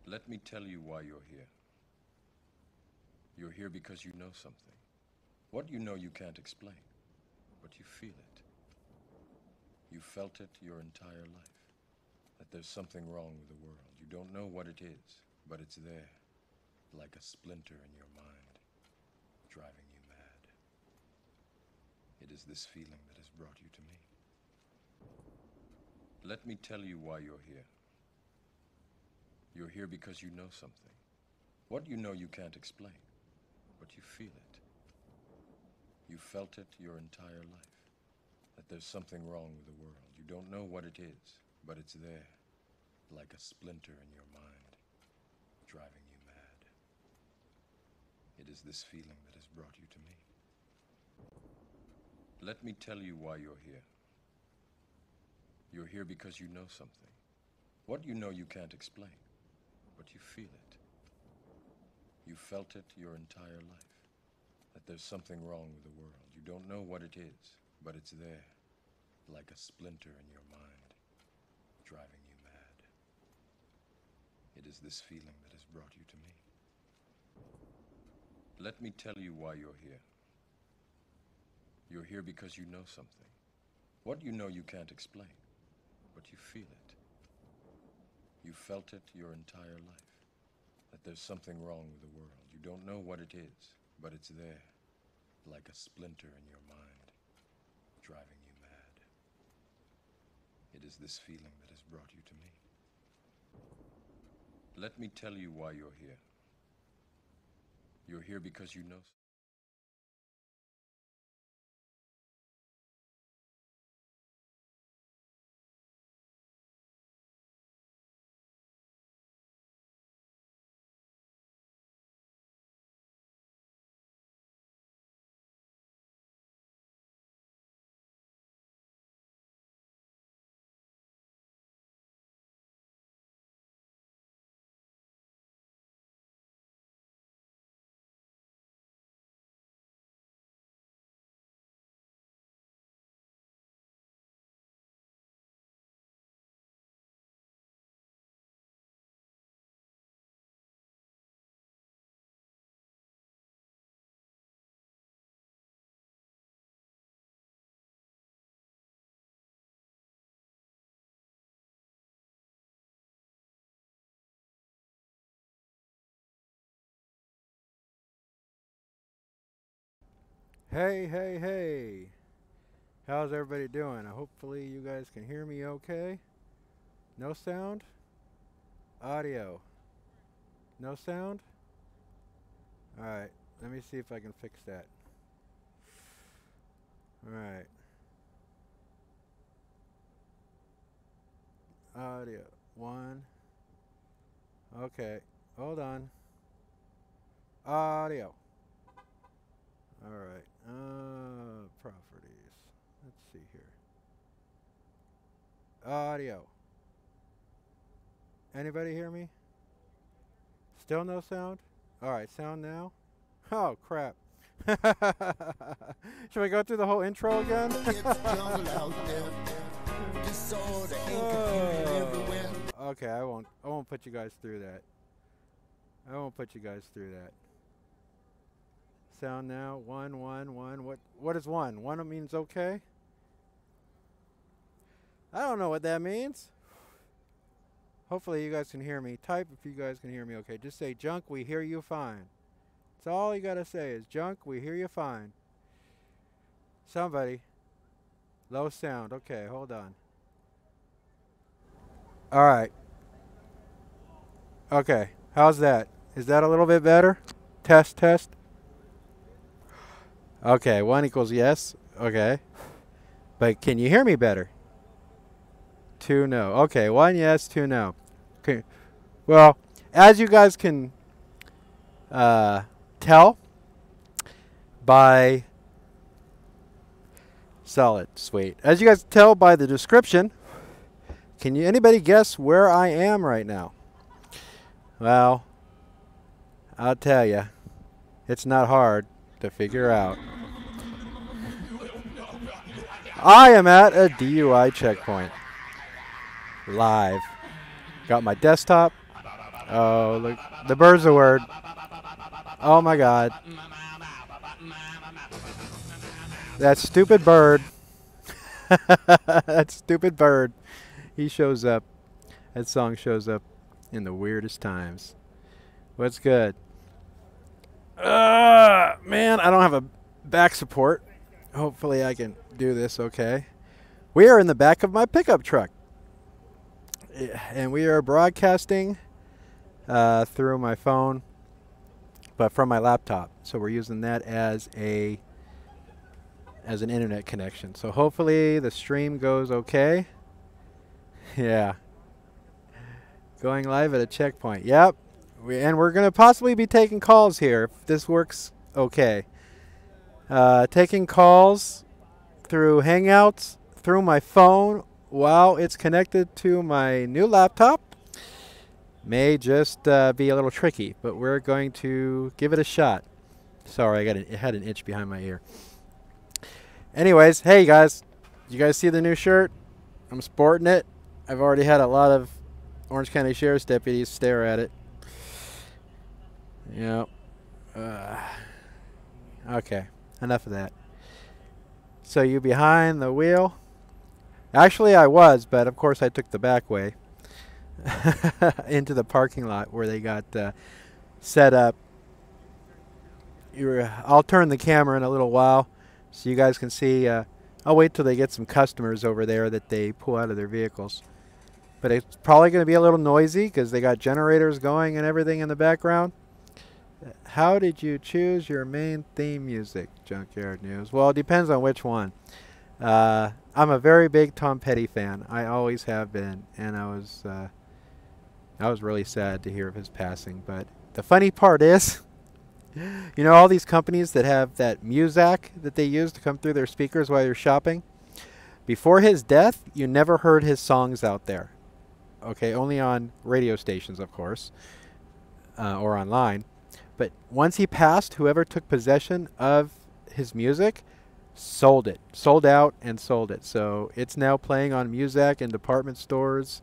Let me tell you why you're here. You're here because you know something. What you know you can't explain, but you feel it. You felt it your entire life, that there's something wrong with the world. You don't know what it is, but it's there, like a splinter in your mind, driving you mad. It is this feeling that has brought you to me. Let me tell you why you're here. You're here because you know something. What you know you can't explain, but you feel it. You felt it your entire life, that there's something wrong with the world. You don't know what it is, but it's there, like a splinter in your mind, driving you mad. It is this feeling that has brought you to me. Let me tell you why you're here. You're here because you know something. What you know you can't explain, but you feel it. You felt it your entire life, that there's something wrong with the world. You don't know what it is, but it's there, like a splinter in your mind, driving you mad. It is this feeling that has brought you to me. Let me tell you why you're here. You're here because you know something. What you know you can't explain, but you feel it. You felt it your entire life, that there's something wrong with the world. You don't know what it is, but it's there, like a splinter in your mind, driving you mad. It is this feeling that has brought you to me. Let me tell you why you're here. You're here because you know. Hey, hey, hey. How's everybody doing? Hopefully you guys can hear me okay. No sound? Audio. No sound? Alright, let me see if I can fix that. Alright. Audio. One. Okay. Hold on. Audio. Alright. Properties. Let's see here. Audio. Anybody hear me? Still no sound? Alright, sound now? Oh, crap. Should we go through the whole intro again? Okay, I won't put you guys through that. I won't put you guys through that. Sound now. 1, 1, 1. What is 1? 1 means okay? I don't know what that means. Hopefully you guys can hear me. Type if you guys can hear me okay. Just say, Junk, we hear you fine. That's all you gotta say is, Junk, we hear you fine. Somebody. Low sound. Okay, hold on. Alright. Okay, how's that? Is that a little bit better? Test, test. Okay, 1 equals yes. Okay. But can you hear me better? 2 no. Okay, 1 yes, 2 no. Okay. Well, as you guys can tell by solid, sweet. As you guys tell by the description, can you anybody guess where I am right now? Well, I'll tell you, it's not hard to figure out. I am at a DUI checkpoint. Live. Got my desktop. Oh, look. The bird's a word. Oh my god. That stupid bird. That stupid bird. He shows up. That song shows up in the weirdest times. What's good? Man, I don't have a back support. Hopefully I can do this okay. We are in the back of my pickup truck. And we are broadcasting through my phone, but from my laptop. So we're using that as an internet connection. So hopefully the stream goes okay. Yeah. Going live at a checkpoint. Yep. And we're going to possibly be taking calls here if this works okay. Taking calls through Hangouts, through my phone, while it's connected to my new laptop. May just be a little tricky, but we're going to give it a shot. Sorry, it had an itch behind my ear. Anyways, hey guys, you guys see the new shirt? I'm sporting it. I've already had a lot of Orange County Sheriff's deputies stare at it. Yep. Okay, enough of that. So you behind the wheel? Actually, I was, but of course I took the back way into the parking lot where they got set up. I'll turn the camera in a little while so you guys can see. I'll wait till they get some customers over there that they pull out of their vehicles. But it's probably going to be a little noisy because they got generators going and everything in the background. How did you choose your main theme music, Junkyard News? Well, it depends on which one. I'm a very big Tom Petty fan. I always have been, and I was really sad to hear of his passing. But the funny part is, you know, all these companies that have that Muzak that they use to come through their speakers while you're shopping. Before his death, you never heard his songs out there. Okay, only on radio stations, of course, or online. But once he passed, whoever took possession of his music sold it. Sold out and sold it. So it's now playing on Muzak in department stores,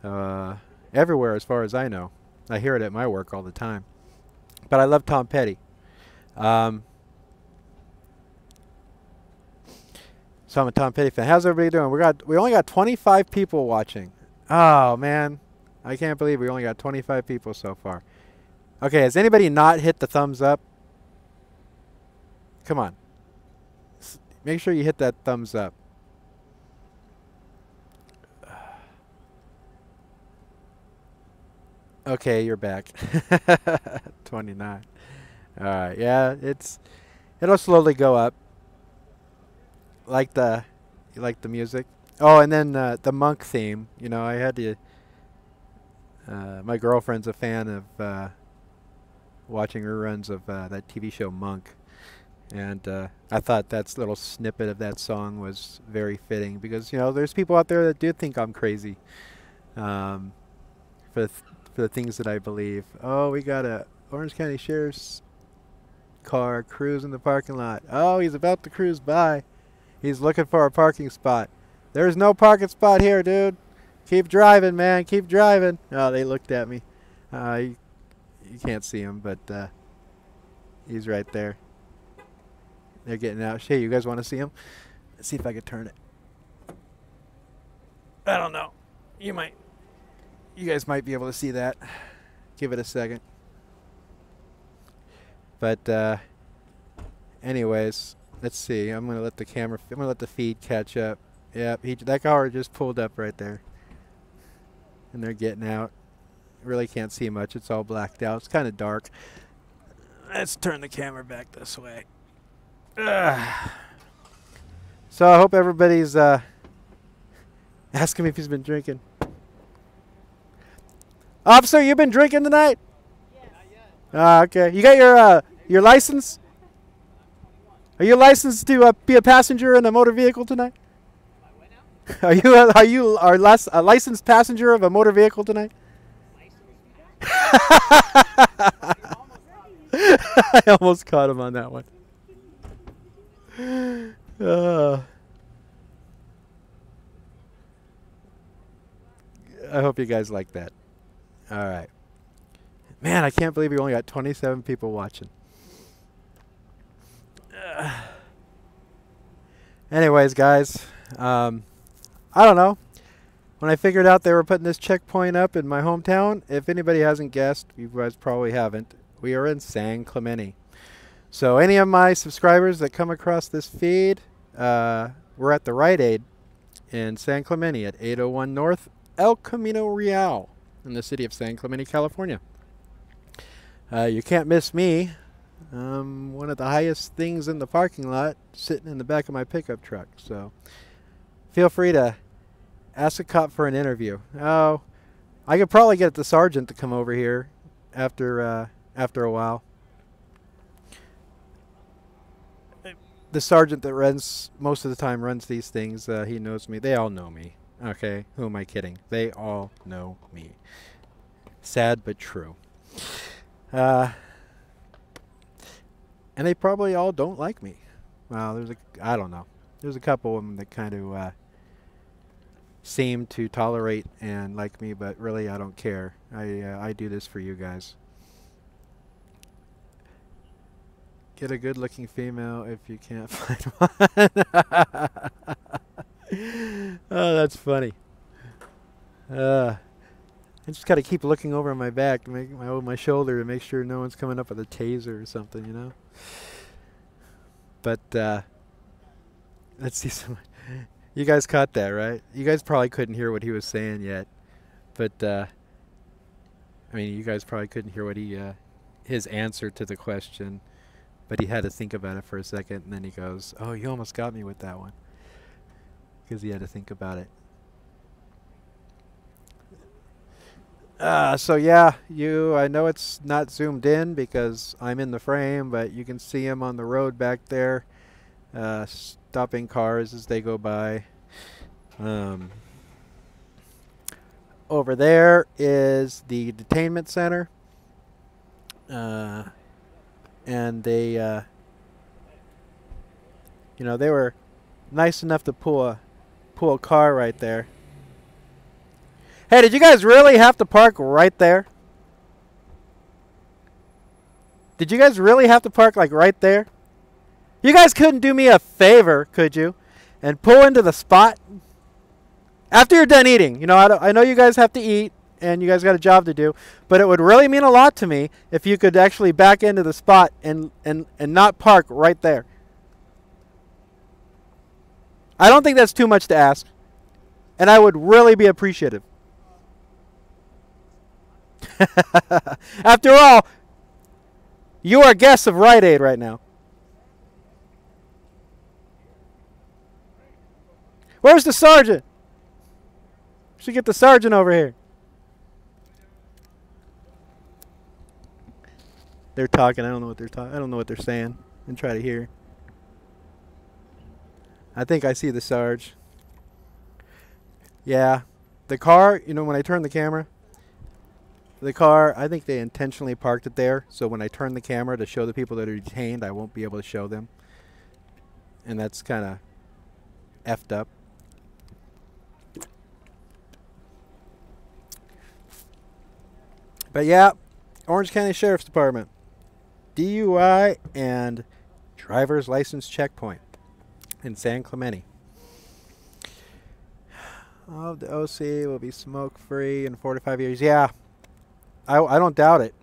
everywhere as far as I know. I hear it at my work all the time. But I love Tom Petty. So I'm a Tom Petty fan. How's everybody doing? We only got 25 people watching. Oh, man. I can't believe we only got 25 people so far. Okay, has anybody not hit the thumbs up? Come on. Make sure you hit that thumbs up. Okay, you're back. 29. All right, yeah, it'll slowly go up. You like the music? Oh, and then the monk theme. You know, I had to. My girlfriend's a fan of watching reruns of that TV show Monk, and I thought that little snippet of that song was very fitting because you know there's people out there that do think I'm crazy for the things that I believe. Oh, we got a Orange County Sheriff's car cruising the parking lot. Oh, he's about to cruise by. He's looking for a parking spot. There's no parking spot here, dude. Keep driving, man. Keep driving. Oh, they looked at me. You can't see him, but he's right there. They're getting out. Hey, you guys want to see him? Let's see if I can turn it. I don't know. You guys might be able to see that. Give it a second. But anyways, let's see. I'm gonna let the feed catch up. Yep, that car just pulled up right there, and they're getting out. Really can't see much. It's all blacked out. It's kind of dark. Let's turn the camera back this way. So I hope everybody's asking me if he's been drinking. Officer, you been drinking tonight? Yeah. Not yet. Okay. You got your license? Are you licensed to be a passenger in a motor vehicle tonight? Are you a licensed passenger of a motor vehicle tonight? I almost caught him on that one. I hope you guys like that. All right. Man, I can't believe we only got 27 people watching. Anyways, guys, I don't know. When I figured out they were putting this checkpoint up in my hometown, if anybody hasn't guessed, you guys probably haven't, we are in San Clemente. So any of my subscribers that come across this feed, we're at the Rite Aid in San Clemente at 801 North El Camino Real in the city of San Clemente, California. You can't miss me. One of the highest things in the parking lot, sitting in the back of my pickup truck. So feel free to ask a cop for an interview. Oh, I could probably get the sergeant to come over here after a while. The sergeant that runs most of the time runs these things. He knows me. They all know me. Okay, who am I kidding? They all know me. Sad but true. And they probably all don't like me. Well, I don't know. There's a couple of them that kind of seem to tolerate and like me, but really I don't care. I do this for you guys. Get a good-looking female if you can't find one. Oh, that's funny. I just gotta keep looking over my back, over my shoulder, to make sure no one's coming up with a taser or something, you know. But let's see some. You guys caught that, right? You guys probably couldn't hear what he was saying yet, but I mean, you guys probably couldn't hear what his answer to the question. But he had to think about it for a second, and then he goes, "Oh, you almost got me with that one," because he had to think about it. So yeah, I know it's not zoomed in because I'm in the frame, but you can see him on the road back there, stopping cars as they go by. Over there is the detainment center. And they, they were nice enough to pull a car right there. Hey, did you guys really have to park right there? Did you guys really have to park like right there? You guys couldn't do me a favor, could you? And pull into the spot after you're done eating. You know, I know you guys have to eat and you guys got a job to do, but it would really mean a lot to me if you could actually back into the spot and not park right there. I don't think that's too much to ask, and I would really be appreciative. After all, you are guests of Rite Aid right now. Where's the sergeant? Should get the sergeant over here. They're talking. I don't know what they're talking. I don't know what they're saying. And try to hear. I think I see the Sarge. Yeah, the car. You know, when I turn the camera, the car. I think they intentionally parked it there, so when I turn the camera to show the people that are detained, I won't be able to show them. And that's kind of effed up. But yeah, Orange County Sheriff's Department. DUI and driver's license checkpoint in San Clemente. Oh, the OC will be smoke-free in 4 to 5 years. Yeah, I don't doubt it.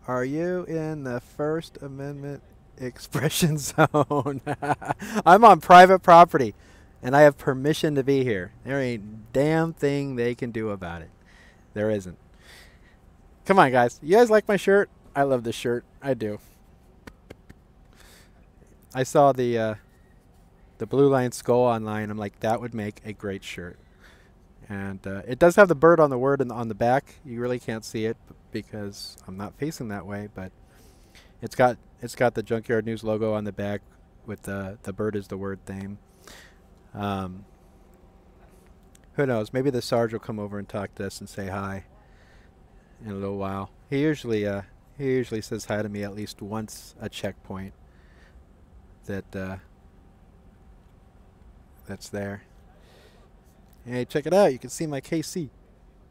Are you in the First Amendment expression zone? I'm on private property, and I have permission to be here. There ain't a damn thing they can do about it. There isn't. Come on, guys. You guys like my shirt? I love this shirt. I do. I saw the Blue Line skull online. I'm like, that would make a great shirt. And it does have the bird on the word on the back. You really can't see it because I'm not facing that way. But it's got the Junkyard News logo on the back with the bird is the word theme. Who knows? Maybe the Sarge will come over and talk to us and say hi in a little while. He usually says hi to me at least once a checkpoint that's there. Hey, check it out. You can see my KC.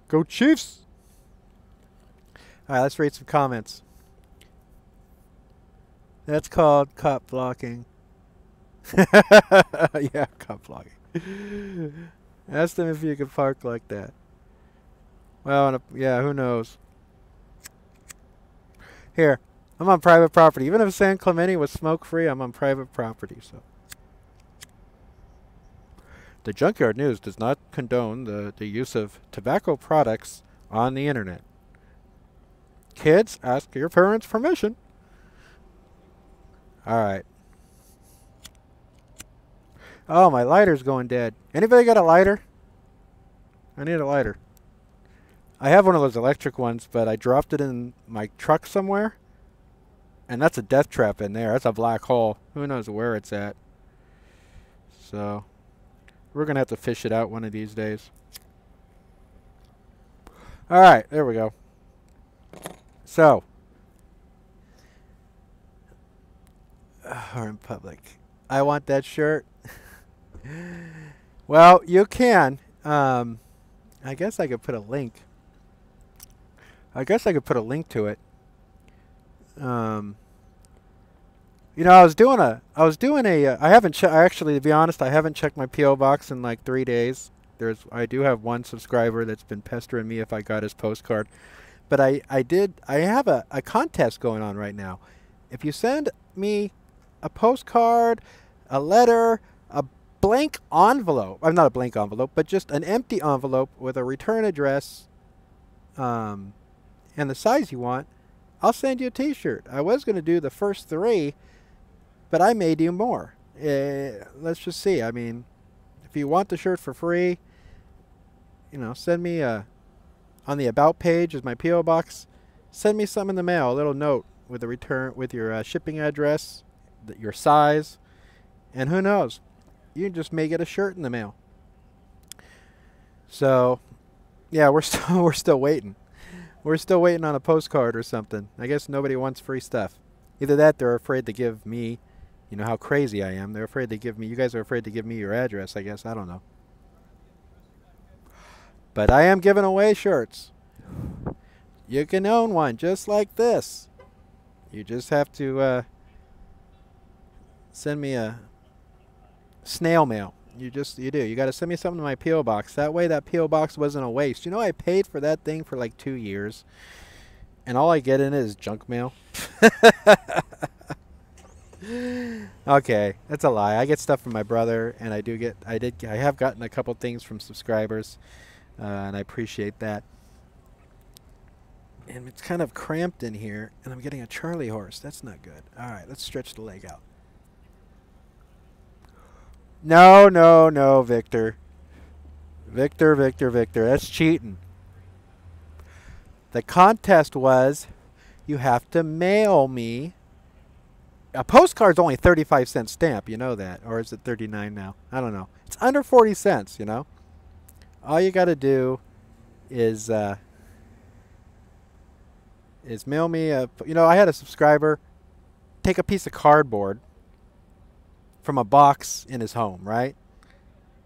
Go Chiefs! All right, let's read some comments. That's called cop blocking. Yeah, cop blocking. Ask them if you can park like that. Well, yeah, who knows? Here, I'm on private property. Even if San Clemente was smoke-free, I'm on private property. So, the Junkyard News does not condone the use of tobacco products on the internet. Kids, ask your parents' permission. All right. Oh, my lighter's going dead. Anybody got a lighter? I need a lighter. I have one of those electric ones, but I dropped it in my truck somewhere. And that's a death trap in there. That's a black hole. Who knows where it's at. So, we're going to have to fish it out one of these days. All right, there we go. So, we're in public. I want that shirt. Well, you can. I guess I could put a link. I to it. You know, actually, to be honest, I haven't checked my P.O. box in like 3 days. I do have one subscriber that's been pestering me if I got his postcard. But I have a contest going on right now. If you send me a postcard, a letter, a blank envelope, not a blank envelope, but just an empty envelope with a return address, and the size you want, I'll send you a t-shirt. I was going to do the first 3, but I may do more. Let's just see. I mean, if you want the shirt for free, you know, send me on the About page is my P.O. box. Send me some in the mail, a little note with the return, with your shipping address, your size, and who knows, you just may get a shirt in the mail. So, yeah, we're still waiting. We're still waiting on a postcard or something. I guess nobody wants free stuff. Either that, they're afraid to give me, you know how crazy I am. They're afraid to give me, you guys are afraid to give me your address, I guess. I don't know. But I am giving away shirts. You can own one just like this. You just have to send me a snail mail. You do. You got to send me something to my P.O. box. That way that P.O. box wasn't a waste. You know, I paid for that thing for like 2 years. And all I get in it is junk mail. Okay, that's a lie. I get stuff from my brother, and I have gotten a couple things from subscribers, and I appreciate that. And it's kind of cramped in here, and I'm getting a Charlie horse. That's not good. All right, let's stretch the leg out. No, Victor. Victor. That's cheating. The contest was you have to mail me. A postcard's only 35-cent stamp, you know that. Or is it 39 now? I don't know. It's under 40 cents, you know. All you got to do is mail me a, you know, I had a subscriber take a piece of cardboard from a box in his home, right?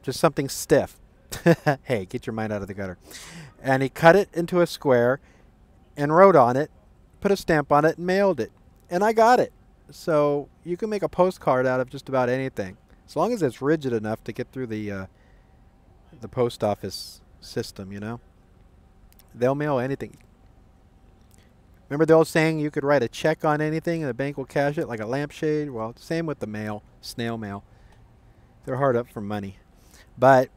Just something stiff. Hey, get your mind out of the gutter. And he cut it into a square and wrote on it, put a stamp on it, and mailed it. And I got it. So you can make a postcard out of just about anything, as long as it's rigid enough to get through the post office system, you know. They'll mail anything. Remember the old saying, you could write a check on anything and the bank will cash it, like a lampshade? Well, same with the mail, snail mail. They're hard up for money. But,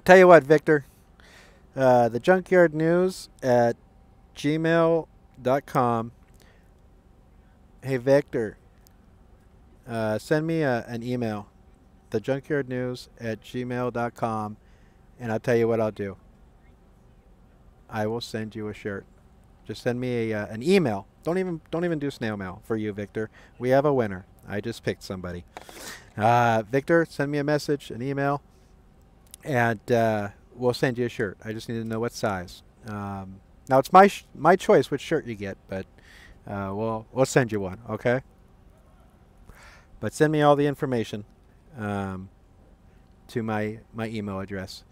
tell you what, Victor, the Junkyard News at gmail.com. Hey, Victor, send me an email, thejunkyardnews at gmail.com, and I'll tell you what I'll do. I will send you a shirt. Just send me an email. Don't even do snail mail for you, Victor. We have a winner. I just picked somebody. Victor, send me a message, an email, and we'll send you a shirt. I just need to know what size. Now it's my choice which shirt you get, but we'll send you one, okay? But send me all the information to my email address,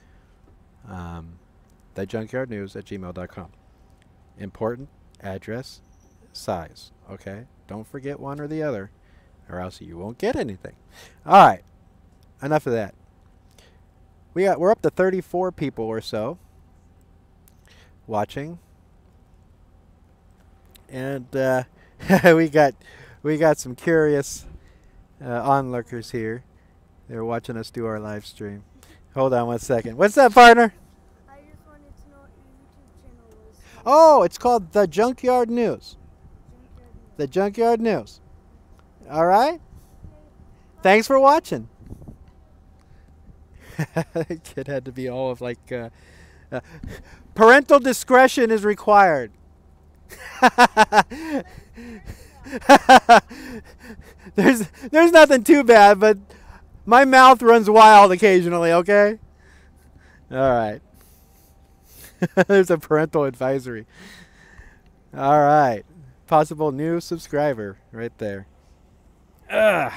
thejunkyardnews at gmail.com. Important address, size. Okay? Don't forget one or the other, or else you won't get anything. All right. Enough of that. We're up to 34 people or so watching, and we got some curious onlookers here. They're watching us do our live stream. Hold on one second. What's up, partner? I just wanted to know what your YouTube channel was. Oh, it's called The Junkyard News. The Junkyard News. All right. Thanks for watching. That kid had to be all of like, parental discretion is required. There's nothing too bad, but my mouth runs wild occasionally, okay? All right. There's a parental advisory. All right. Possible new subscriber right there. Ugh.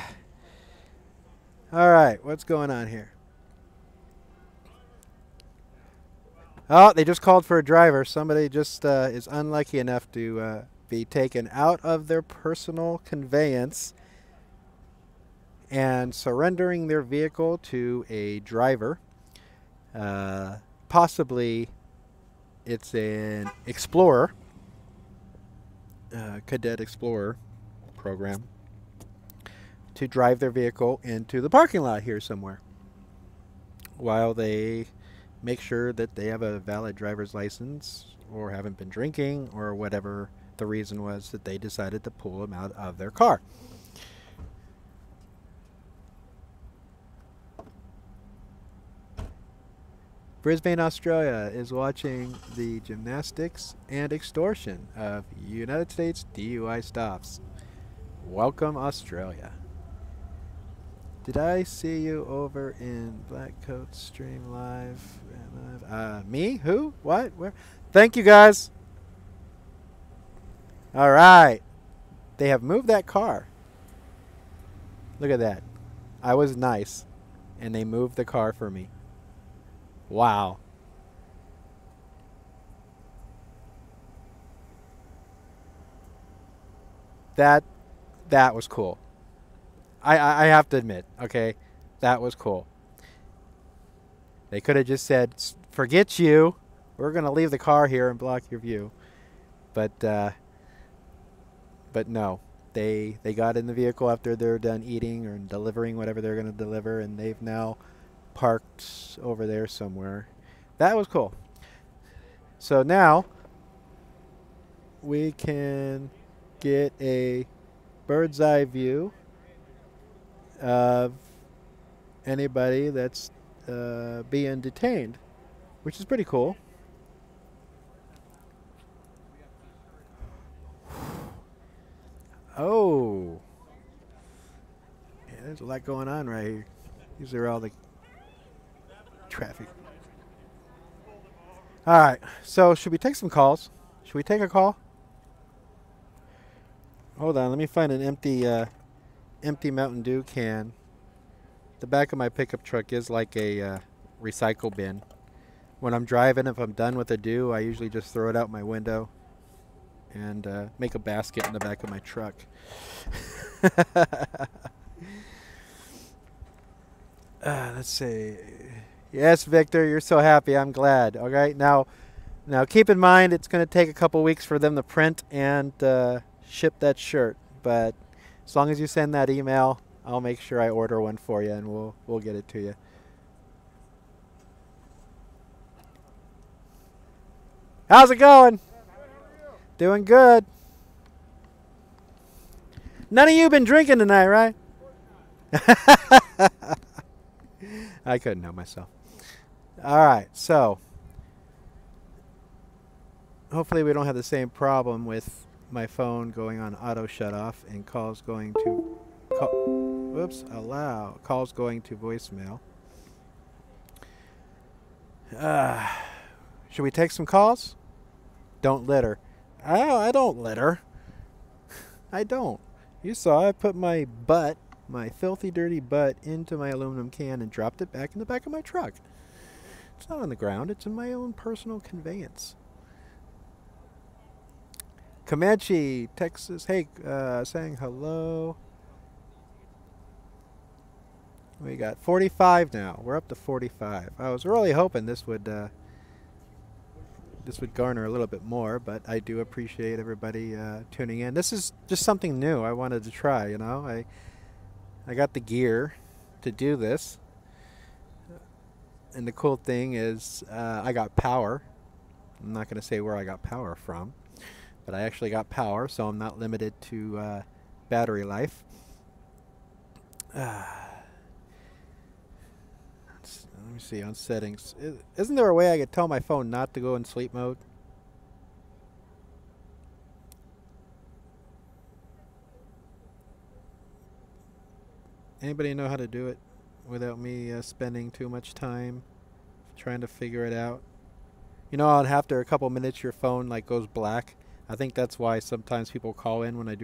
All right. What's going on here? Oh, they just called for a driver. Somebody just is unlucky enough to be taken out of their personal conveyance and surrendering their vehicle to a driver. Possibly it's an Explorer, Cadet Explorer program, to drive their vehicle into the parking lot here somewhere while they make sure that they have a valid driver's license or haven't been drinking or whatever the reason was that they decided to pull them out of their car. Brisbane, Australia is watching the gymnastics and extortion of United States DUI stops. Welcome, Australia. Did I see you over in Black Coat Stream Live? Me? Who? What? Where? Thank you, guys. All right. They have moved that car. Look at that. I was nice, and they moved the car for me. Wow. That was cool. I have to admit, okay, that was cool. They could have just said, forget you, we're going to leave the car here and block your view. But no, they got in the vehicle after they're done eating or delivering whatever they're going to deliver, and they've now parked over there somewhere. That was cool. So now we can get a bird's eye view of anybody that's being detained, which is pretty cool. Oh, yeah, there's a lot going on right here. These are all the traffic. All right, so should we take some calls? Should we take a call? Hold on, let me find an empty Mountain Dew can. The back of my pickup truck is like a recycle bin. When I'm driving, if I'm done with a dew, I usually just throw it out my window and make a basket in the back of my truck. Let's see. Yes, Victor, you're so happy. I'm glad. All right, now keep in mind it's going to take a couple weeks for them to print and ship that shirt. But as long as you send that email, I'll make sure I order one for you, and we'll get it to you. How's it going? Doing good. None of you been drinking tonight, right? I couldn't help myself. All right, so hopefully we don't have the same problem with my phone going on auto shut off and calls going to calls going to voicemail. Should we take some calls? Don't litter. I don't litter. I don't. You saw I put my butt, my filthy dirty butt, into my aluminum can and dropped it back in the back of my truck. It's not on the ground. It's in my own personal conveyance. Comanche, Texas. Hey, saying hello. We got 45 now. We're up to 45. I was really hoping this would garner a little bit more, but I do appreciate everybody tuning in. This is just something new I wanted to try, you know. I got the gear to do this. And the cool thing is I got power. I'm not going to say where I got power from, but I actually got power, so I'm not limited to battery life. Let me see on settings. Isn't there a way I could tell my phone not to go in sleep mode? Anybody know how to do it without me spending too much time trying to figure it out? You know, after a couple minutes your phone like goes black. I think that's why sometimes people call in when I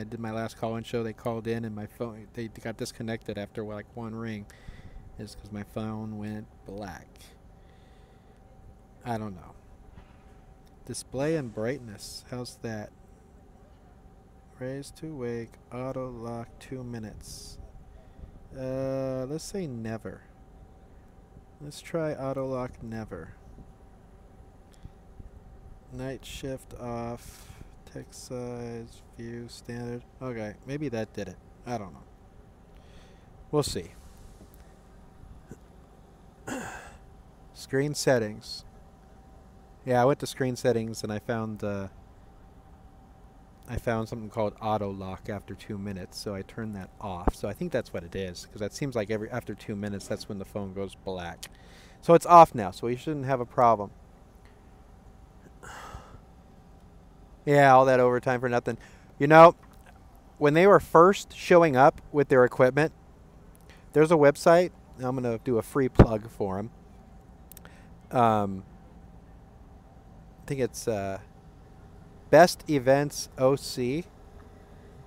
did my last call-in show. They called in and my phone, they got disconnected after like one ring. Is because my phone went black. I don't know. Display and brightness. How's that? Raise to wake. Auto lock 2 minutes. Let's say never. Let's try auto lock never. Night shift off. Text size. View standard. Okay, maybe that did it. I don't know. We'll see. Screen settings. Yeah, I went to screen settings and I found something called auto lock after 2 minutes, so I turned that off. So I think that's what it is, because that seems like after 2 minutes that's when the phone goes black. So it's off now, so we shouldn't have a problem. Yeah, all that overtime for nothing. You know, when they were first showing up with their equipment, there's a website. I'm going to do a free plug for them. I think it's Best Events OC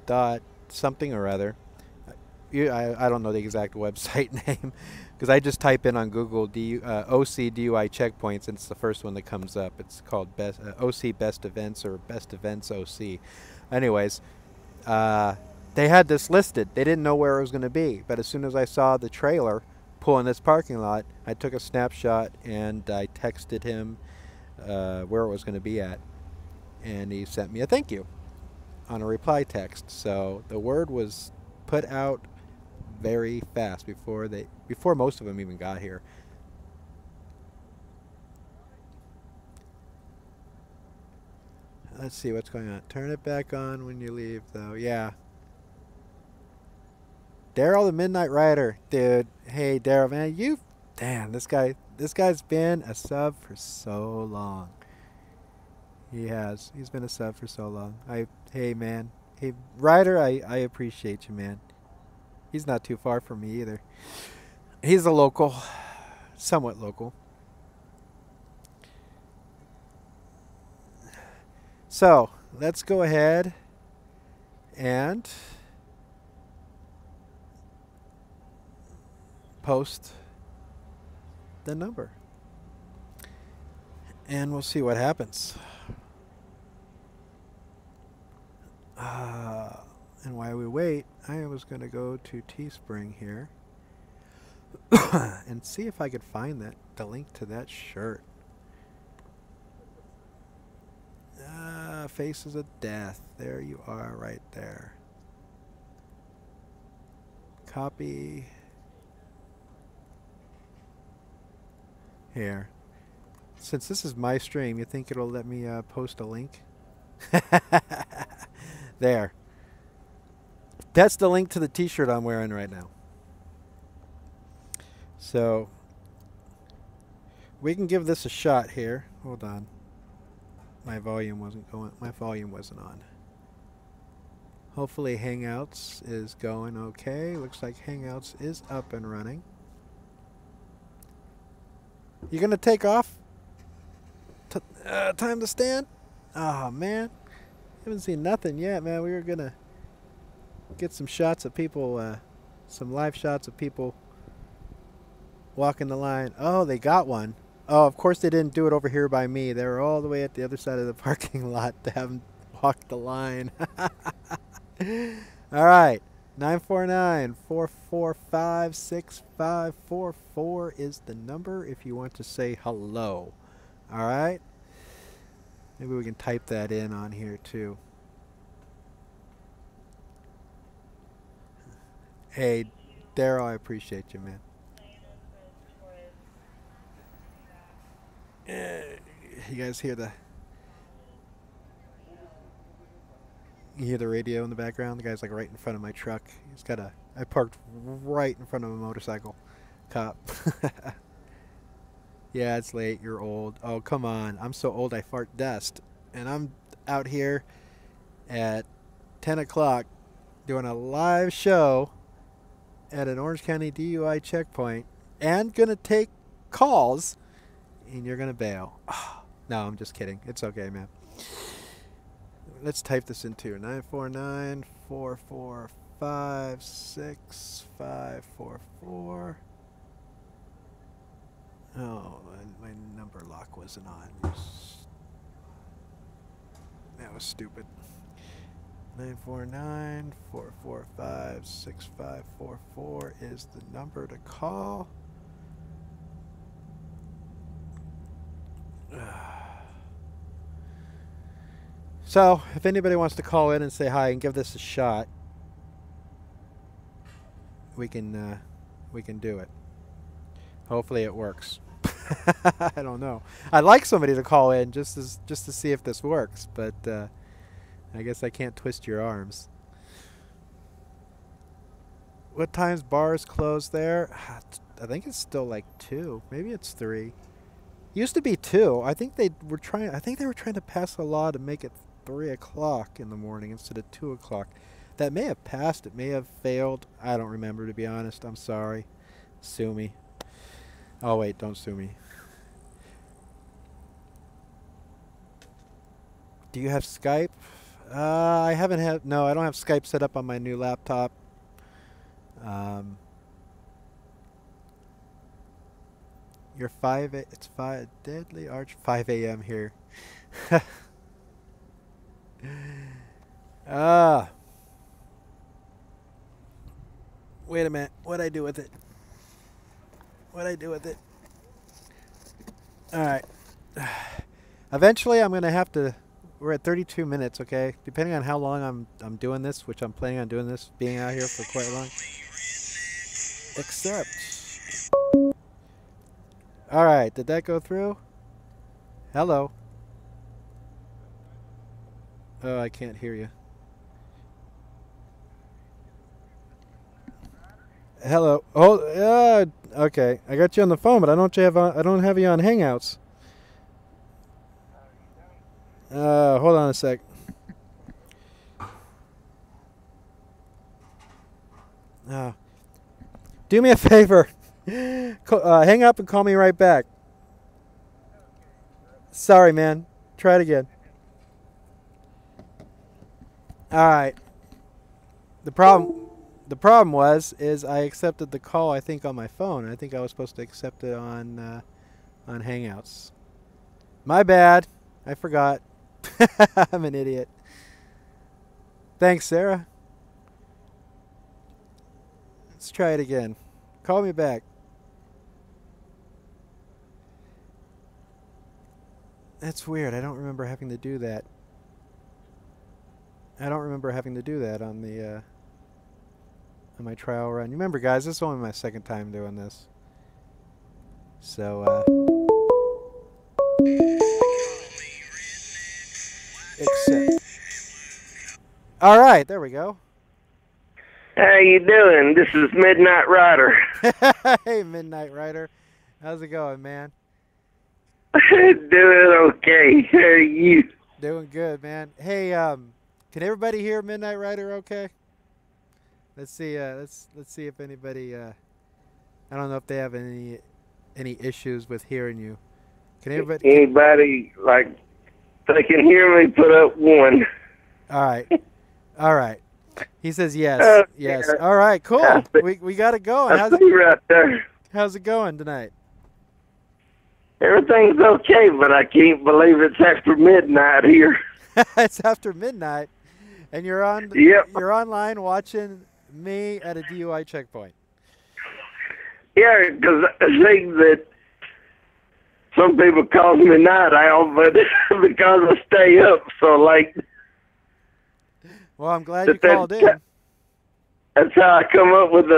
dot something or other. I don't know the exact website name because I just type in on Google OC DUI checkpoints and it's the first one that comes up. It's called OC Best Events or Best Events OC. Anyways, they had this listed. They didn't know where it was going to be, but as soon as I saw the trailer pull in this parking lot, I took a snapshot and I texted him where it was going to be at, and he sent me a thank you on a reply text. So the word was put out very fast before most of them even got here. Let's see what's going on. Turn it back on when you leave, though. Yeah. Daryl the Midnight Rider, dude. Hey, Daryl, man, damn, this guy's been a sub for so long. He has. He's been a sub for so long. Hey, man. Hey, Ryder, I appreciate you, man. He's not too far from me either. He's a local, somewhat local. So, let's go ahead and post the number. And we'll see what happens. And while we wait, I was going to go to Teespring here and see if I could find the link to that shirt. Faces of Death. There you are right there. Copy. Here. Since this is my stream, you think it'll let me post a link? There. That's the link to the t-shirt I'm wearing right now. So we can give this a shot here. Hold on. My volume wasn't on. Hopefully Hangouts is going okay. Looks like Hangouts is up and running. You gonna take off? Time to stand? Oh man, haven't seen nothing yet, man. We were gonna get some shots of people, some live shots of people walking the line. Oh, they got one. Oh, of course they didn't do it over here by me. They were all the way at the other side of the parking lot to have them Walk the line. All right. 949-445-6544 is the number if you want to say hello. All right? Maybe we can type that in on here too. Hey, Daryl, I appreciate you, man. You guys hear the... You hear the radio in the background? The guy's like right in front of my truck. He's got a... I parked right in front of a motorcycle cop. Yeah, it's late. You're old. Oh, come on. I'm so old I fart dust. And I'm out here at 10 o'clock doing a live show at an Orange County DUI checkpoint and going to take calls, and you're going to bail. Oh, no, I'm just kidding. It's okay, man. Let's type this in too. 949-445-6544. Oh, my number lock wasn't on. That was stupid. 949-445-6544 is the number to call. So, if anybody wants to call in and say hi and give this a shot, we can do it. Hopefully it works. I don't know. I'd like somebody to call in just to see if this works, but I guess I can't twist your arms. What time's bars close there? I think it's still like 2. Maybe it's 3. Used to be 2. I think they were trying to pass a law to make it 3 o'clock in the morning instead of 2 o'clock. That may have passed. It may have failed. I don't remember, to be honest. I'm sorry. Sue me. Oh, wait. Don't sue me. Do you have Skype? I haven't had... No, I don't have Skype set up on my new laptop. You're 5... It's 5... Deadly Arch... 5 a.m. here. Wait a minute. What'd I do with it? Alright. Eventually I'm going to have to... We're at 32 minutes, okay? Depending on how long I'm doing this, which I'm planning on doing this, being out here for quite long. Except... Alright, did that go through? Hello? Oh, I can't hear you. Hello. Oh, okay. I got you on the phone, but I don't have you on Hangouts. Hold on a sec. Do me a favor. Hang up and call me right back. Sorry, man. Try it again. All right. The problem is I accepted the call, I think, on my phone. I think I was supposed to accept it on Hangouts. My bad. I forgot. I'm an idiot. Thanks, Sarah. Let's try it again. Call me back. That's weird. I don't remember having to do that. I don't remember having to do that on the on my trial run. You remember, guys, this is only my second time doing this. So, accept. All right, there we go. How you doing? This is Midnight Rider. Hey, Midnight Rider. How's it going, man? Doing okay. How are you? Doing good, man. Hey, can everybody hear Midnight Rider okay? Let's see, let's see if anybody, I don't know if they have any issues with hearing you. Can everybody... Anybody, like, they can hear me, put up 1. All right. All right. He says yes. Yes. All right, cool. We got it going. I see right there. How's it going tonight? Everything's okay, but I can't believe it's after midnight here. It's after midnight, and you're on. Yep. You're online watching me at a DUI checkpoint. Yeah, because I think that some people call me night owl, but because I stay up so late. Well, I'm glad you called in. That's how I come up with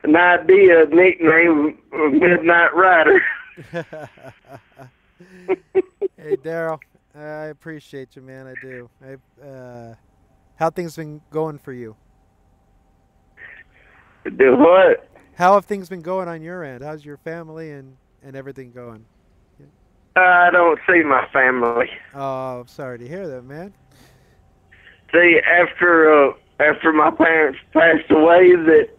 an idea, nickname of Midnight Rider. Hey, Daryl, I appreciate you, man. I do. How things been going for you? Do what? How have things been going on your end? How's your family and everything going? I don't see my family. Oh, I'm sorry to hear that, man. See, after my parents passed away, that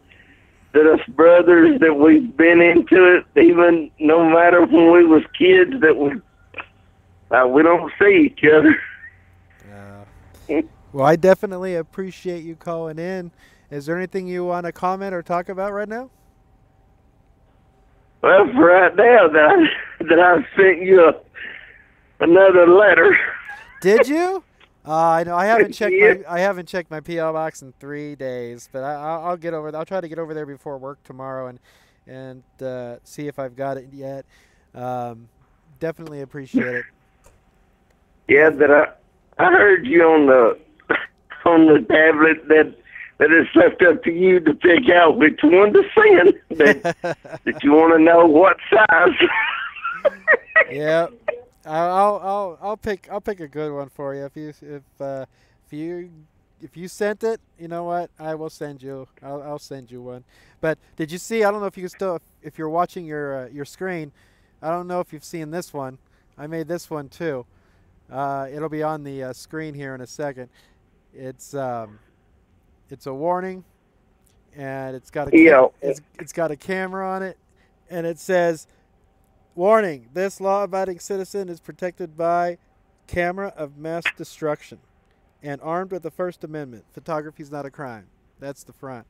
us brothers that we've been into it, even no matter when we was kids, that we don't see each other. Well, I definitely appreciate you calling in. Is there anything you want to comment or talk about right now? Well, for right now, that I sent you another letter. Did you? I know I haven't checked. Yeah. I haven't checked my PO box in 3 days, but I'll get over. I'll try to get over there before work tomorrow and see if I've got it yet. Definitely appreciate it. Yeah, that I heard you on the tablet that it's left up to you to pick out which one to send. That you want to know what size. Yeah, I'll pick a good one for you. If you sent it, you know what? I will send you. I'll send you one. But did you see? I don't know if you can still, if you're watching your screen. I don't know if you've seen this one. I made this one too. It'll be on the screen here in a second. It's a warning, and it's got it's got a camera on it, and it says, "Warning: This law-abiding citizen is protected by camera of mass destruction, and armed with the First Amendment. Photography is not a crime." That's the front.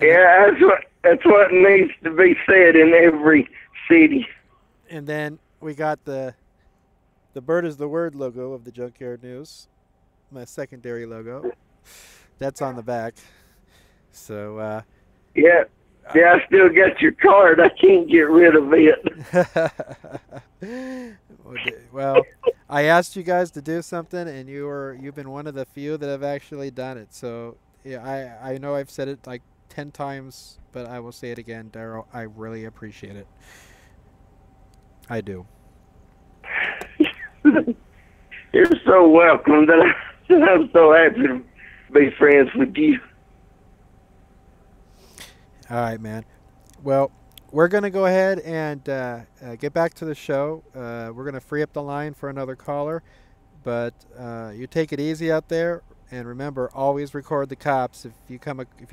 And yeah, that's what needs to be said in every city. And then we got the bird is the word logo of the Junkyard News, my secondary logo. That's on the back. So Yeah, I still got your card. I can't get rid of it. Well, I asked you guys to do something, and you've been one of the few that have actually done it. So yeah, I know I've said it like 10 times, but I will say it again, Daryl. I really appreciate it. I do. You're so welcome. I'm so happy to be friends with you. All right, man. Well, we're going to go ahead and get back to the show. We're going to free up the line for another caller. But you take it easy out there. And remember, always record the cops. If you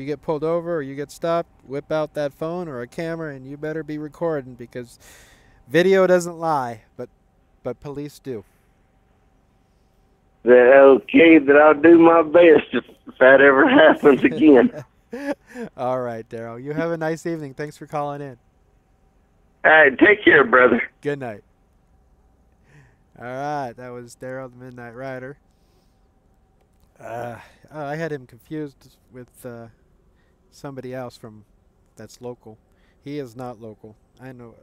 get pulled over or you get stopped, whip out that phone or a camera, and you better be recording, because video doesn't lie, but police do. Okay, that I'll do my best if that ever happens again. All right, Daryl. You have a nice evening. Thanks for calling in. All right, take care, brother. Good night. All right, that was Daryl, the Midnight Rider. I had him confused with somebody else that's local. He is not local. I know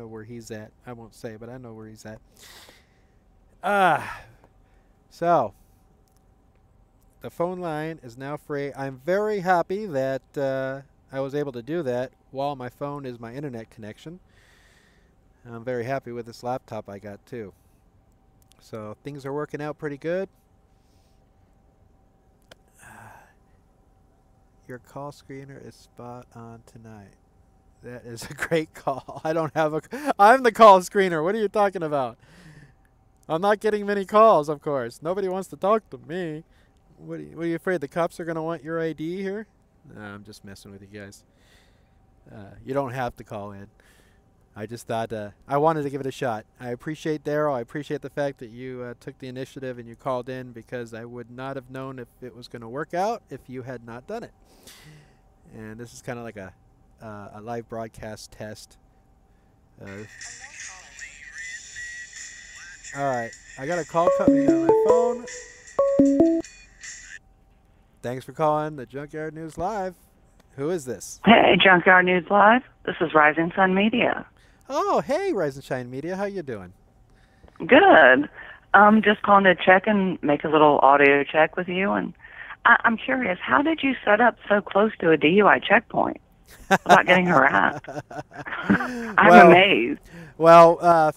where he's at. I won't say, but I know where he's at. So the phone line is now free. I'm very happy that I was able to do that while my phone is my internet connection. I'm very happy with this laptop I got too. So things are working out pretty good. Your call screener is spot on tonight. That is a great call. I'm the call screener. What are you talking about? I'm not getting many calls, of course. Nobody wants to talk to me. What are you afraid the cops are going to want your ID here? No, I'm just messing with you guys. You don't have to call in. I just thought I wanted to give it a shot. I appreciate Daryl. I appreciate the fact that you took the initiative and you called in, because I would not have known if it was going to work out if you had not done it. And this is kind of like a live broadcast test. All right. I got a call coming on my phone. Thanks for calling the Junkyard News Live. Who is this? Hey, Junkyard News Live. This is Rising Sun Media. Oh, hey, Rise and Shine Media. How you doing? Good. Just calling to check and make a little audio check with you. And I'm curious, how did you set up so close to a DUI checkpoint without getting harassed? I'm amazed. Well,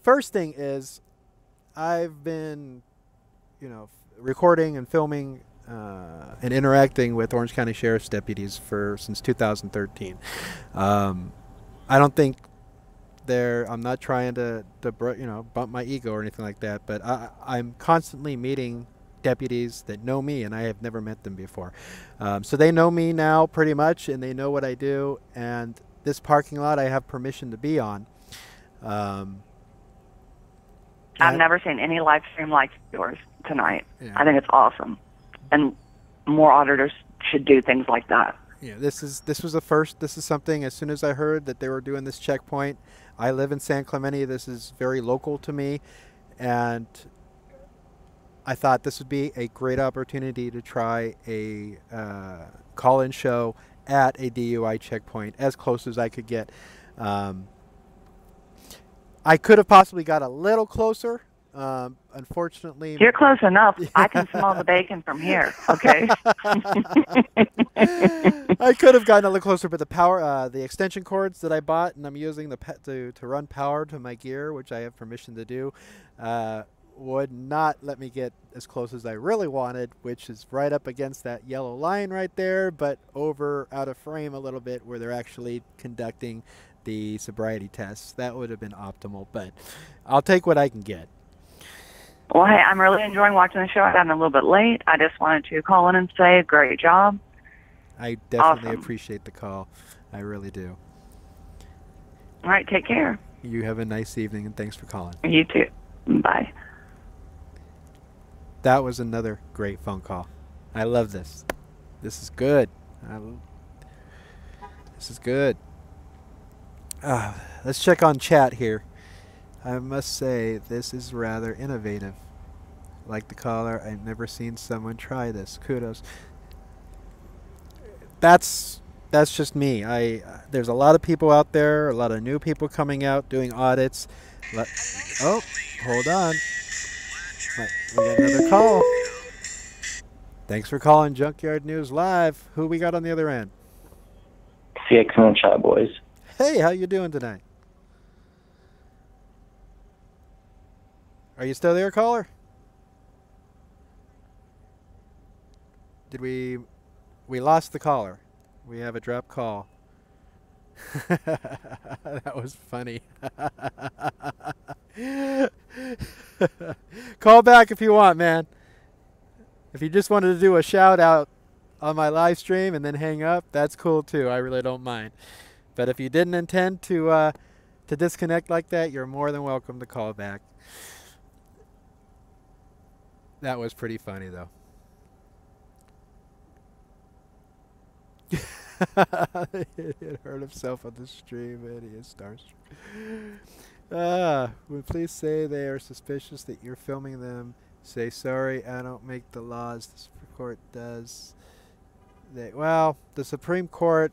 first thing is, I've been, recording and filming and interacting with Orange County Sheriff's deputies since 2013. I don't think I'm not trying to bump my ego or anything like that, but I'm constantly meeting deputies that know me, and I have never met them before. So they know me now pretty much, and they know what I do, and this parking lot I have permission to be on. I've never seen any live stream like yours tonight. Yeah. I think it's awesome. And more auditors should do things like that. Yeah, this was the first. This is something, as soon as I heard that they were doing this checkpoint, I live in San Clemente. This is very local to me, and I thought this would be a great opportunity to try a call-in show at a DUI checkpoint, as close as I could get. I could have possibly got a little closer. Unfortunately, you're close enough. I can smell the bacon from here. Okay. I could have gotten a little closer, but the extension cords that I bought, and I'm using to run power to my gear, which I have permission to do, would not let me get as close as I really wanted, which is right up against that yellow line right there, but out of frame a little bit where they're actually conducting the sobriety tests. That would have been optimal, but I'll take what I can get. Well, hey, I'm really enjoying watching the show. I got in a little bit late. I just wanted to call in and say great job. I definitely Awesome. appreciate the call. I really do. All right, take care. You have a nice evening, and thanks for calling. You too. Bye. That was another great phone call. I love this. This is good. This is good. Let's check on chat here. I must say, this is rather innovative. Like the caller, I've never seen someone try this. Kudos. That's just me. There's a lot of people out there, a lot of new people coming out doing audits. Oh, hold on. We got another call. Thanks for calling Junkyard News Live. Who we got on the other end? CX and Shot Boys. Hey, how you doing tonight? Are you still there, caller? Did we lost the caller? We have a drop call. That was funny. Call back if you want, man. If you just wanted to do a shout out on my live stream and then hang up, that's cool too. I really don't mind. But if you didn't intend to disconnect like that, you're more than welcome to call back. That was pretty funny, though. He hurt himself on the stream, and he is starstruck. Would please say they are suspicious that you're filming them. Say sorry, I don't make the laws. The Supreme Court does. The Supreme Court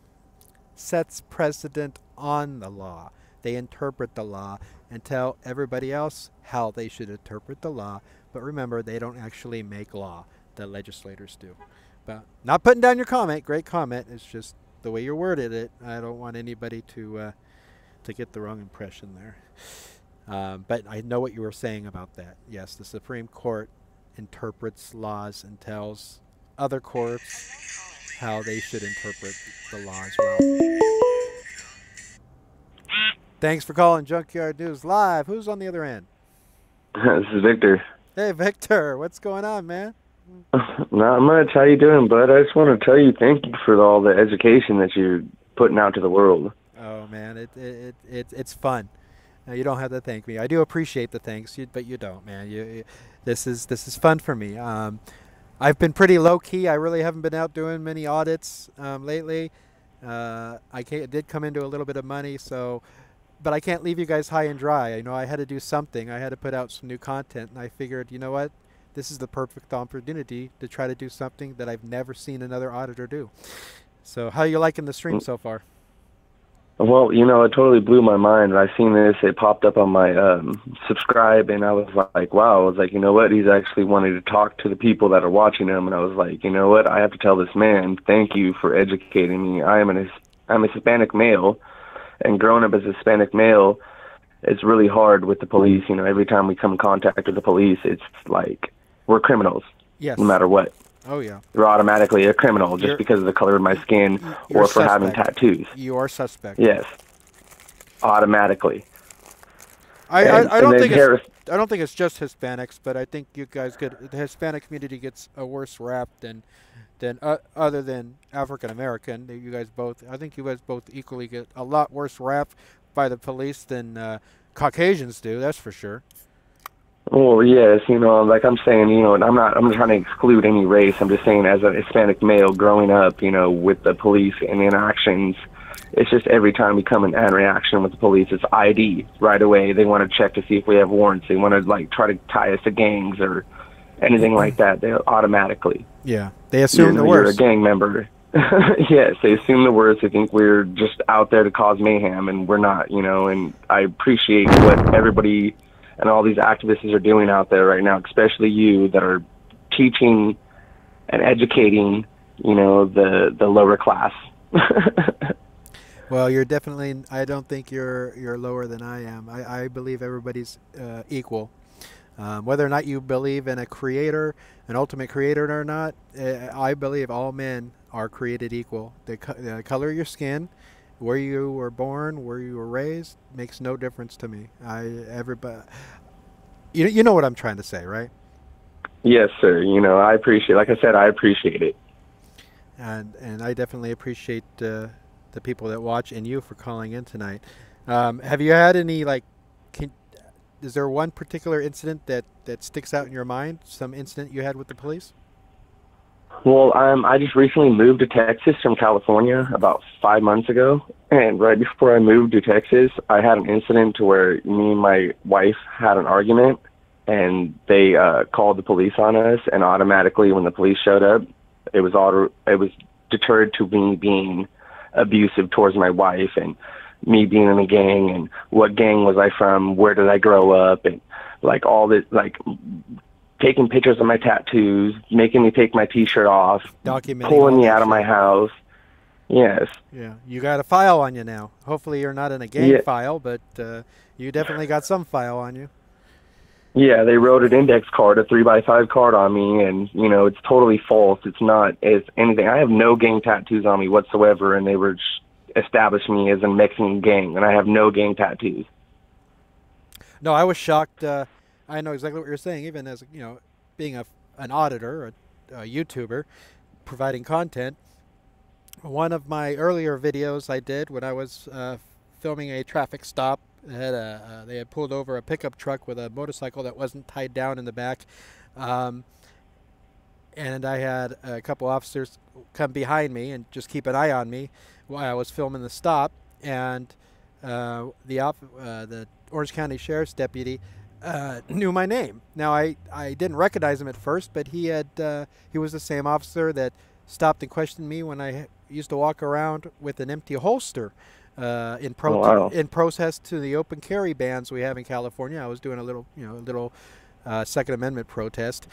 sets precedent on the law. They interpret the law and tell everybody else how they should interpret the law. But remember, they don't actually make law. The legislators do. But not putting down your comment. Great comment. It's just the way you worded it. I don't want anybody to get the wrong impression there. But I know what you were saying about that. Yes, the Supreme Court interprets laws and tells other courts how they should interpret the law as well. Thanks for calling Junkyard News Live. Who's on the other end? This is Victor. Hey, Victor. What's going on, man? Not much. How you doing, bud? I just want to tell you thank you for all the education that you're putting out to the world. Oh, man. It's fun. You don't have to thank me. I do appreciate the thanks, but you don't, man. This is fun for me. I've been pretty low-key. I really haven't been out doing many audits lately. I did come into a little bit of money, so but I can't leave you guys high and dry. You know, I had to do something. I had to put out some new content, and I figured, you know what? This is the perfect opportunity to try to do something that I've never seen another auditor do. So how are you liking the stream so far? Well, you know, it totally blew my mind. I seen this, it popped up on my subscribe, and I was like, wow. I was like, you know what? He's actually wanting to talk to the people that are watching him, and I was like, you know what? I have to tell this man, thank you for educating me. I'm a Hispanic male, and growing up as a Hispanic male, it's really hard with the police. You know, every time we come in contact with the police, it's like we're criminals, Yes. no matter what. Oh, yeah. You're automatically a criminal just because of the color of my skin or for having tattoos. You are suspect. Yes, automatically. I don't think it's just Hispanics, but I think you guys the Hispanic community gets a worse rap than other than African American. You guys both, I think you guys both equally get a lot worse rap by the police than Caucasians do. That's for sure. Well, yes, you know, like I'm saying, you know, I'm not trying to exclude any race. I'm just saying, as a Hispanic male growing up, you know, with the police and interactions, it's just every time we come in interaction with the police, it's ID right away. They want to check to see if we have warrants. They want to like try to tie us to gangs or anything like that. They automatically. Yeah, they assume the worst. You're a gang member. Yes, they assume the worst. They think we're just out there to cause mayhem, and we're not. You know, and I appreciate what everybody and all these activists are doing out there right now, especially you that are teaching and educating, you know, the lower class. Well, you're definitely, I don't think you're lower than I am. I believe everybody's equal. Whether or not you believe in a creator, an ultimate creator or not, I believe all men are created equal. The color of your skin, where you were born, where you were raised, makes no difference to me. Everybody, you know what I'm trying to say, right? Yes, sir. You know, I appreciate. Like I said, I appreciate it. And I definitely appreciate the people that watch and you for calling in tonight. Have you had any is there one particular incident that sticks out in your mind? Some incident you had with the police? Well, I just recently moved to Texas from California about 5 months ago, and right before I moved to Texas, I had an incident to where me and my wife had an argument, and they called the police on us, and automatically when the police showed up, it was deterred to me being abusive towards my wife and me being in a gang and what gang was I from, where did I grow up, and like all this, like taking pictures of my tattoos, making me take my T-shirt off, pulling me out of my house. Yes. Yeah, you got a file on you now. Hopefully you're not in a gang file, but you definitely got some file on you. Yeah, they wrote an index card, a 3x5 card on me, and, you know, it's totally false. It's not as anything. I have no gang tattoos on me whatsoever, and they were established me as a Mexican gang, and I have no gang tattoos. No, I was shocked. I know exactly what you're saying, even as, you know, being an auditor, a YouTuber, providing content. One of my earlier videos I did when I was filming a traffic stop, they had pulled over a pickup truck with a motorcycle that wasn't tied down in the back. And I had a couple officers come behind me and just keep an eye on me while I was filming the stop. And the Orange County Sheriff's deputy knew my name. Now I didn't recognize him at first, but he was the same officer that stopped and questioned me when I used to walk around with an empty holster in protest to the open carry bans we have in California. I was doing a little Second Amendment protest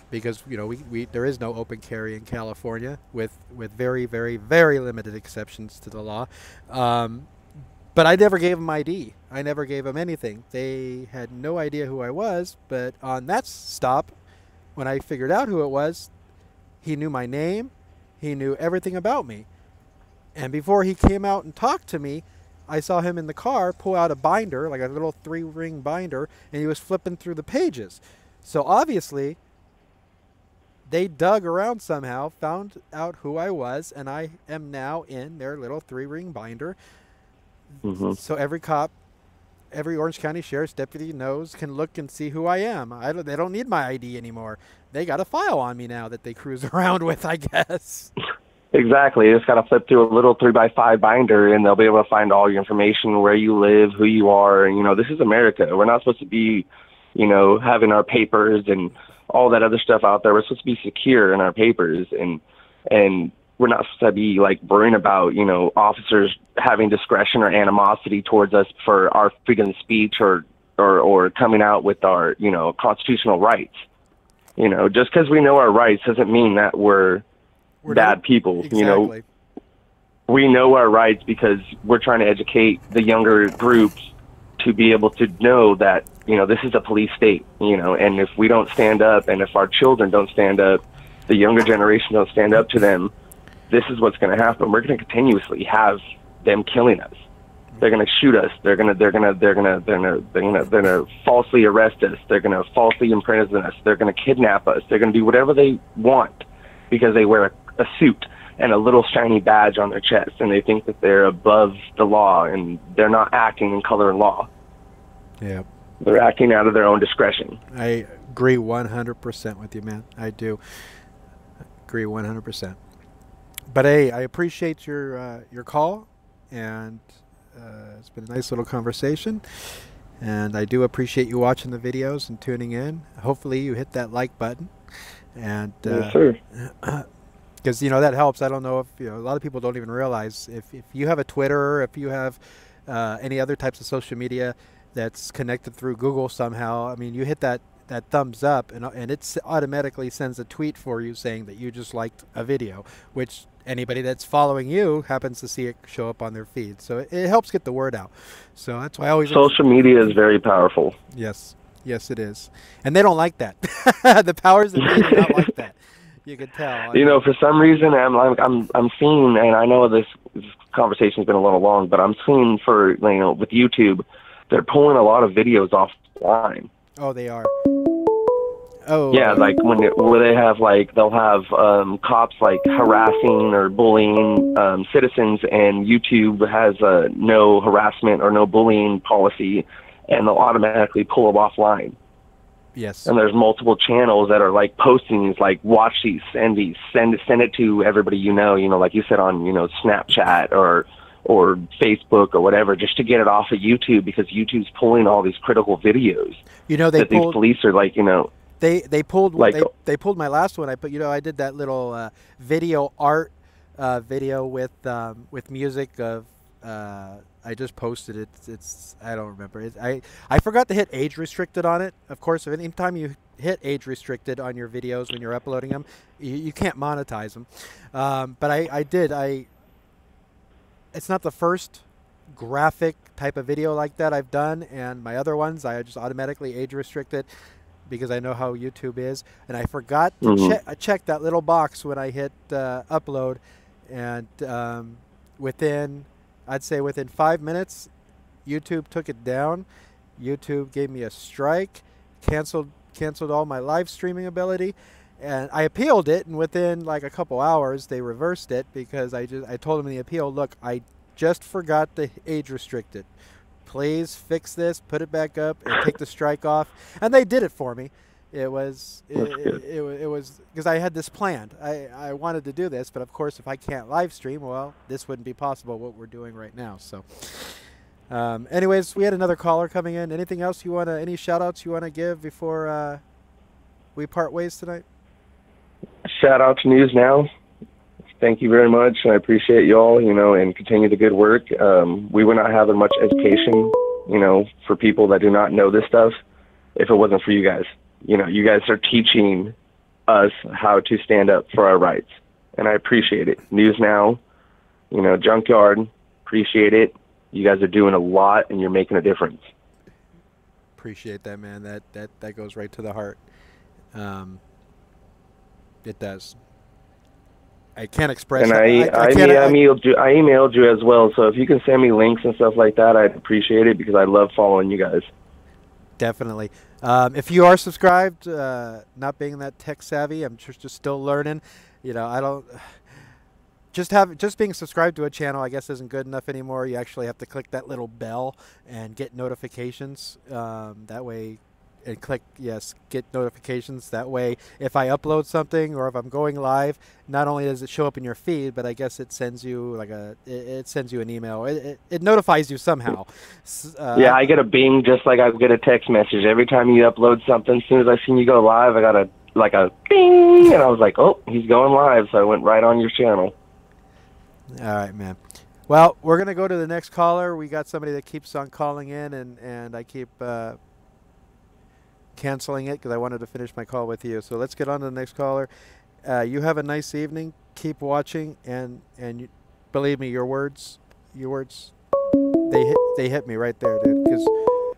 because, you know, there is no open carry in California with very, very, very limited exceptions to the law. But I never gave them ID. I never gave them anything. They had no idea who I was. But on that stop, when I figured out who it was, he knew my name. He knew everything about me. And before he came out and talked to me, I saw him in the car pull out a binder, like a little 3-ring binder, and he was flipping through the pages. So obviously, they dug around somehow, found out who I was, and I am now in their little 3-ring binder. Mm-hmm. So every cop, every Orange County Sheriff's deputy can look and see who I am. They don't need my ID anymore. They got a file on me now that they cruise around with, I guess. Exactly. You just got to flip through a little 3x5 binder, and they'll be able to find all your information, where you live, who you are. And, you know, this is America. We're not supposed to be, you know, having our papers and all that other stuff out there. We're supposed to be secure in our papers, and we're not supposed to be like worrying about, you know, officers having discretion or animosity towards us for our freedom of speech or coming out with our, you know, constitutional rights. You know, just because we know our rights doesn't mean that we're bad people. Exactly. You know, we know our rights because we're trying to educate the younger groups to be able to know that, you know, this is a police state, you know, and if we don't stand up, and if our children don't stand up, the younger generation don't stand up to them, this is what's going to happen. We're going to continuously have them killing us. They're going to shoot us. They're going to falsely arrest us. They're going to falsely imprison us. They're going to kidnap us. They're going to do whatever they want because they wear a suit and a little shiny badge on their chest, and they think that they're above the law, and they're not acting in color and law. Yeah. They're acting out of their own discretion. I agree 100% with you, man. I do agree 100%. But hey, I appreciate your call, and it's been a nice little conversation. And I do appreciate you watching the videos and tuning in. Hopefully you hit that like button, and Yes, sir. because you know that helps. I don't know if a lot of people don't even realize if you have a Twitter, if you have any other types of social media that's connected through Google somehow. I mean, you hit that thumbs up, and it automatically sends a tweet for you saying that you just liked a video, which anybody that's following you happens to see it show up on their feed. So it helps get the word out. So that's why I always social media is very powerful. Yes, it is, and they don't like that. The powers that be do not like that. You can tell. You know, for some reason, I'm seeing, and I know this conversation's been a little long, but I'm seeing with YouTube, they're pulling a lot of videos offline. Oh, they are. Oh. Yeah, like where they have they'll have cops harassing or bullying citizens, and YouTube has a no harassment or no bullying policy, and they'll automatically pull them offline. Yes. And there's multiple channels that are posting these, watch these, send it to everybody like you said on Snapchat or Facebook or whatever, just to get it off of YouTube, because YouTube's pulling all these critical videos. They that pulled, these police are They pulled they pulled my last one. I did that little video art video with music of I just posted it. It's I don't remember. I forgot to hit age restricted on it. Of course, anytime you hit age restricted on your videos when you're uploading them, you can't monetize them. But I did. It's not the first graphic type of video like that I've done, and my other ones I just automatically age restricted because I know how YouTube is, and I forgot to check that little box when I hit upload, and I'd say within 5 minutes, YouTube took it down. YouTube gave me a strike, canceled all my live streaming ability, and I appealed it. And within a couple hours, they reversed it because I told them in the appeal, look, I just forgot to age restrict it. Please fix this, put it back up, and take the strike off. And they did it for me. It was because I had this planned. I wanted to do this, but of course, if I can't live stream, well, this wouldn't be possible, what we're doing right now. So anyways, we had another caller coming in. Anything else any shout outs you want to give before we part ways tonight? Shout out to News Now. Thank you very much. I appreciate y'all, and continue the good work. We would not have as much education, for people that do not know this stuff if it wasn't for you guys. You guys are teaching us how to stand up for our rights, and I appreciate it. News Now, Junkyard, appreciate it. You guys are doing a lot, and you're making a difference. Appreciate that, man. That goes right to the heart. It does. I can't express. And I emailed you as well. So if you can send me links and stuff like that, I'd appreciate it, because I love following you guys. Definitely. If you are subscribed, not being that tech savvy, I'm just still learning. I don't just being subscribed to a channel, I guess, isn't good enough anymore. You actually have to click that little bell and get notifications. That way, and click yes, get notifications. That way, if I upload something or if I'm going live, not only does it show up in your feed, but I guess it sends you like it sends you an email. It notifies you somehow. Yeah, I get a bing just like I get a text message every time you upload something. As soon as I seen you go live, I got a bing, and I was like, oh, he's going live. So I went right on your channel. All right, man. Well, we're gonna go to the next caller. We got somebody that keeps on calling in, and I keep canceling it because I wanted to finish my call with you. So let's get on to the next caller. You have a nice evening. Keep watching, and you, believe me, your words, they hit me right there, dude.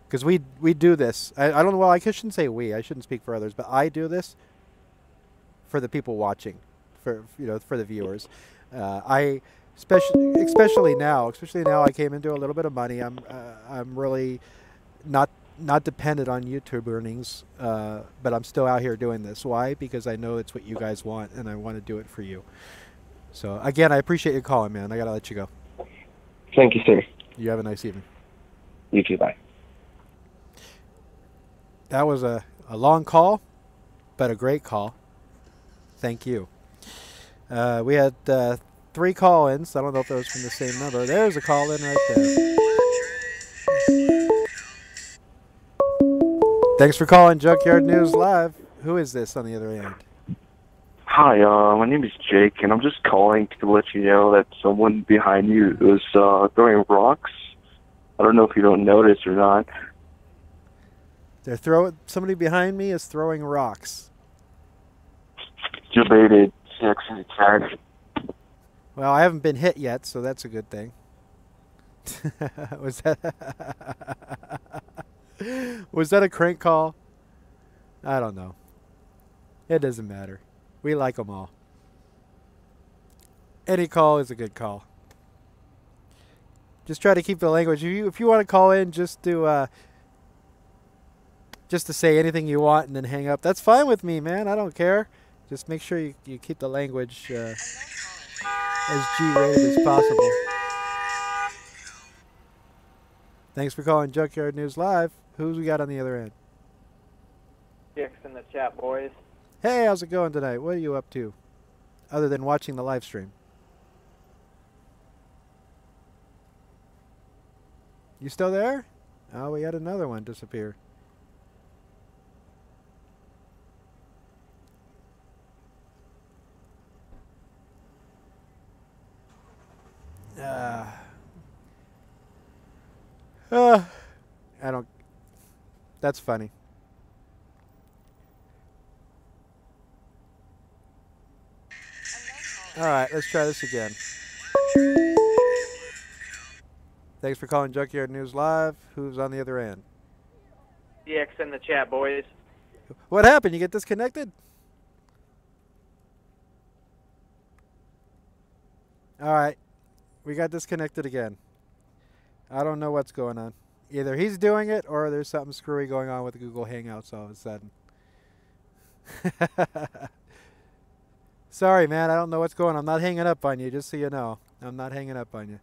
Because we do this. I don't know. Well, I shouldn't say we. I shouldn't speak for others, but I do this for the people watching, for the viewers. I especially now I came into a little bit of money. I'm really not dependent on YouTube earnings, but I'm still out here doing this. Why? Because I know it's what you guys want, and I want to do it for you. So again, I appreciate you calling, man. I gotta let you go. Thank you, sir. You have a nice evening. You too. Bye. That was a long call, but a great call. Thank you. We had 3 call-ins. I don't know if that was from the same number. There's a call-in right there. Thanks for calling Junkyard News Live. Who is this on the other end? Hi, my name is Jake, and I'm just calling to let you know that someone behind you is throwing rocks. I don't know if you don't notice or not. Somebody behind me is throwing rocks. You baited 6 in the chat. Well, I haven't been hit yet, so that's a good thing. Was that a crank call? I don't know. It doesn't matter. We like them all. Any call is a good call. Just try to keep the language. If you want to call in, just to say anything you want and then hang up. That's fine with me, man. I don't care. Just make sure you keep the language as G-rated as possible. Thanks for calling Junkyard News Live. Who's we got on the other end? Dix in the chat, boys. Hey, how's it going tonight? What are you up to? Other than watching the live stream. You still there? Oh, we had another one disappear. I don't... That's funny. Alright, let's try this again. Thanks for calling Junkyard News Live. Who's on the other end? DX in the chat, boys. What happened? You get disconnected? Alright. We got disconnected again. I don't know what's going on. Either he's doing it or there's something screwy going on with Google Hangouts all of a sudden. Sorry, man. I don't know what's going on. I'm not hanging up on you, just so you know. I'm not hanging up on you.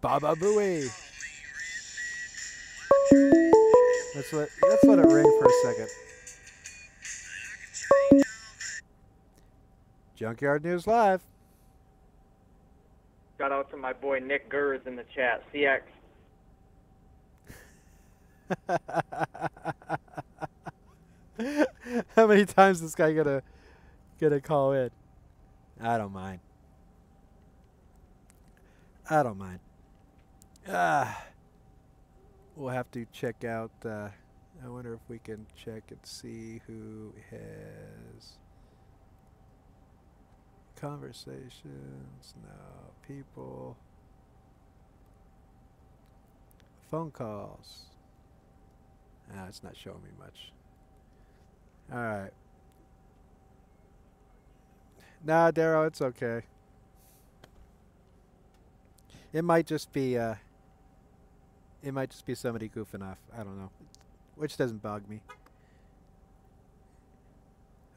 Baba Booey. Let's let it ring for a second. Junkyard News Live. Shout out to my boy Nick Gers in the chat. CX. How many times is this guy gonna call in? I don't mind. I don't mind. We'll have to check out. I wonder if we can check and see who has conversations. No, people. Phone calls. It's not showing me much. All right. Nah, Darrow, it's okay. It might just be somebody goofing off. I don't know. Which doesn't bug me.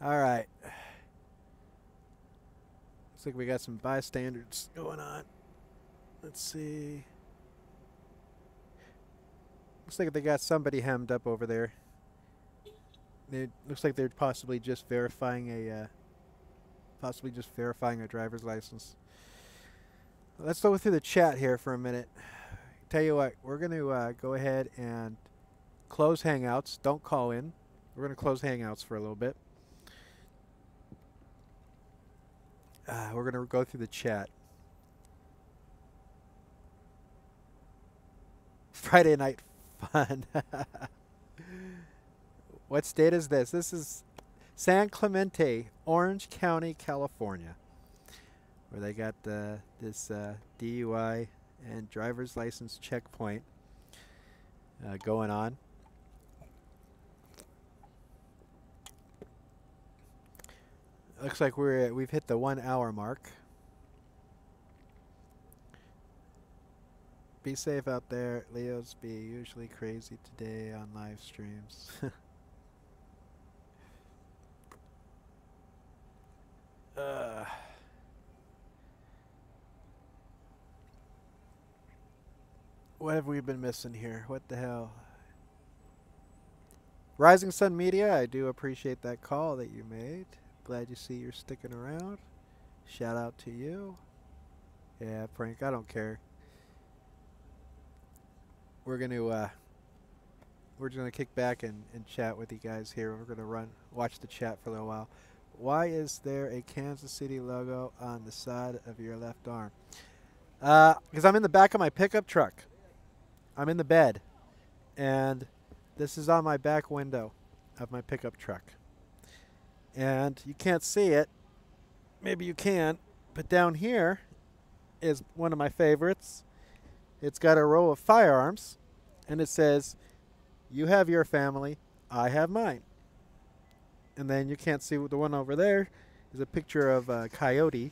All right. Looks like we got some bystanders going on. Let's see. Looks like they got somebody hemmed up over there. It looks like they're possibly just verifying a driver's license. Let's go through the chat here for a minute. Tell you what, we're going to go ahead and close Hangouts. Don't call in. We're going to close Hangouts for a little bit. We're going to go through the chat. Friday night fun. What state is this? This is San Clemente, Orange County, California, where they got this DUI and driver's license checkpoint going on. Looks like we've hit the 1 hour mark. Be safe out there. Leo's be usually crazy today on live streams. What have we been missing here? What the hell? Rising Sun Media, I do appreciate that call that you made. Glad you see you're sticking around. Shout out to you. Yeah, Frank, I don't care. We're just gonna kick back and chat with you guys here. We're gonna watch the chat for a little while. Why is there a Kansas City logo on the side of your left arm? Because I'm in the back of my pickup truck. I'm in the bed, and this is on my back window of my pickup truck. And you can't see it. Maybe you can, but down here is one of my favorites. It's got a row of firearms, and it says, "You have your family, I have mine." And then you can't see the one over there is a picture of a coyote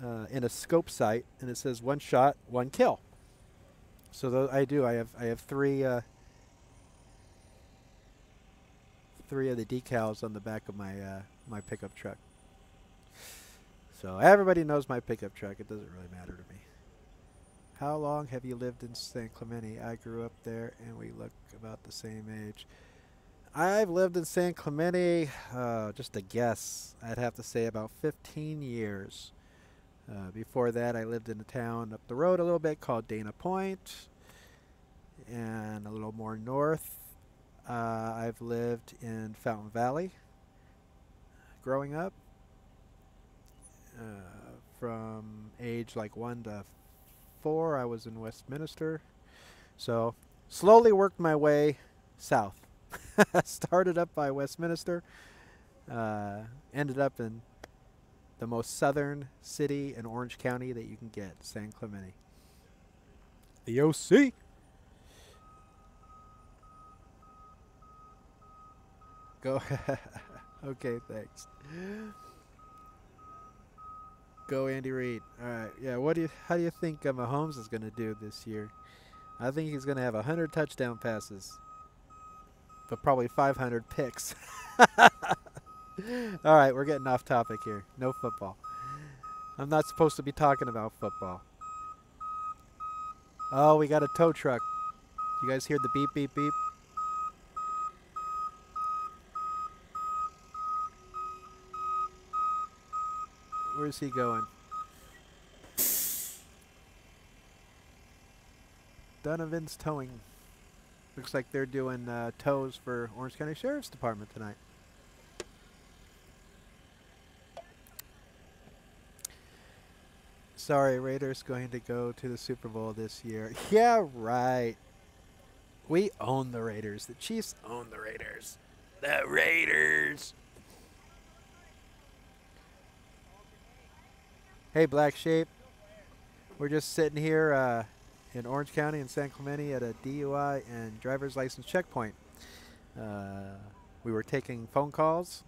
in a scope sight, and it says 1 shot, 1 kill. So I have three of the decals on the back of my pickup truck. So everybody knows my pickup truck. It doesn't really matter to me. How long have you lived in San Clemente? I grew up there, and we look about the same age. I've lived in San Clemente, just a guess, I'd have to say about 15 years. Before that, I lived in a town up the road a little bit called Dana Point, and a little more north. I've lived in Fountain Valley growing up. From age like 1 to 4, I was in Westminster. So slowly worked my way south. Started up by Westminster. Ended up in the most southern city in Orange County that you can get, San Clemente. The OC. Go. Okay, thanks. Go Andy Reid. All right. Yeah. How do you think Mahomes is going to do this year? I think he's going to have 100 touchdown passes, but probably 500 picks. All right, we're getting off topic here. No football. I'm not supposed to be talking about football. Oh, we got a tow truck. You guys hear the beep, beep, beep? Where's he going? Donovan's Towing. Looks like they're doing tows for Orange County Sheriff's Department tonight. Sorry, Raiders going to go to the Super Bowl this year. Yeah, right. We own the Raiders. The Chiefs own the Raiders. The Raiders. Hey, Black Shape. We're just sitting here in Orange County in San Clemente at a DUI and driver's license checkpoint. We were taking phone calls.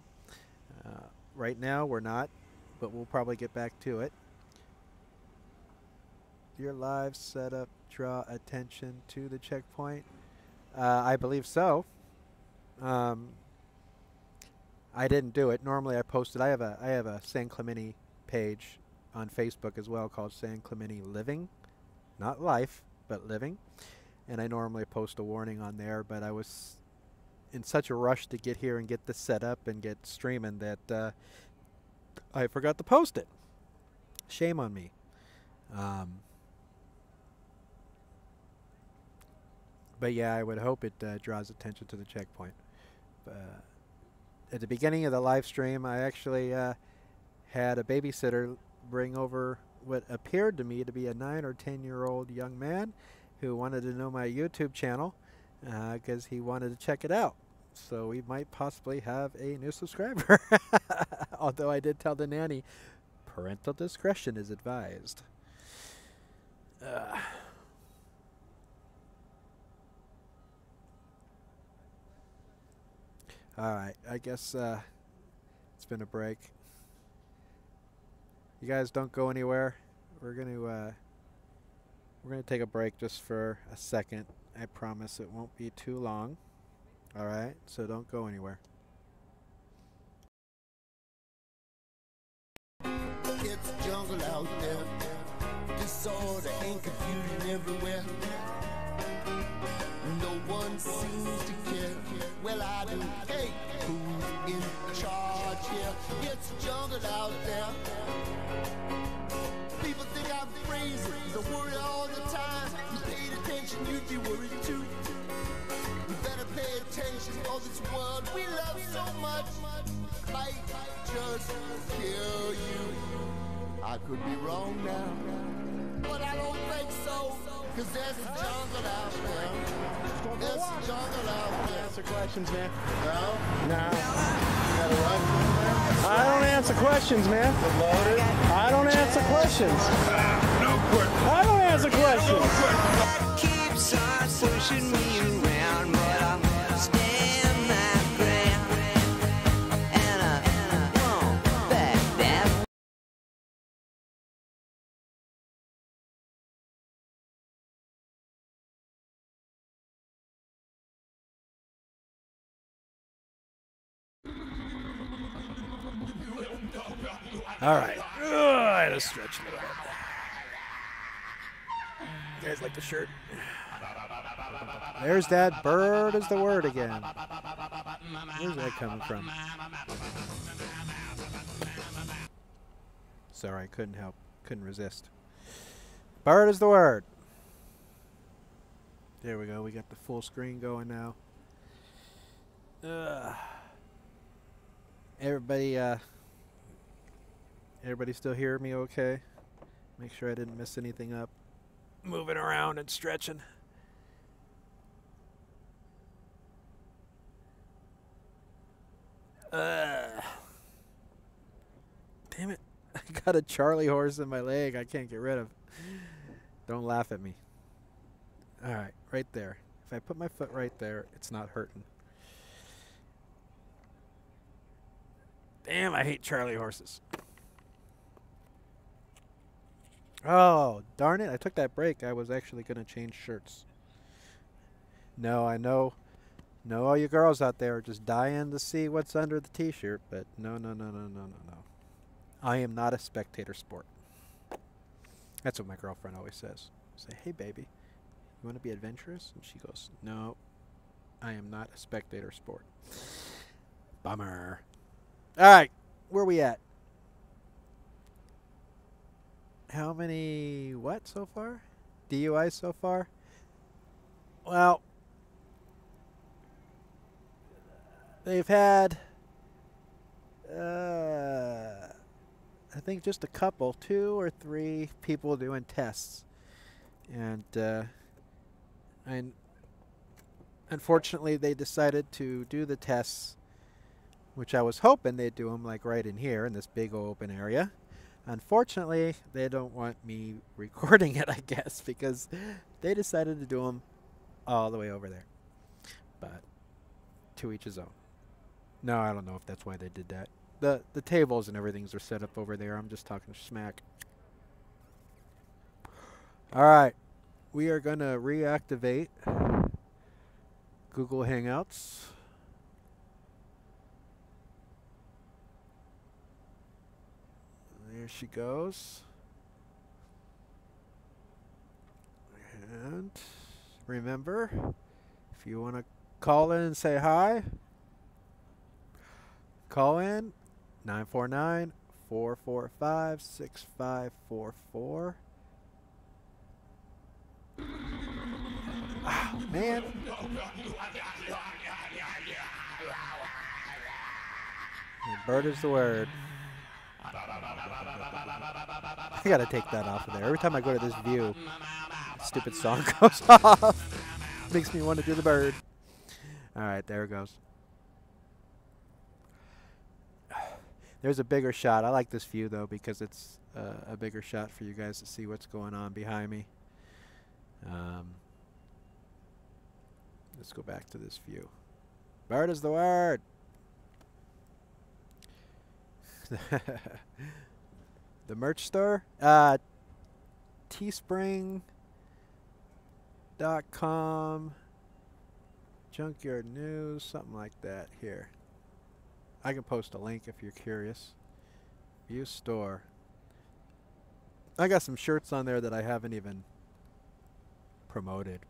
Right now, we're not, but we'll probably get back to it. Your live setup draw attention to the checkpoint? I believe so. I didn't do it. Normally I post it. I have a San Clemente page on Facebook as well called San Clemente Living. not life, but living. And I normally post a warning on there, but I was in such a rush to get here and get this set up and get streaming that I forgot to post it. Shame on me. But yeah, I would hope it draws attention to the checkpoint. At the beginning of the live stream, I actually had a babysitter bring over what appeared to me to be a 9 or 10-year-old young man who wanted to know my YouTube channel because he wanted to check it out. So we might possibly have a new subscriber. Although I did tell the nanny, parental discretion is advised. Alright, I guess it's been a break. You guys don't go anywhere. We're gonna take a break just for a second. I promise it won't be too long. Alright, so don't go anywhere. It's jungle out there, disorder and confusion everywhere. No one seems to care. Well, I do. Hey, who's in charge here? It's jungle out there. People think I'm crazy, I worry all the time. You paid attention, you'd be worried too. You better pay attention, for this world we love so much might just kill you. I could be wrong now, but I don't think so, cause there's a jungle out there. There's a jungle out there. Answer questions, man. No? No. You gotta run. I don't answer questions, man. I don't answer questions. No question. I don't answer questions. Keeps on pushing me around, but I'm staying my ground, and I won't back down. Alright. I had to stretch a little bit. You guys like the shirt? There's that bird is the word again. Where's that coming from? Sorry, I couldn't help. Couldn't resist. Bird is the word. There we go. We got the full screen going now. Everybody still hear me okay? Make sure I didn't mess anything up. Moving around and stretching. Damn it. I got a Charlie horse in my leg I can't get rid of. Don't laugh at me. Alright, right there. If I put my foot right there, it's not hurting. Damn, I hate Charlie horses. Oh, darn it. I took that break. I was actually going to change shirts. No, I know. No, all you girls out there are just dying to see what's under the t-shirt, but no. I am not a spectator sport. That's what my girlfriend always says. I say, hey, baby, you want to be adventurous? And she goes, no, I am not a spectator sport. Bummer. All right, where we at? How many, what so far? DUIs so far? Well, they've had, I think just a couple, 2 or 3 people doing tests. And unfortunately, they decided to do the tests, which I was hoping they'd do them like right in here in this big open area. Unfortunately, they don't want me recording it, I guess, because they decided to do them all the way over there. But to each his own. No, I don't know if that's why they did that. The tables and everything's are set up over there. I'm just talking smack. All right. We are going to reactivate Google Hangouts. There she goes. And remember, if you want to call in and say hi, call in 949-445-6544. Oh, man. Bird is the word. I gotta take that off of there. Every time I go to this view, stupid song goes off. Makes me want to do the bird. Alright, there it goes. There's a bigger shot. I like this view though because it's a bigger shot for you guys to see what's going on behind me. Let's go back to this view. Bird is the word. The merch store, teespring.com, junkyard news, something like that. Here, I can post a link if you're curious. View store. I got some shirts on there that I haven't even promoted.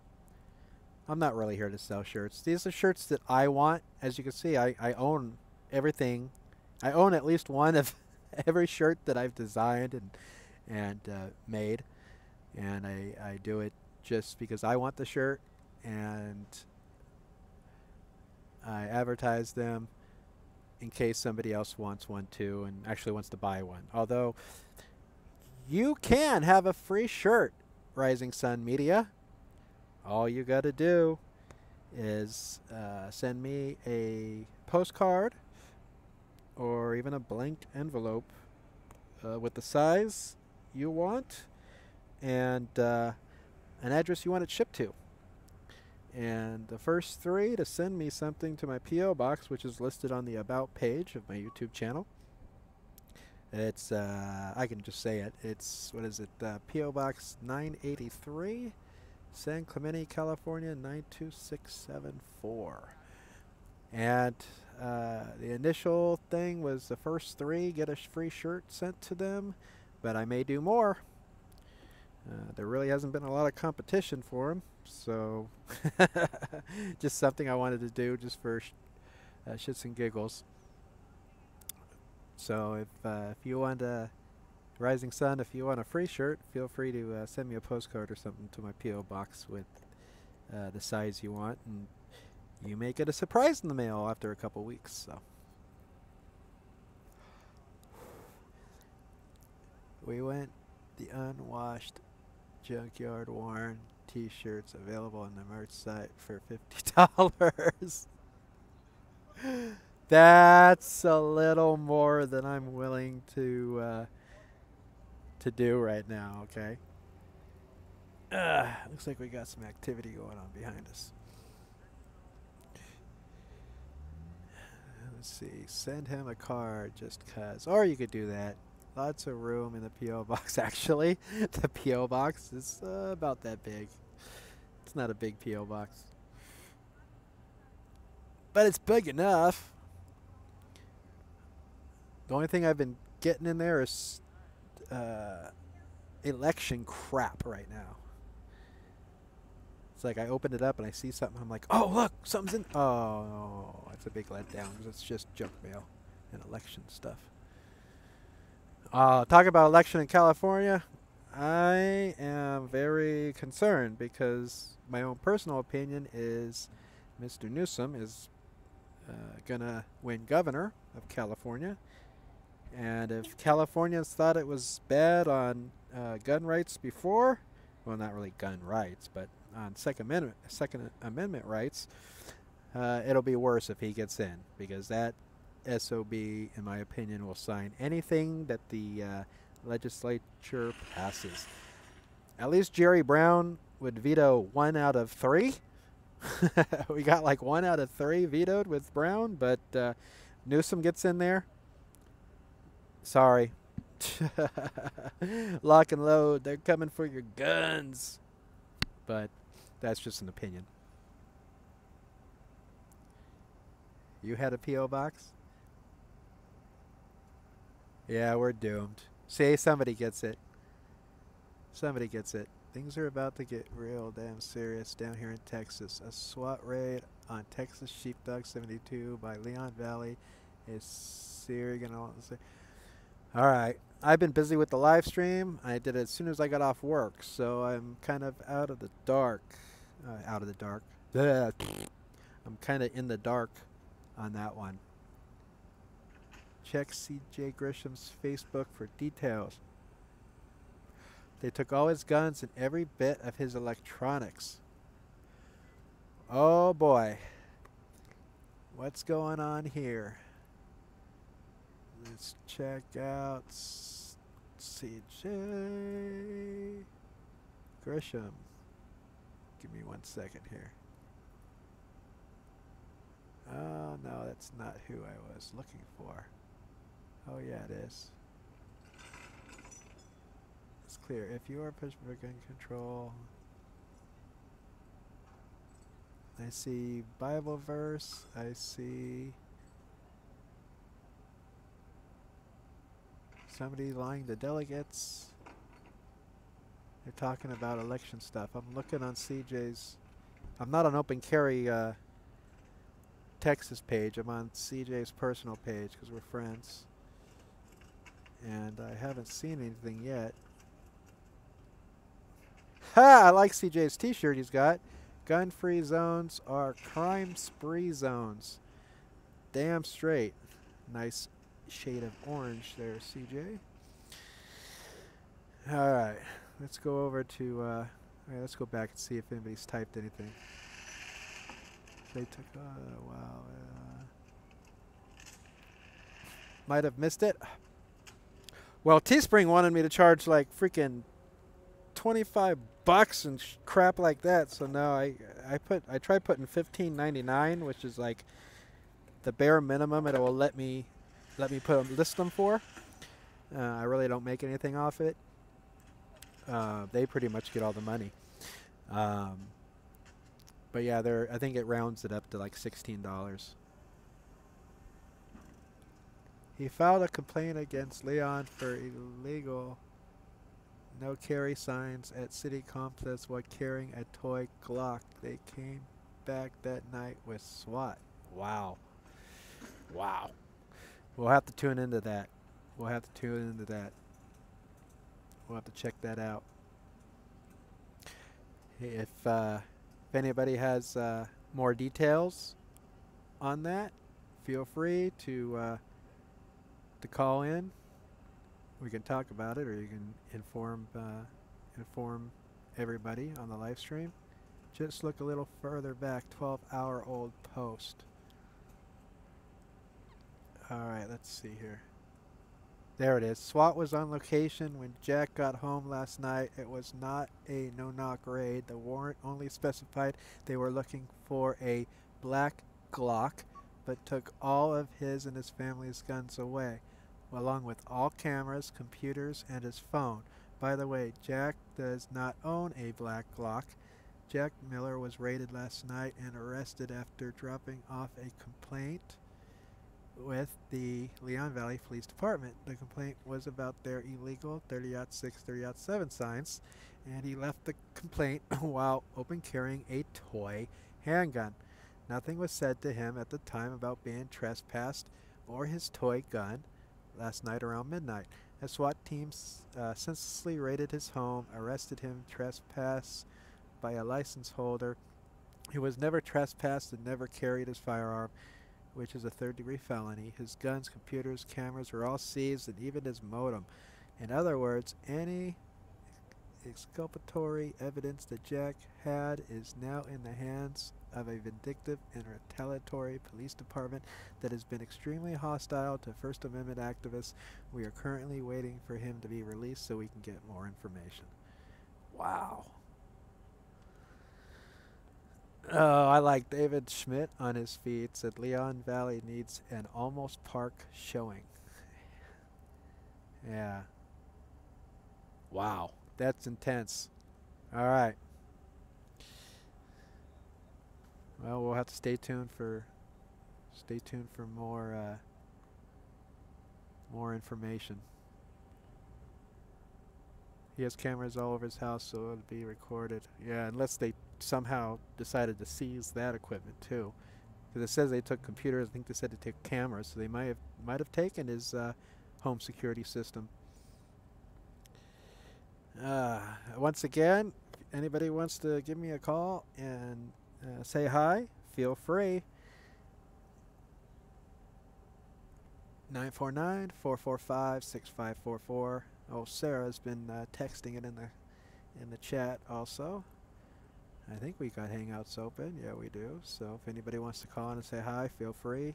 I'm not really here to sell shirts. These are shirts that I want. As you can see, I own everything. I own at least one of every shirt that I've designed and made, and I do it just because I want the shirt, and I advertise them in case somebody else wants one too and actually wants to buy one. Although you can have a free shirt, Rising Sun Media. All you got to do is send me a postcard or even a blank envelope with the size you want and an address you want it shipped to. And the first 3 to send me something to my P.O. box, which is listed on the About page of my YouTube channel. It's, I can just say it. It's, what is it, P.O. Box 983, San Clemente, California, 92674. And the initial thing was the first 3 get a free shirt sent to them, but I may do more. There really hasn't been a lot of competition for them, so just something I wanted to do just for shits and giggles. So if you want a Rising Sun, if you want a free shirt, feel free to send me a postcard or something to my P.O. box with the size you want, and you may get a surprise in the mail after a couple weeks. So we went the unwashed junkyard worn t-shirts available on the merch site for $50. That's a little more than I'm willing to do right now. Okay. Looks like we got some activity going on behind us. Let's see. Send him a card just cause. Or you could do that. Lots of room in the P.O. box, actually. The P.O. box is about that big. It's not a big P.O. box. But it's big enough. The only thing I've been getting in there is election crap right now. It's like I opened it up and I see something. I'm like, oh, look, something's in. Oh, that's a big letdown because it's just junk mail and election stuff. Talk about election in California. I am very concerned because my own personal opinion is Mr. Newsom is going to win governor of California. And if Californians thought it was bad on gun rights before, well, not really gun rights, but on Second Amendment rights, it'll be worse if he gets in, because that SOB, in my opinion, will sign anything that the legislature passes. At least Jerry Brown would veto 1 out of 3. We got like 1 out of 3 vetoed with Brown, but Newsom gets in there. Sorry. Lock and load. They're coming for your guns. But that's just an opinion. You had a P.O. box? Yeah, we're doomed. See, somebody gets it. Somebody gets it. Things are about to get real damn serious down here in Texas. A SWAT raid on Texas Sheepdog 72 by Leon Valley is serious. Alright, I've been busy with the live stream. I did it as soon as I got off work, so I'm kind of out of the dark. Bleh. I'm kind of in the dark on that one. Check CJ Grisham's Facebook for details. They took all his guns and every bit of his electronics. Oh boy. What's going on here? Let's check out CJ Grisham. Give me 1 second here. Oh no, that's not who I was looking for. Oh yeah, it is. It's clear. If you are pushing for gun control, I see Bible verse. I see somebody lying to delegates. They're talking about election stuff. I'm looking on CJ's. I'm not on Open Carry Texas page. I'm on CJ's personal page because we're friends. And I haven't seen anything yet. Ha! I like CJ's t-shirt he's got. Gun-free zones are crime spree zones. Damn straight. Nice shade of orange there, CJ. Alright. Let's go over to... alright, let's go back and see if anybody's typed anything. They took... wow. Might have missed it. Well, Teespring wanted me to charge like freaking $25 and crap like that. So now I tried putting $15.99, which is like the bare minimum it will let me list them for. I really don't make anything off it. They pretty much get all the money. But yeah, I think it rounds it up to like $16. He filed a complaint against Leon for illegal no carry signs at city complex while carrying a toy Glock. They came back that night with SWAT. Wow. Wow. We'll have to tune into that. We'll have to check that out. If anybody has more details on that, feel free to call in. We can talk about it, or you can inform everybody on the live stream. Just look a little further back. 12-hour-old post. All right, let's see here. There it is. SWAT was on location when Jack got home last night. It was not a no-knock raid. The warrant only specified they were looking for a black Glock, but took all of his and his family's guns away, along with all cameras, computers, and his phone. By the way, Jack does not own a black Glock. Jack Miller was raided last night and arrested after dropping off a complaint with the Leon Valley Police Department. The complaint was about their illegal 30-06, 30-07 signs, and he left the complaint while open carrying a toy handgun. Nothing was said to him at the time about being trespassed or his toy gun last night around midnight. A SWAT team senselessly raided his home, arrested him trespass by a license holder. He was never trespassed and never carried his firearm, which is a third-degree felony. His guns, computers, cameras were all seized, and even his modem. In other words, any exculpatory evidence that Jack had is now in the hands of a vindictive and retaliatory police department that has been extremely hostile to First Amendment activists. We are currently waiting for him to be released so we can get more information. Wow. Oh, I like David Schmidt on his feed said Leon Valley needs an Almost Park showing. Yeah. Wow. That's intense. All right. Well, we'll have to stay tuned for more information. He has cameras all over his house, so it'll be recorded. Yeah, unless they somehow decided to seize that equipment too. Because it says they took computers. I think they said to take cameras, so they might have taken his home security system. Once again, if anybody wants to give me a call and say hi, feel free. 949-445-6544. Oh, Sarah's been texting it in the chat also. I think we got Hangouts open. Yeah, we do. So if anybody wants to call in and say hi, feel free.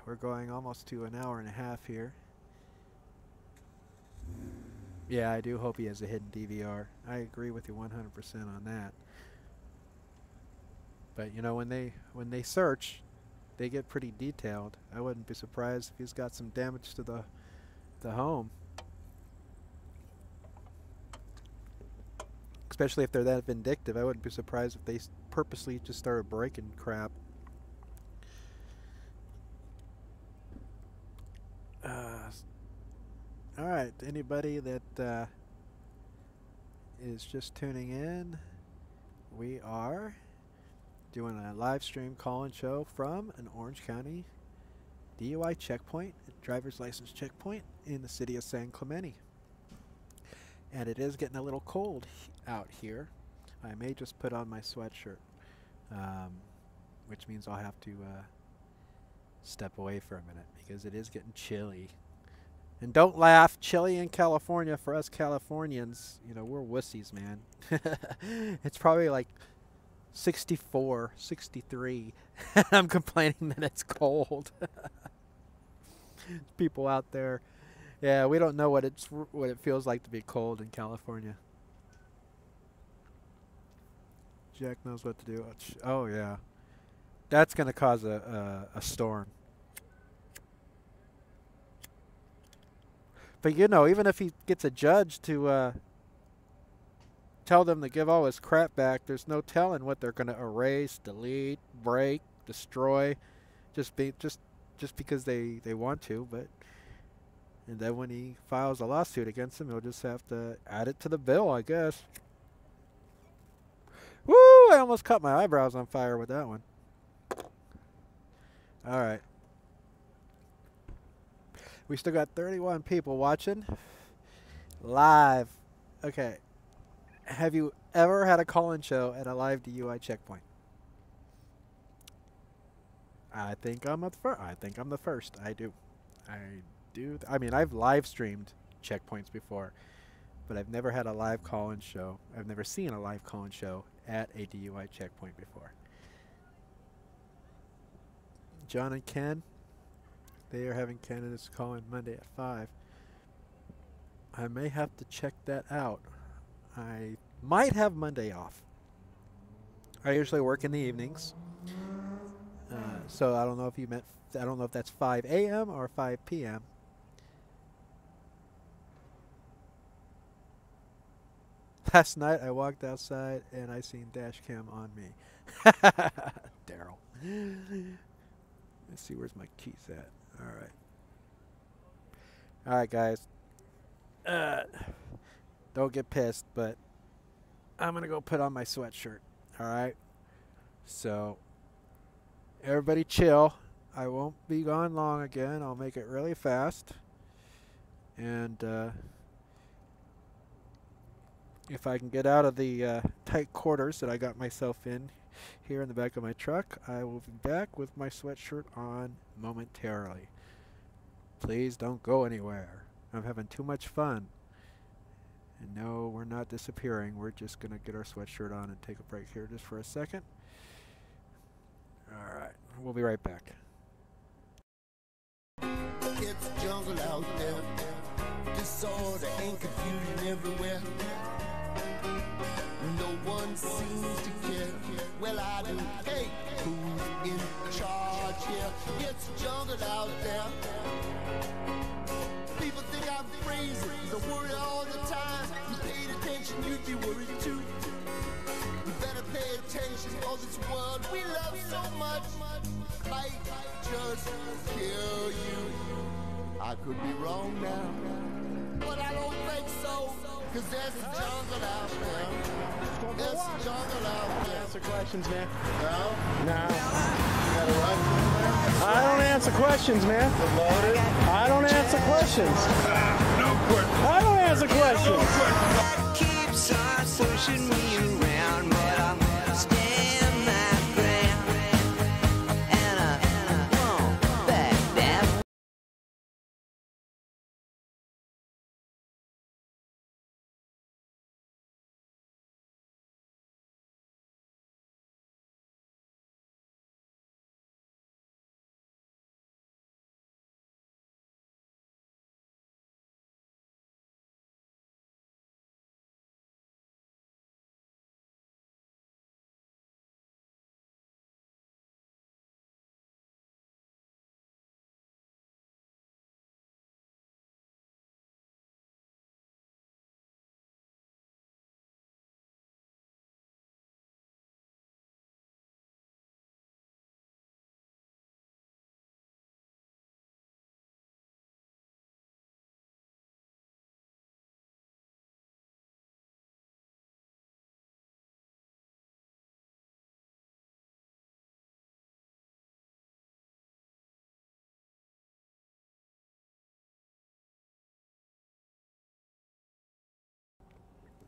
We're going almost to an hour and a half here. Yeah, I do hope he has a hidden DVR. I agree with you 100% on that. But you know, when they search, they get pretty detailed. I wouldn't be surprised if he's got some damage to the home. Especially if they're that vindictive. I wouldn't be surprised if they purposely just started breaking crap. Alright, anybody that is just tuning in, we are doing a live stream call-in show from an Orange County DUI checkpoint, driver's license checkpoint in the city of San Clemente. And it is getting a little cold out here. I may just put on my sweatshirt, which means I'll have to step away for a minute because it is getting chilly. And don't laugh, chilly in California for us Californians, you know, we're wussies, man. It's probably like 64, 63. I'm complaining that it's cold. People out there, yeah, we don't know what it feels like to be cold in California. Jack knows what to do. Oh yeah, that's gonna cause a storm. But you know, even if he gets a judge to tell them to give all his crap back, there's no telling what they're going to erase, delete, break, destroy, just because they want to. And then when he files a lawsuit against him, he'll just have to add it to the bill, I guess. Woo! I almost cut my eyebrows on fire with that one. All right. We still got 31 people watching live. Okay. Have you ever had a call-in show at a live DUI checkpoint? I think I'm the first. I do. I mean, I've live streamed checkpoints before, but I've never had a live call-in show. I've never seen a live call-in show at a DUI checkpoint before. John and Ken, they are having candidates call in Monday at 5. I may have to check that out. I might have Monday off. I usually work in the evenings. So I don't know if I don't know if that's 5 a.m. or 5 p.m. Last night I walked outside and I seen dash cam on me. Daryl. Let's see, where's my keys at? Alright. Alright, guys. Don't get pissed, but I'm going to go put on my sweatshirt. Alright? So, everybody chill. I won't be gone long again. I'll make it really fast. And, if I can get out of the tight quarters that I got myself in here in the back of my truck, I will be back with my sweatshirt on momentarily. Please don't go anywhere. I'm having too much fun. And no, we're not disappearing. We're just going to get our sweatshirt on and take a break here just for a second. Alright, we'll be right back. It's jungle out there, disorder and confusion everywhere. No one seems to care. Well, I do. Hey, who's in charge here? It's jungle out there. People think I'm crazy, so worry all the time. You paid attention, you'd be worried too. You better pay attention, all this world we love so much might just kill you. I could be wrong now. but I don't think so. Cause there's a jungle out there. There's a jungle out there. Answer questions, man. No? No. You got a rifle? I don't answer questions, man. Loaded? I don't answer questions. No question. I don't answer questions. Keeps on pushing me around, but I'm staying my ground, and I won't back down.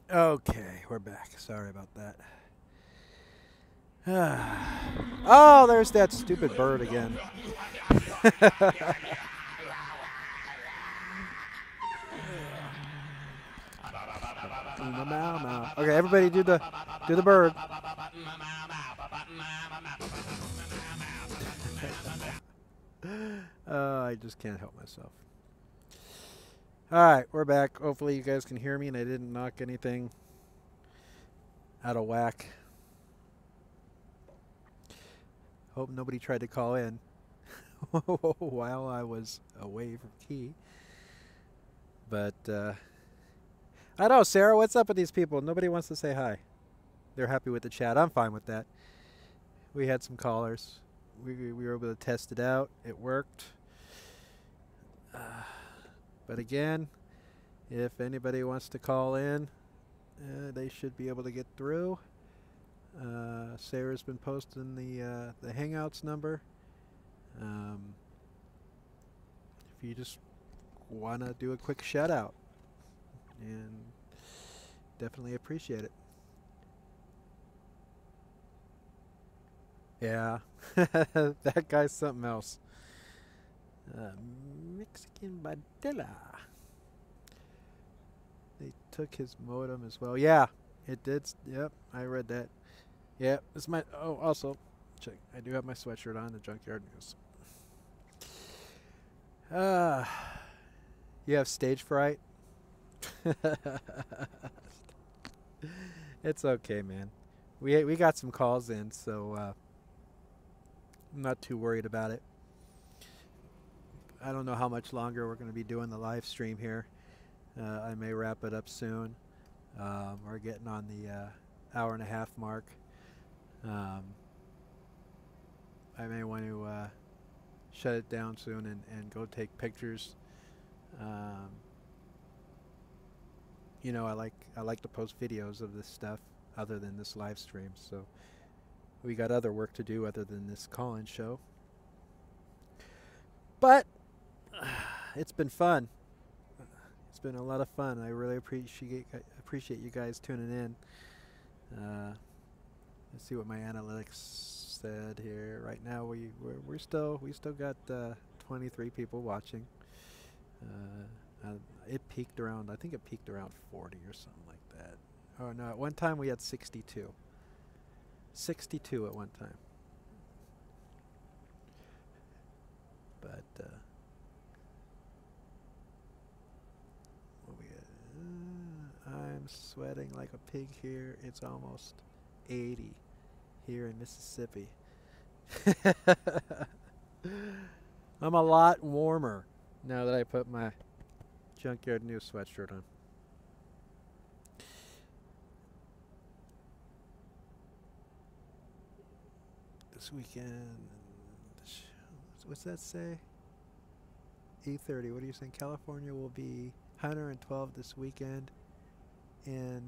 Okay, we're back. Sorry about that. Oh, there's that stupid bird again. Okay, everybody do the bird. I just can't help myself. Alright, we're back. Hopefully you guys can hear me and I didn't knock anything out of whack. Hope nobody tried to call in while I was away from Key. But, I don't know, Sarah, what's up with these people? Nobody wants to say hi. They're happy with the chat. I'm fine with that. We had some callers. We were able to test it out. It worked. But again, if anybody wants to call in, they should be able to get through. Sarah's been posting the Hangouts number. If you just want to do a quick shout out, and definitely appreciate it. Yeah, that guy's something else. Mexican Badilla. They took his modem as well. Yeah, it did. Yep, I read that. Yep, it's my. Oh, also, check. I do have my sweatshirt on. The Junkyard News. You have stage fright. It's okay, man. We got some calls in, so I'm not too worried about it. I don't know how much longer we're going to be doing the live stream here. I may wrap it up soon. We're getting on the hour and a half mark. I may want to shut it down soon and go take pictures. You know, I like to post videos of this stuff other than this live stream. So we got other work to do other than this call-in show. But it's been fun. It's been a lot of fun. I really appreciate you guys tuning in. Let's see what my analytics said here. Right now we still got 23 people watching. It peaked around, I think it peaked around 40 or something like that. Oh no, at one time we had 62. 62 at one time. But what we I'm sweating like a pig here. It's almost 80 here in Mississippi. I'm a lot warmer now that I put my Junkyard News sweatshirt on. This weekend, what's that say? 8:30. What are you saying? California will be 112 this weekend in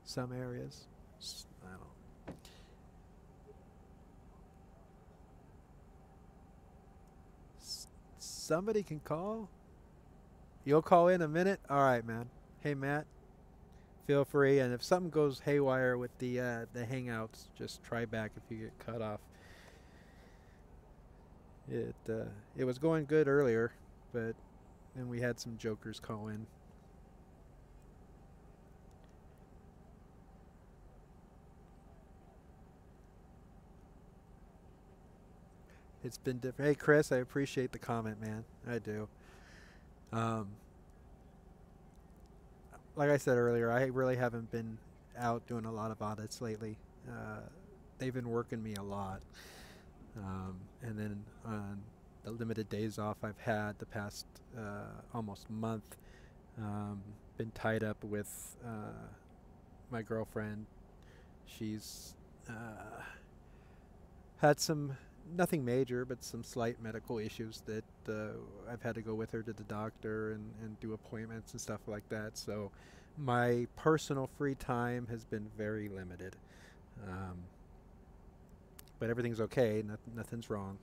some areas. I don't know. Somebody can call? You'll call in a minute? All right, man. Hey, Matt. Feel free, and if something goes haywire with the Hangouts, just try back if you get cut off. It was going good earlier, but then we had some jokers call in. It's been different. Hey, Chris, I appreciate the comment, man. I do. Like I said earlier, I really haven't been out doing a lot of audits lately. They've been working me a lot. And then on the limited days off I've had the past almost month, been tied up with my girlfriend. She's had some, nothing major, but some slight medical issues that I've had to go with her to the doctor and do appointments and stuff like that. So my personal free time has been very limited. But everything's okay. Nothing's wrong.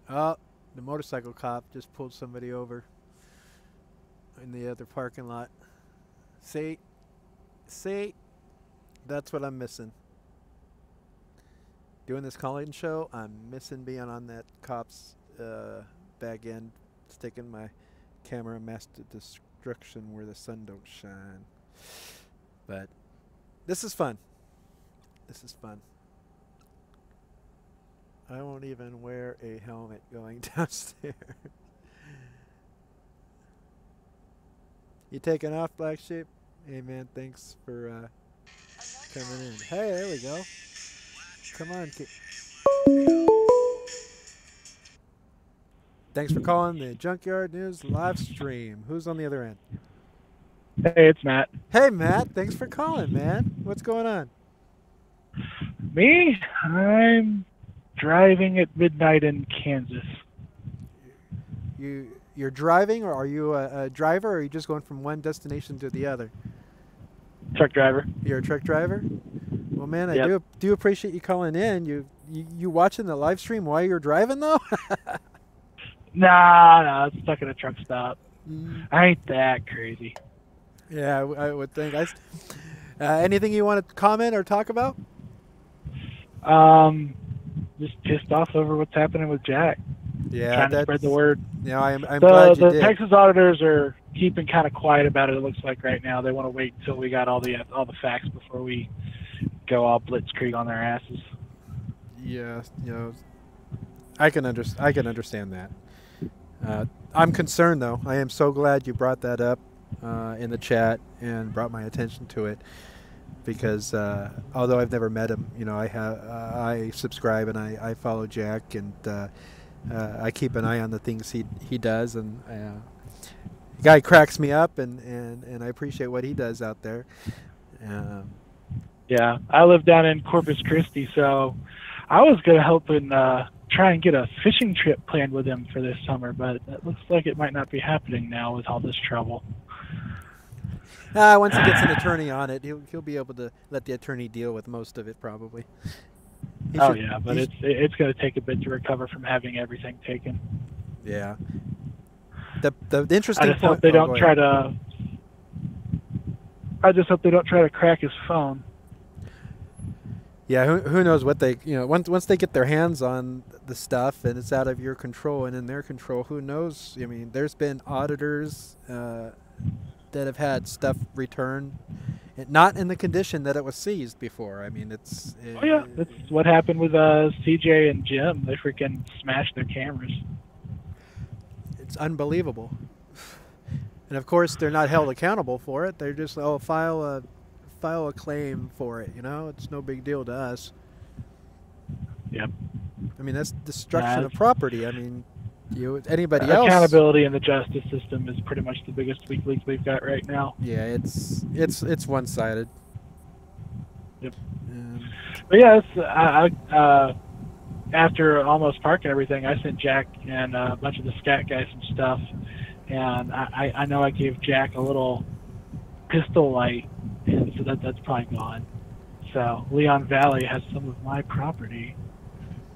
Oh, the motorcycle cop just pulled somebody over in the other parking lot. See? That's what I'm missing. Doing this call-in show, I'm missing being on that cop's back end, sticking my camera master destruction where the sun don't shine. But this is fun. This is fun. I won't even wear a helmet going downstairs. You taking off, Black Sheep? Hey, man, thanks for coming in. Hey, there we go. Come on, kid. Thanks for calling the Junkyard News live stream. Who's on the other end? Hey, it's Matt. Hey, Matt. Thanks for calling, man. What's going on? Me? I'm driving at midnight in Kansas. You're driving, or are you a driver, or are you just going from one destination to the other? Truck driver. You're a truck driver? Well, man, I Yep. do appreciate you calling in. You watching the live stream while you're driving, though? Nah, it's stuck at a truck stop. I ain't that crazy. Yeah, I would think. Anything you want to comment or talk about? Just pissed off over what's happening with Jack. Yeah, trying to spread the word. Yeah, I'm glad you the did. Texas auditors are keeping kind of quiet about it. It looks like right now they want to wait until we got all the facts before we go all blitzkrieg on their asses. Yeah, I can understand that. I'm concerned, though. I am so glad you brought that up in the chat and brought my attention to it, because although I've never met him, I subscribe and I follow Jack, and I keep an eye on the things he does, and the guy cracks me up, and I appreciate what he does out there. Yeah, I live down in Corpus Christi, so I was gonna help and try and get a fishing trip planned with him for this summer, but it looks like it might not be happening now with all this trouble. Once he gets an attorney on it, he'll be able to let the attorney deal with most of it, probably. Yeah, but it's going to take a bit to recover from having everything taken. Yeah. The interesting I just point. hope they don't try to. I just hope they don't try to crack his phone. Yeah, who knows what they once they get their hands on the stuff and it's out of your control and in their control, who knows? I mean, there's been auditors that have had stuff returned, not in the condition that it was seized before. I mean, that's what happened with CJ and Jim. They freaking smashed their cameras. It's unbelievable. And of course, they're not held accountable for it. They're just file a claim for it. It's no big deal to us. Yep. I mean, that's destruction of property. I mean, anybody else. Accountability in the justice system is pretty much the biggest weak link we've got right now. Yeah, it's one-sided. Yep. But yes, after Almost Park and everything, I sent Jack and a bunch of the scat guys some stuff, and I know I gave Jack a little pistol light, and so that's probably gone. So Leon Valley has some of my property.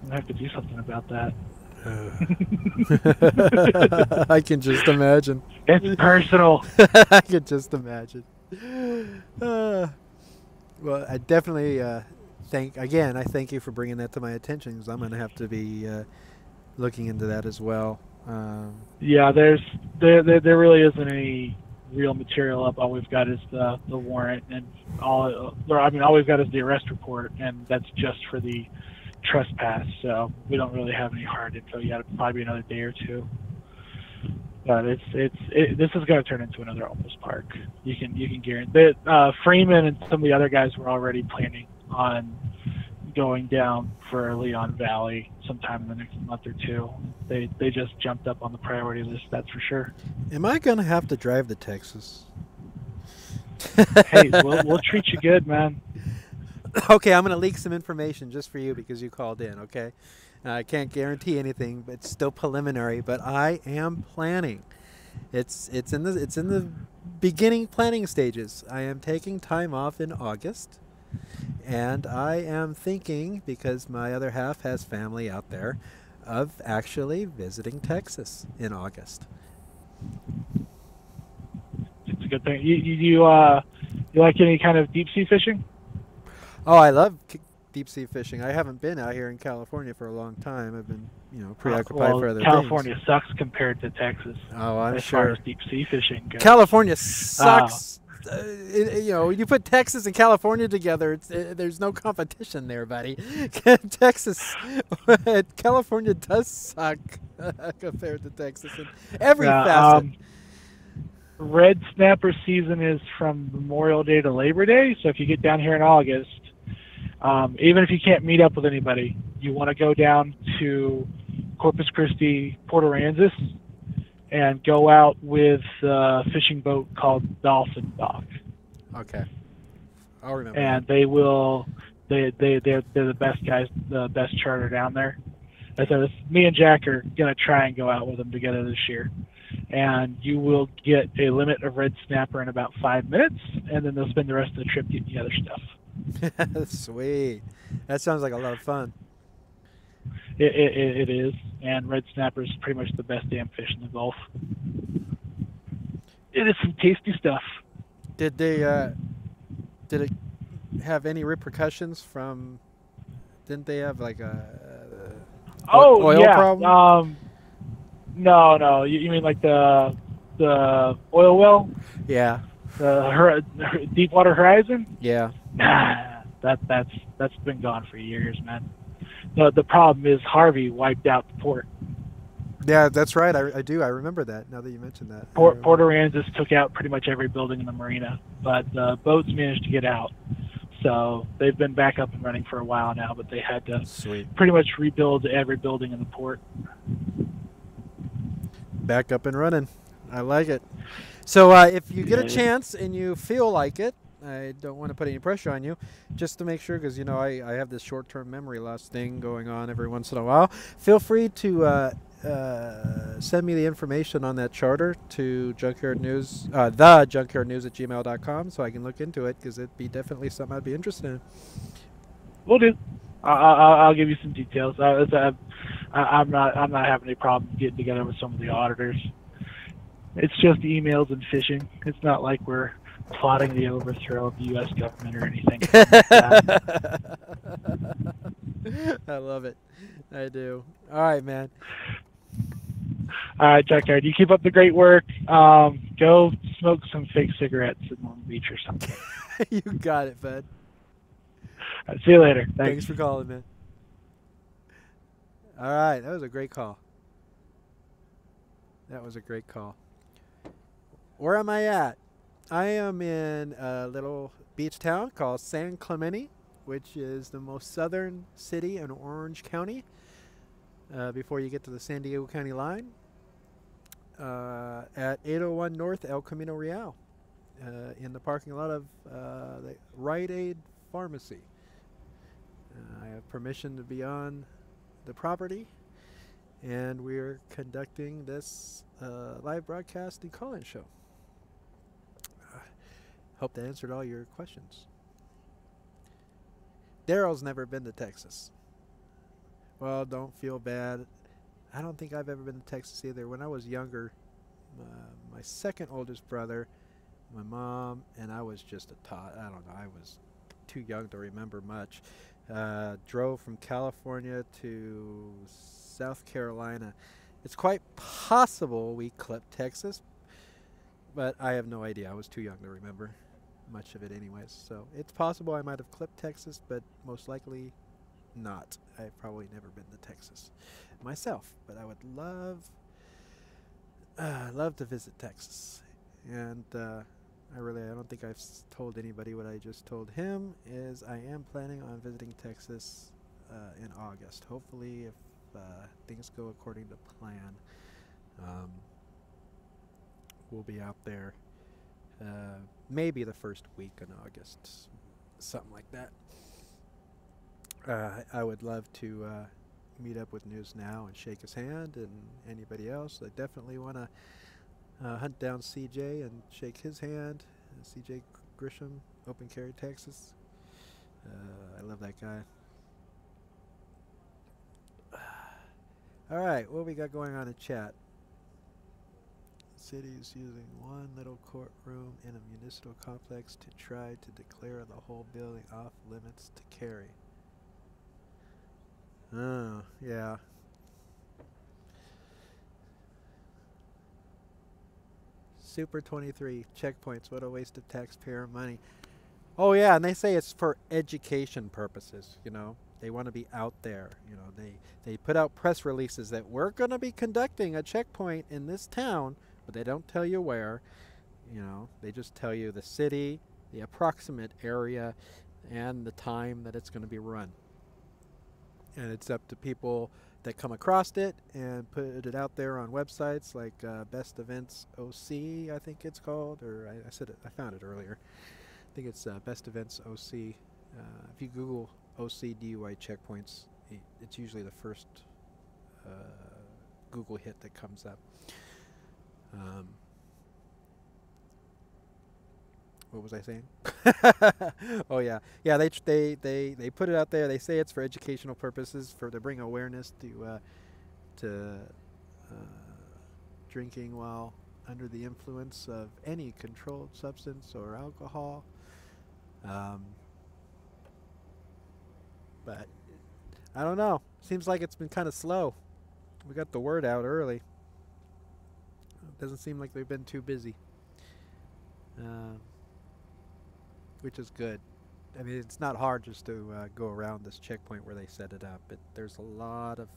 I'm gonna have to do something about that. I can just imagine. It's personal. I can just imagine. Well, I definitely I thank you for bringing that to my attention, because I'm going to have to be looking into that as well. Yeah, there really isn't any real material up. All we've got is the warrant, and all we've got is the arrest report, and that's just for the trespass. So we don't really have any hard info yet. It'll probably be another day or two. But this is going to turn into another Almost Park. You can guarantee that. Freeman and some of the other guys were already planning on going down for Leon Valley sometime in the next month or two. They just jumped up on the priority list, that's for sure. Am I going to have to drive to Texas? Hey, we'll treat you good, man. Okay, I'm going to leak some information just for you because you called in, okay? I can't guarantee anything, but it's still preliminary, but I am planning. It's in the beginning planning stages. I am taking time off in August, and I am thinking, because my other half has family out there, of actually visiting Texas in August. It's a good thing. You like any kind of deep sea fishing? Oh, I love deep sea fishing. I haven't been out here in California for a long time. I've been, preoccupied for other California things. sucks compared to Texas. Oh, I'm as sure. far as deep sea fishing goes. California sucks. You put Texas and California together, there's no competition there, buddy. California does suck compared to Texas in every facet. Red snapper season is from Memorial Day to Labor Day, so if you get down here in August, even if you can't meet up with anybody, you want to go down to Corpus Christi, Port Aransas, and go out with a fishing boat called Dolphin Dock. Okay, I'll remember. And they're the best guys, the best charter down there. So me and Jack are gonna try and go out with them together this year. And you will get a limit of red snapper in about 5 minutes, and then they'll spend the rest of the trip getting the other stuff. Sweet. That sounds like a lot of fun. It is, and red snapper is pretty much the best damn fish in the Gulf. It is some tasty stuff. Did it have any repercussions from? Didn't they have like a oil problem? No. You mean like the oil well? Yeah. The Deepwater Horizon? Yeah. Nah, that's been gone for years, man. The problem is Harvey wiped out the port. Yeah, that's right. I do. I remember that. Now that you mentioned that. Port Aransas took out pretty much every building in the marina, but the boats managed to get out. So they've been back up and running for a while now, but they had to pretty much rebuild every building in the port. Back up and running. I like it. So if you get a chance and you feel like it, I don't want to put any pressure on you, just to make sure, because I have this short-term memory loss thing going on every once in a while. Feel free to send me the information on that charter to Junkyard News, thejunkyardnews@gmail.com, so I can look into it, because it'd be definitely something I'd be interested in. Will do. I'll give you some details. I'm not having any problem getting together with some of the auditors. It's just emails and fishing. It's not like we're plotting the overthrow of the U.S. government or anything. I love it. I do. All right, man. All right, Junkyard, you keep up the great work. Go smoke some fake cigarettes at Long Beach or something. You got it, bud. Right, see you later. Thanks for calling, man. All right, that was a great call. That was a great call. Where am I at? I am in a little beach town called San Clemente, which is the most southern city in Orange County before you get to the San Diego County line, at 801 North El Camino Real, in the parking lot of the Rite Aid Pharmacy. I have permission to be on the property, and we're conducting this live broadcast and call-in show. Hope that answered all your questions. Daryl's never been to Texas. Well, don't feel bad. I don't think I've ever been to Texas either. When I was younger, my second oldest brother, my mom, and I was just a tot. I don't know. I was too young to remember much. Drove from California to South Carolina. It's quite possible we clipped Texas, but I have no idea. I was too young to remember much of it anyways. So it's possible I might have clipped Texas, but most likely not. I've probably never been to Texas myself, but I would love to visit Texas. And I don't think I've told anybody what I just told him, is I am planning on visiting Texas in August. Hopefully, if things go according to plan, we'll be out there maybe the first week in August, something like that. I would love to meet up with News Now and shake his hand, and anybody else. I definitely want to hunt down CJ and shake his hand. CJ Grisham, Open Carry, Texas. I love that guy. All right, what we got going on in chat? Cities using one little courtroom in a municipal complex to try to declare the whole building off limits to carry. Oh, yeah. Super 23 checkpoints. What a waste of taxpayer money. Oh yeah, and they say it's for education purposes. You know, they want to be out there. You know, they put out press releases that we're going to be conducting a checkpoint in this town, but they don't tell you where. You know, they just tell you the city, the approximate area, and the time that it's going to be run. And it's up to people that come across it and put it out there on websites like Best Events OC, I think it's called, or I said it, I found it earlier. I think it's Best Events OC. If you Google OC DUI checkpoints, it's usually the first Google hit that comes up. What was I saying? Oh yeah, yeah. They put it out there. They say it's for educational purposes, to bring awareness to drinking while under the influence of any controlled substance or alcohol. But I don't know. Seems like it's been kind of slow. We got the word out early. It doesn't seem like they've been too busy. Which is good. I mean, it's not hard just to go around this checkpoint where they set it up. There's a lot of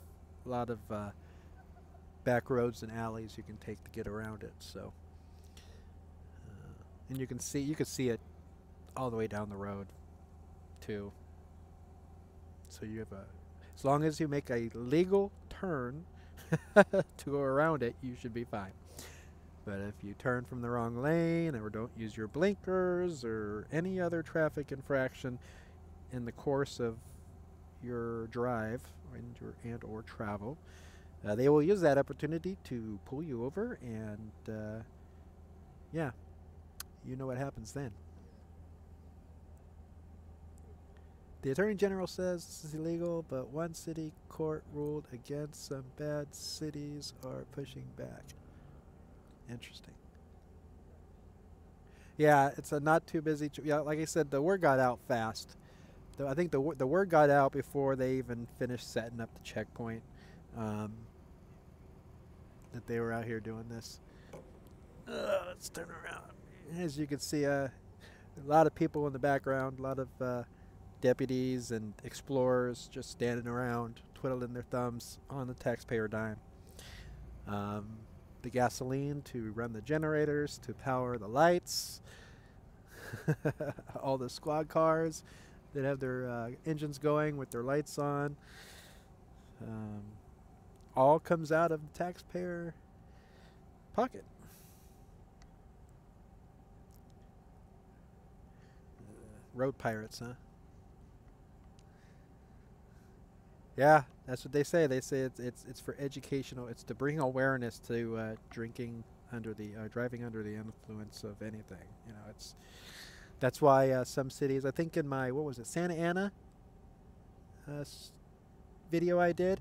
back roads and alleys you can take to get around it. So, and you can see it all the way down the road, too. So you have as long as you make a legal turn to go around it, you should be fine. But if you turn from the wrong lane or don't use your blinkers or any other traffic infraction in the course of your drive and or travel, they will use that opportunity to pull you over, and yeah, you know what happens then. The Attorney General says this is illegal, but one city court ruled against. Some bad cities are pushing back. Interesting. Yeah, it's a not too busy. Yeah, like I said, the word got out fast. I think the word got out before they even finished setting up the checkpoint. That they were out here doing this. Let's turn around. As you can see, a lot of people in the background, a lot of deputies and explorers just standing around, twiddling their thumbs on the taxpayer dime. The gasoline to run the generators, to power the lights, all the squad cars that have their engines going with their lights on. All comes out of the taxpayer pocket. Road pirates, huh? Yeah, That's what they say. They say it's for educational. It's to bring awareness to drinking under the driving under the influence of anything. You know, that's why some cities. I think in my, what was it, Santa Ana video I did,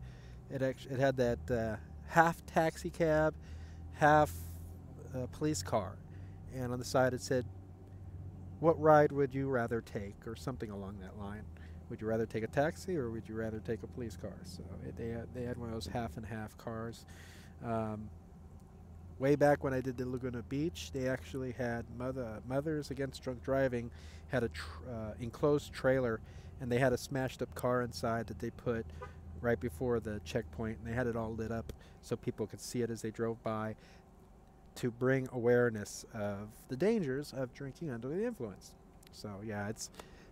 it had that half taxi cab, half police car, and on the side it said, "What ride would you rather take?" or something along that line. Would you rather take a taxi or would you rather take a police car? So they had one of those half and half cars. Way back when I did the Laguna Beach, they actually had Mothers Against Drunk Driving had a enclosed trailer, and they had a smashed up car inside that they put right before the checkpoint, and they had it all lit up so people could see it as they drove by, to bring awareness of the dangers of drinking under the influence. So yeah,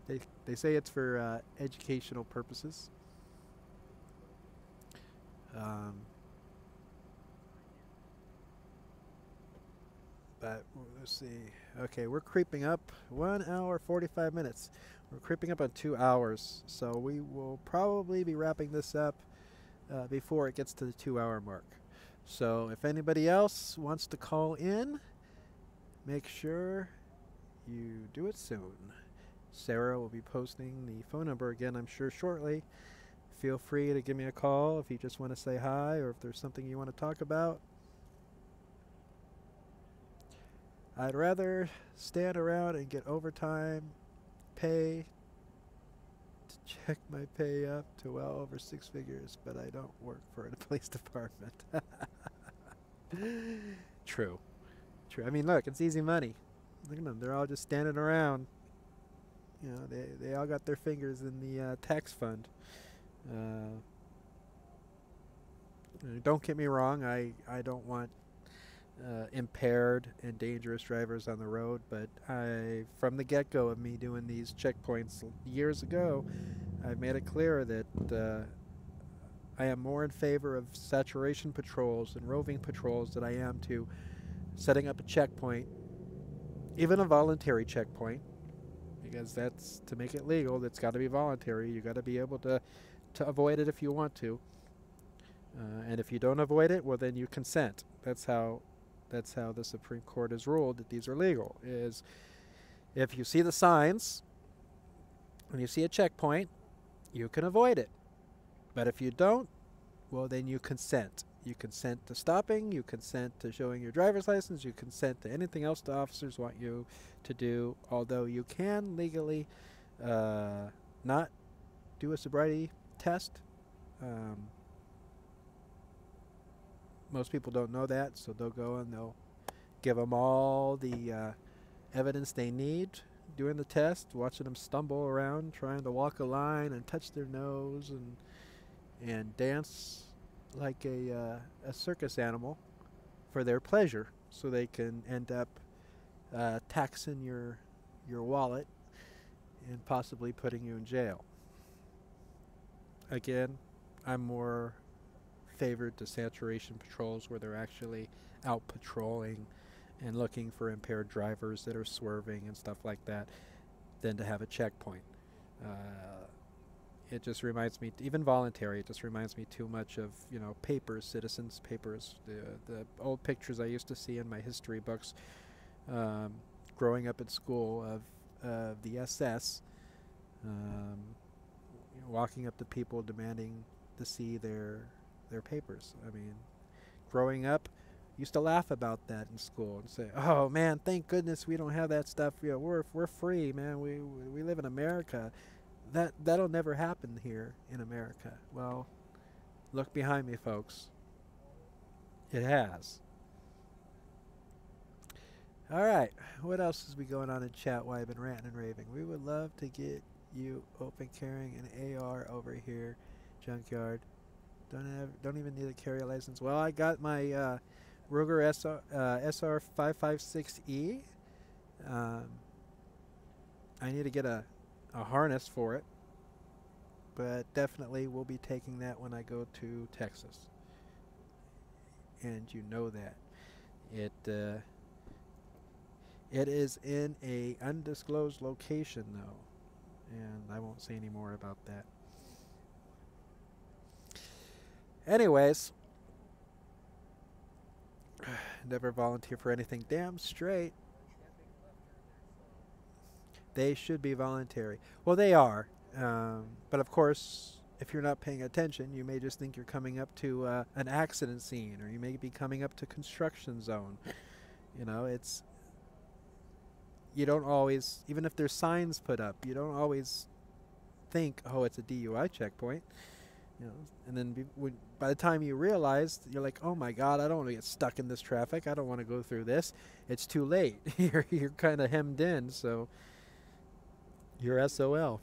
they say it's for educational purposes. But let's see. Okay, we're creeping up 1 hour 45 minutes. We're creeping up on 2 hours, so we will probably be wrapping this up before it gets to the 2-hour mark. So if anybody else wants to call in, make sure you do it soon. Sarah will be posting the phone number again, I'm sure, shortly. Feel free to give me a call if you just want to say hi or if there's something you want to talk about. I'd rather stand around and get overtime pay to check my pay up to well over 6 figures, but I don't work for the police department. True. I mean, look, it's easy money. Look at them. They're all just standing around. You know, they all got their fingers in the tax fund. Don't get me wrong. I don't want impaired and dangerous drivers on the road, but from the get-go of me doing these checkpoints years ago, I made it clear that I am more in favor of saturation patrols and roving patrols than I am to setting up a checkpoint, even a voluntary checkpoint, because that's, to make it legal, that's got to be voluntary. You got to be able to avoid it if you want to, and if you don't avoid it, well, then you consent. That's how the Supreme Court has ruled that these are legal. Is if you see the signs and you see a checkpoint, you can avoid it. But if you don't, well, then you consent. You consent to stopping, you consent to showing your driver's license, you consent to anything else the officers want you to do, although you can legally not do a sobriety test. Most people don't know that, so they'll go and they'll give them all the evidence they need doing the test, watching them stumble around, trying to walk a line and touch their nose and dance like a circus animal for their pleasure, so they can end up taxing your wallet and possibly putting you in jail. Again, I'm more favored to saturation patrols where they're actually out patrolling and looking for impaired drivers that are swerving and stuff like that than to have a checkpoint. It just reminds me, even voluntary, it just reminds me too much of, you know, papers, citizens' papers, the old pictures I used to see in my history books growing up at school of the SS, walking up to people demanding to see their papers. I mean, growing up, used to laugh about that in school and say, "Oh man, thank goodness we don't have that stuff. You know, we're free, man. We live in America. That'll never happen here in America." Well, look behind me, folks. It has. All right, what else is going on in chat while I've been ranting and raving? We would love to get you open carrying an AR over here, junkyard. Don't even need a carry license. Well, I got my Ruger SR 556E. I need to get a harness for it, but definitely we'll be taking that when I go to Texas. And you know that it is in a undisclosed location though, and I won't say any more about that. Anyways, never volunteer for anything. Damn straight. They should be voluntary. Well, they are. But of course, if you're not paying attention, you may just think you're coming up to an accident scene, or you may be coming up to construction zone. You know, it's, you don't always, even if there's signs put up, you don't always think, oh, it's a DUI checkpoint. You know, and then by the time you realize, you're like, oh my God, I don't want to get stuck in this traffic. I don't want to go through this. It's too late. You're kind of hemmed in, so you're SOL.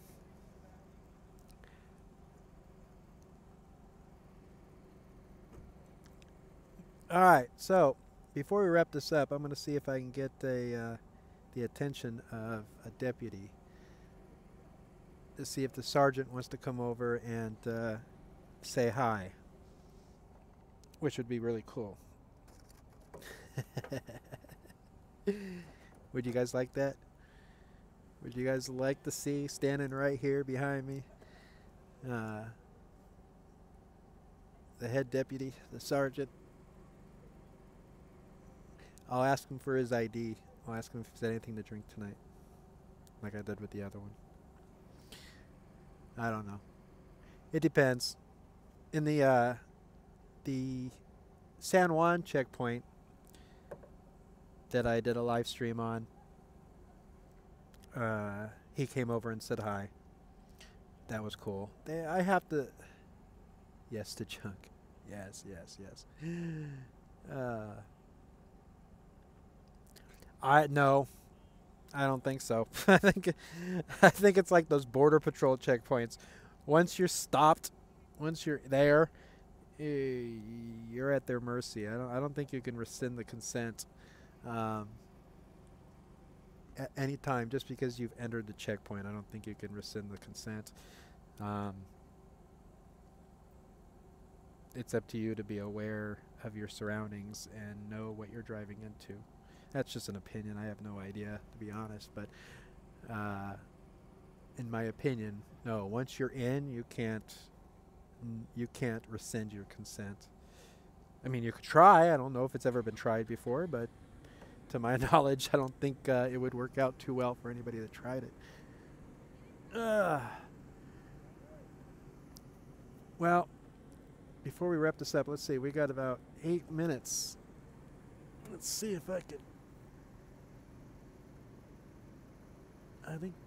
All right, so before we wrap this up, I'm going to see if I can get the attention of a deputy to see if the sergeant wants to come over and say hi, which would be really cool. Would you guys like that? Would you guys like to see standing right here behind me the head deputy, the sergeant? I'll ask him for his ID. I'll ask him if he's had anything to drink tonight, like I did with the other one. I don't know. It depends. In the San Juan checkpoint that I did a live stream on, he came over and said hi. That was cool. I have to... Yes, to junk. Yes, yes, yes. No, I don't think so. I think it's like those border patrol checkpoints. Once you're stopped, once you're there, you're at their mercy. I don't think you can rescind the consent at any time just because you've entered the checkpoint. I don't think you can rescind the consent. It's up to you to be aware of your surroundings and know what you're driving into. That's just an opinion. I have no idea, to be honest. But in my opinion, no. Once you're in, you can't rescind your consent. I mean, you could try. I don't know if it's ever been tried before, but to my knowledge, I don't think it would work out too well for anybody that tried it. Well, before we wrap this up, let's see. We got about 8 minutes. Let's see if I can.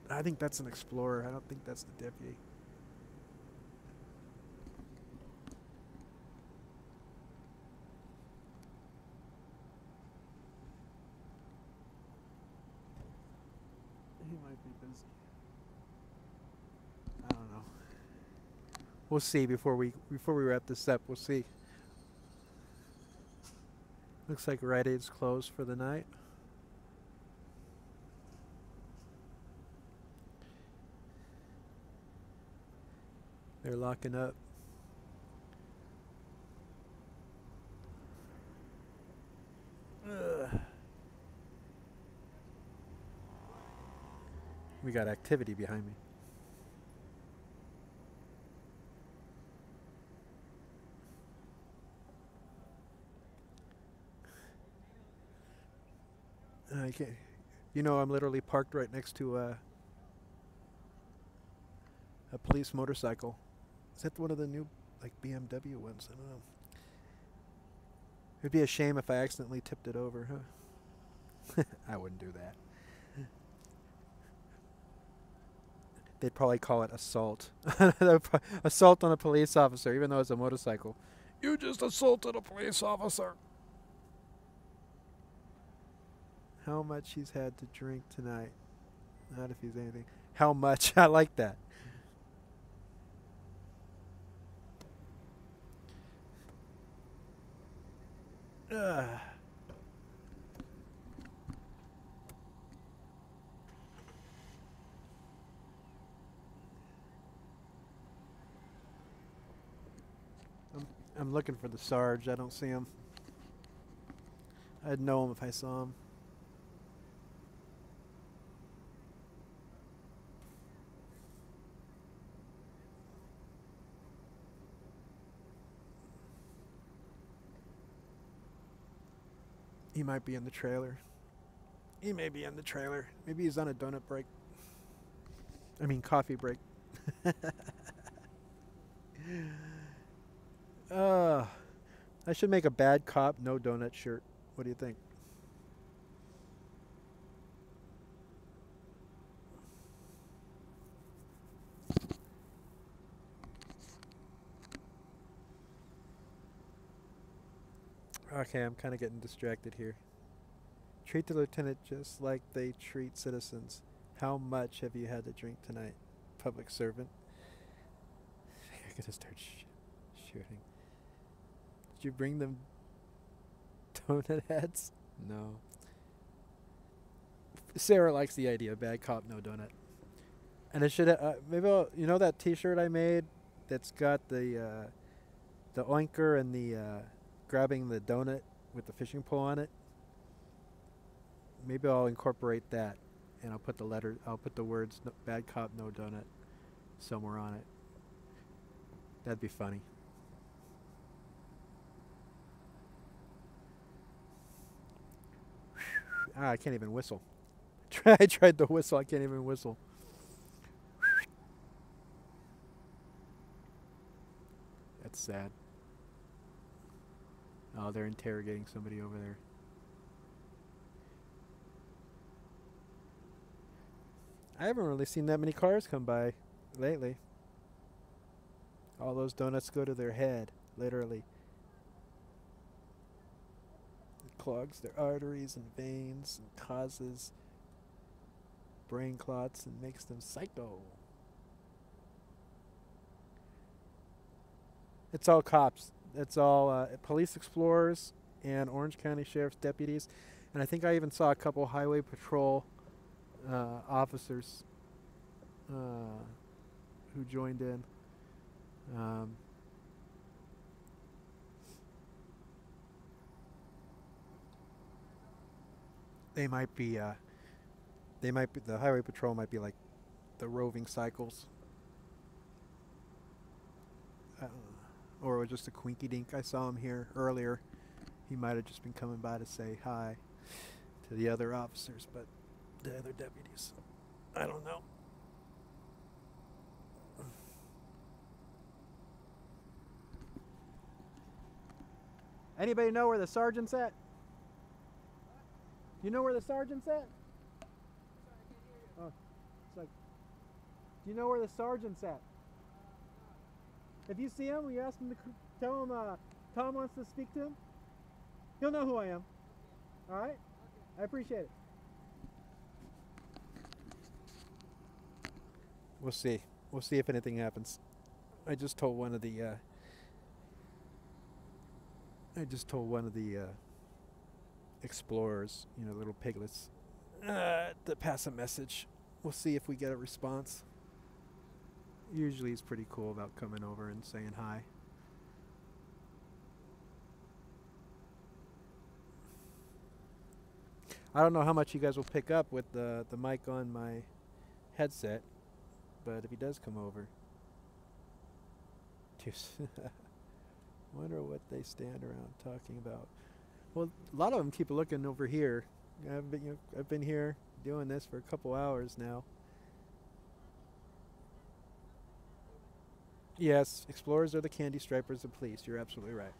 I think that's an explorer. I don't think that's the deputy. He might be busy. I don't know. We'll see before we wrap this up. We'll see. Looks like Rite Aid's closed for the night. They're locking up. We got activity behind me. I can't. You know, I'm literally parked right next to a police motorcycle. Is that one of the new, like, BMW ones? I don't know. It'd be a shame if I accidentally tipped it over, huh? I wouldn't do that. They'd probably call it assault. Assault on a police officer, even though it's a motorcycle. You just assaulted a police officer. How much he's had to drink tonight. Not if he's anything. How much? I like that. I'm looking for the Sarge. I don't see him. I'd know him if I saw him. He might be in the trailer. He may be in the trailer. Maybe he's on a donut break. I mean, coffee break. I should make a bad cop, no donut shirt. What do you think? Okay, I'm kind of getting distracted here. Treat the lieutenant just like they treat citizens. How much have you had to drink tonight, public servant? I'm gonna start shooting. Did you bring them donut heads? No. Sarah likes the idea. Bad cop, no donut. And it should maybe you know that T-shirt I made that's got the oinker and the grabbing the donut with the fishing pole on it. Maybe I'll incorporate that, and I'll put the words no, "Bad cop, no donut" somewhere on it. That'd be funny. I can't even whistle. I tried the whistle. I can't even whistle. That's sad. Oh, they're interrogating somebody over there. I haven't really seen that many cars come by lately. All those donuts go to their head, literally. It clogs their arteries and veins and causes brain clots and makes them psycho. It's all cops. It's all police explorers and Orange County Sheriff's deputies. And I think I even saw a couple highway patrol officers who joined in. They might be the highway patrol might be like the roving cycles. Or it was just a quinky dink. I saw him here earlier. He might have just been coming by to say hi to the other officers, but the other deputies, I don't know. Anybody know where the sergeant's at? You know where the sergeant's at? Oh, it's like, do you know where the sergeant's at? If you see him, will you ask him to tell him Tom wants to speak to him? He'll know who I am. All right? I appreciate it. We'll see. We'll see if anything happens. I just told one of the explorers, you know, little piglets, to pass a message. We'll see if we get a response. Usually he's pretty cool about coming over and saying hi. I don't know how much you guys will pick up with the mic on my headset, but if he does come over, wonder what they stand around talking about. Well, a lot of them keep looking over here. I've been here doing this for a couple hours now. Yes, explorers are the candy stripers of police. You're absolutely right.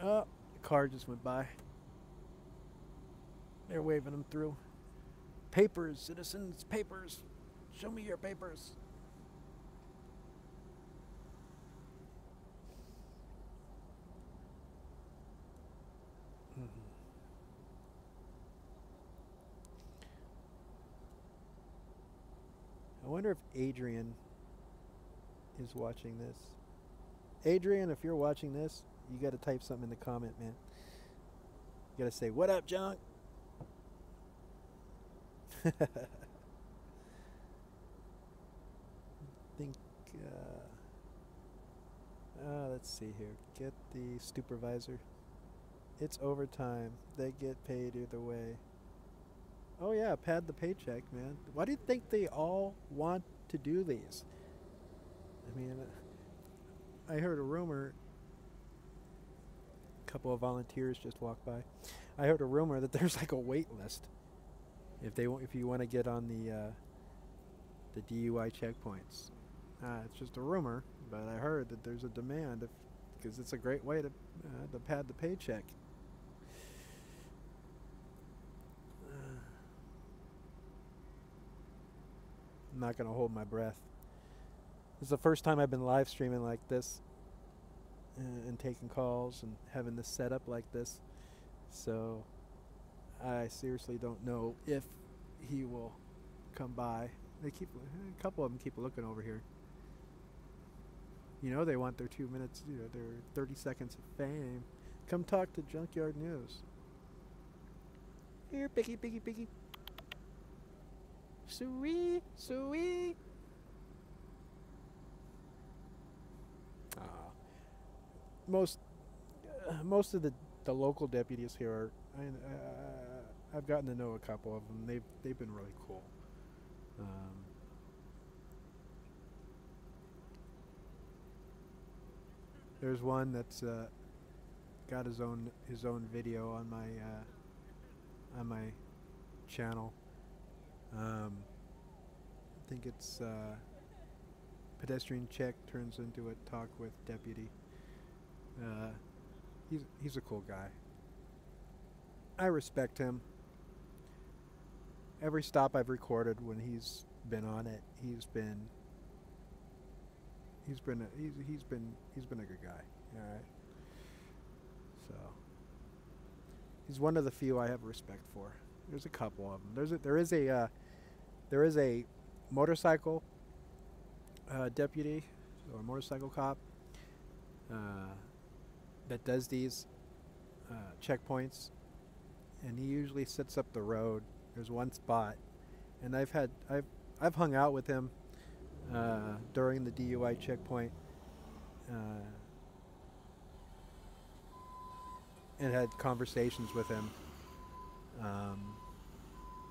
Oh, the car just went by. They're waving them through. Papers, citizens, papers. Show me your papers. I wonder if Adrian is watching this. Adrian, if you're watching this, you got to type something in the comment, man. You got to say, "What up, junk?" Think. Let's see here. Get the supervisor. It's overtime. They get paid either way. Oh yeah, pad the paycheck, man. Why do you think they all want to do these? I mean, I heard a rumor. A couple of volunteers just walked by. I heard a rumor that there's like a wait list if you want to get on the DUI checkpoints. It's just a rumor, but I heard that there's a demand because it's a great way to pad the paycheck. I'm not going to hold my breath. This is the first time I've been live streaming like this and taking calls and having this set up like this. So I seriously don't know if he will come by. A couple of them keep looking over here. You know they want their 2 minutes, their 30 seconds of fame. Come talk to Junkyard News. Here, Piggy, Piggy, Piggy. Sweet, sweet. Most of the local deputies here are. I've gotten to know a couple of them. They've been really cool. There's one that's got his own video on my channel. I think it's pedestrian check turns into a talk with deputy. He's a cool guy. I respect him. Every stop I've recorded when he's been on it, he's been a good guy. All right. So he's one of the few I have respect for. There's a couple of them. There is a motorcycle deputy or motorcycle cop that does these checkpoints, and he usually sits up the road. There's one spot, and I've hung out with him during the DUI checkpoint and had conversations with him.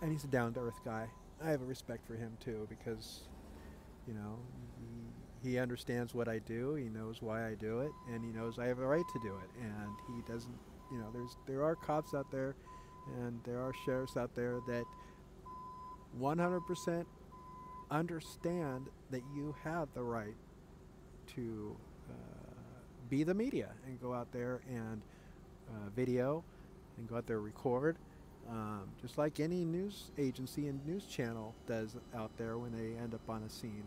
And he's a down-to-earth guy. I have a respect for him too because, he understands what I do. He knows why I do it, and he knows I have a right to do it. And he doesn't. There are cops out there, and there are sheriffs out there that 100% understand that you have the right to be the media and go out there and video and go out there and record, just like any news agency and news channel does out there when they end up on a scene.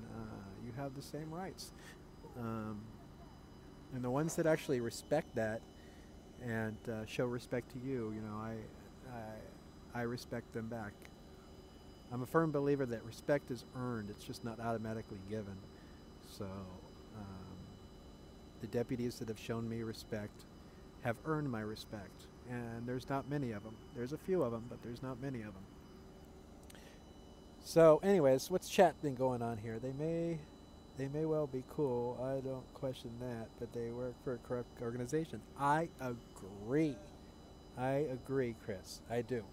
You have the same rights, and the ones that actually respect that and show respect to you, I respect them back. I'm a firm believer that respect is earned. It's just not automatically given. So the deputies that have shown me respect have earned my respect. And there's not many of them. There's a few of them, but there's not many of them. So anyways, what's chat been going on here? They may well be cool. I don't question that, but they work for a corrupt organization. I agree. I agree, Chris. I do.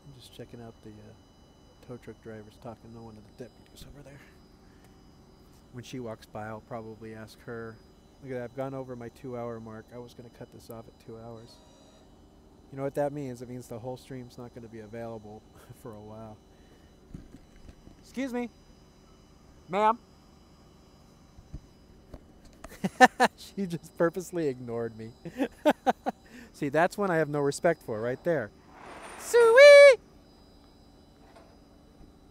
I'm just checking out the tow truck drivers talking to one of the deputies over there. When she walks by, I'll probably ask her. Look at that, I've gone over my 2-hour mark. I was going to cut this off at 2 hours. You know what that means? It means the whole stream's not going to be available for a while. Excuse me. Ma'am. She just purposely ignored me. See, that's one I have no respect for right there. Sweet!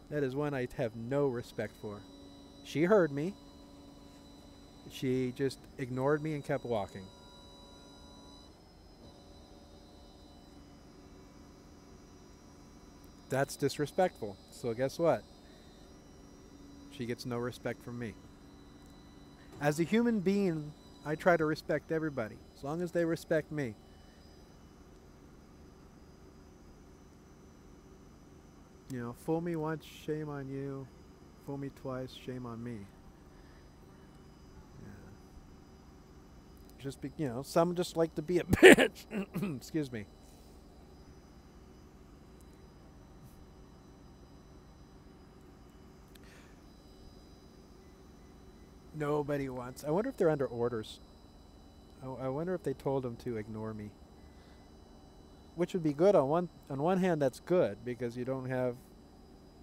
That is one I have no respect for. She heard me. She just ignored me and kept walking. That's disrespectful. So guess what? She gets no respect from me. As a human being, I try to respect everybody, as long as they respect me. Fool me once, shame on you. Fool me twice, shame on me. Yeah. Just be, you know, some just like to be a bitch. Excuse me. Nobody wants. I wonder if they're under orders. I wonder if they told them to ignore me. Which would be good on one hand. That's good because you don't have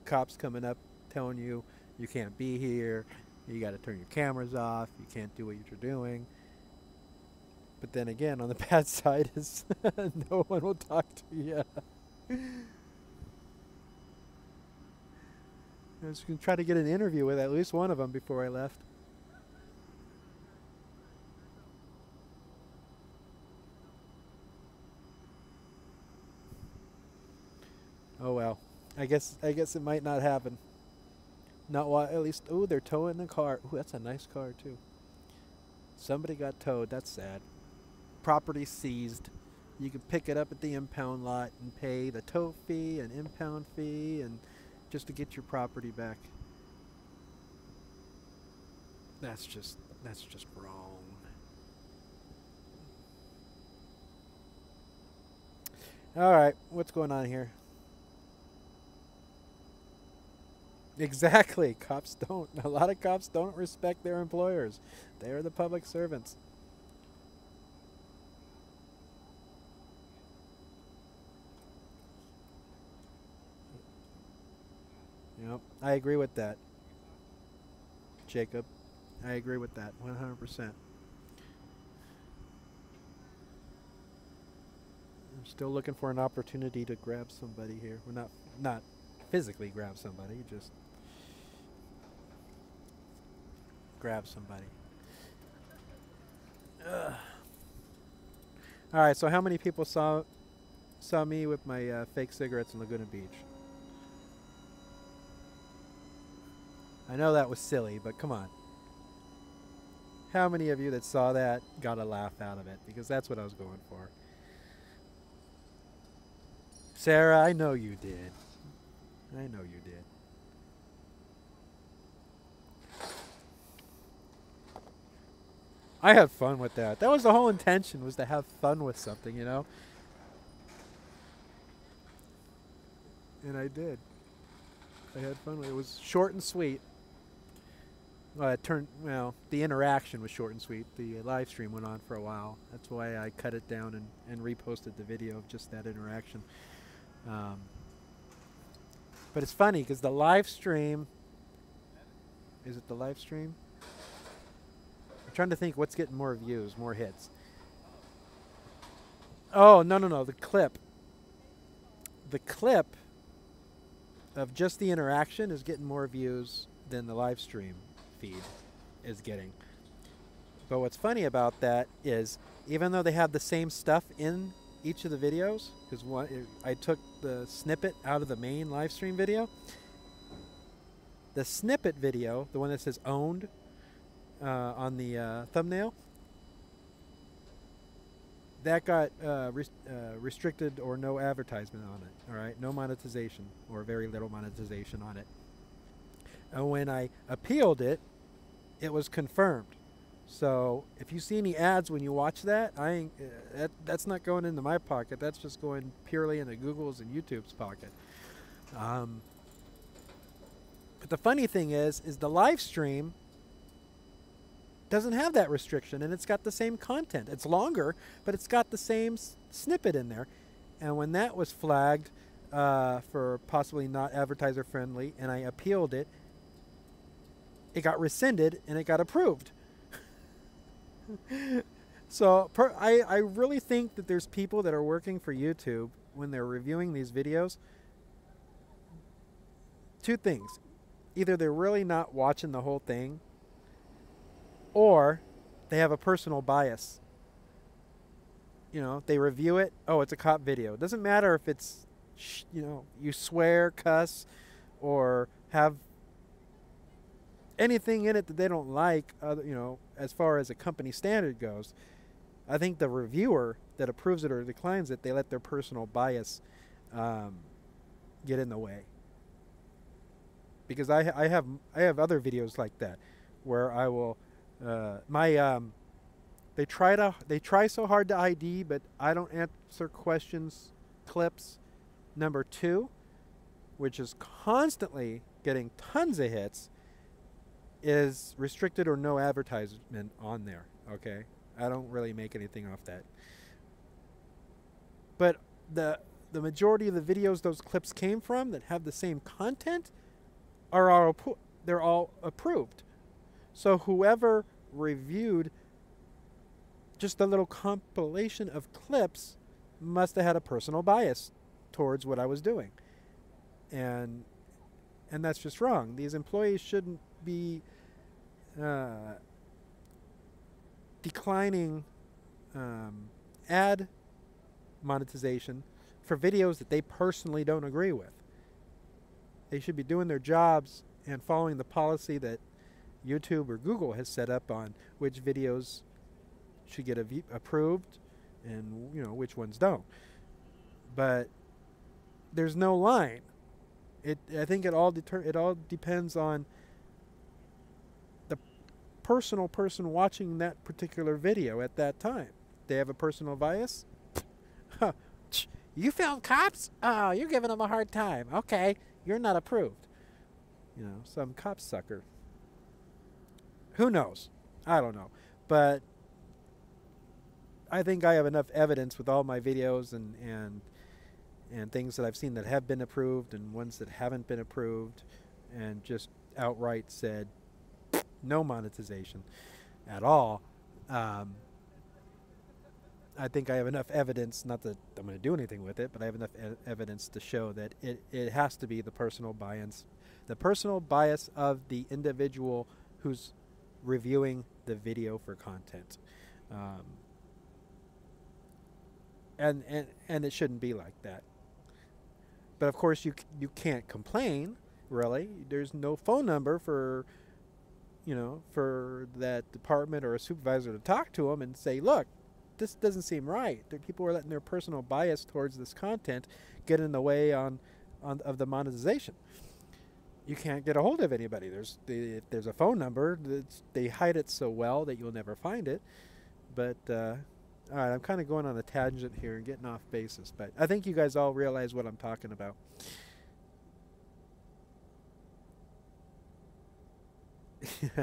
cops coming up telling you you can't be here. You got to turn your cameras off. You can't do what you're doing. But then again, on the bad side is no one will talk to you. I was going to try to get an interview with at least one of them before I left. Oh well. I guess it might not happen. Not why at least. Ooh, they're towing the car. Ooh, that's a nice car too. Somebody got towed. That's sad. Property seized. You can pick it up at the impound lot and pay the tow fee and impound fee and just to get your property back. That's just wrong. All right, what's going on here? Exactly. Cops don't. A lot of cops don't respect their employers. They are the public servants. Yep, I agree with that. Jacob, I agree with that 100%. I'm still looking for an opportunity to grab somebody here. Well, not physically grab somebody, just grab somebody. Ugh. All right, so how many people saw me with my fake cigarettes in Laguna Beach? I know that was silly, but come on. How many of you that saw that got a laugh out of it? Because that's what I was going for. Sarah, I know you did. I know you did. I had fun with that. That was the whole intention, was to have fun with something, you know? And I did. I had fun with it. It was short and sweet. The interaction was short and sweet. The live stream went on for a while. That's why I cut it down and reposted the video of just that interaction. But it's funny because the live stream... Is it the live stream? I'm trying to think what's getting more views, more hits. Oh, no. The clip. The clip of just the interaction is getting more views than the live stream feed is getting. But what's funny about that is even though they have the same stuff in each of the videos, because I took the snippet out of the main live stream video, the snippet video, the one that says owned on the thumbnail, that got restricted or no advertisement on it. All right, no monetization or very little monetization on it. And when I appealed it, it was confirmed. So if you see any ads when you watch that, that's not going into my pocket. That's just going purely into Google's and YouTube's pocket. But the funny thing is the live stream doesn't have that restriction, and it's got the same content. It's longer, but it's got the same snippet in there. And when that was flagged for possibly not advertiser friendly, and I appealed it, it got rescinded and it got approved. So I really think that there's people that are working for YouTube when they're reviewing these videos. Two things. Either they're really not watching the whole thing, or they have a personal bias. You know, they review it. Oh, it's a cop video. It doesn't matter if it's, you swear, cuss, or have anything in it that they don't like, as far as a company standard goes. I think the reviewer that approves it or declines it, they let their personal bias get in the way. because I have other videos like that where I will they try so hard to ID, but I don't answer questions clips number 2, which is constantly getting tons of hits, is restricted or no advertisement on there. Okay, I don't really make anything off that. But the majority of the videos those clips came from that have the same content they're all approved. So whoever reviewed just a little compilation of clips must have had a personal bias towards what I was doing. And that's just wrong. These employees shouldn't be declining ad monetization for videos that they personally don't agree with. They should be doing their jobs and following the policy that YouTube or Google has set up on which videos should get approved and which ones don't. But there's no line. I think it all depends on the person watching that particular video at that time. They have a personal bias. Huh. You film cops? Oh, you're giving them a hard time. Okay, you're not approved. Some cop sucker. Who knows? I don't know. But I think I have enough evidence with all my videos and things that I've seen that have been approved and ones that haven't been approved, and just outright said no monetization at all. I think I have enough evidence, not that I'm going to do anything with it, but I have enough evidence to show that it has to be the personal bias of the individual who's reviewing the video for content. And it shouldn't be like that. But of course you can't complain, really. There's no phone number for that department or a supervisor to talk to them and say, look, this doesn't seem right. People are letting their personal bias towards this content get in the way of the monetization. You can't get a hold of anybody. If there's a phone number, they hide it so well that you'll never find it. But all right, I'm kind of going on a tangent here and getting off basis, but I think you guys all realize what I'm talking about.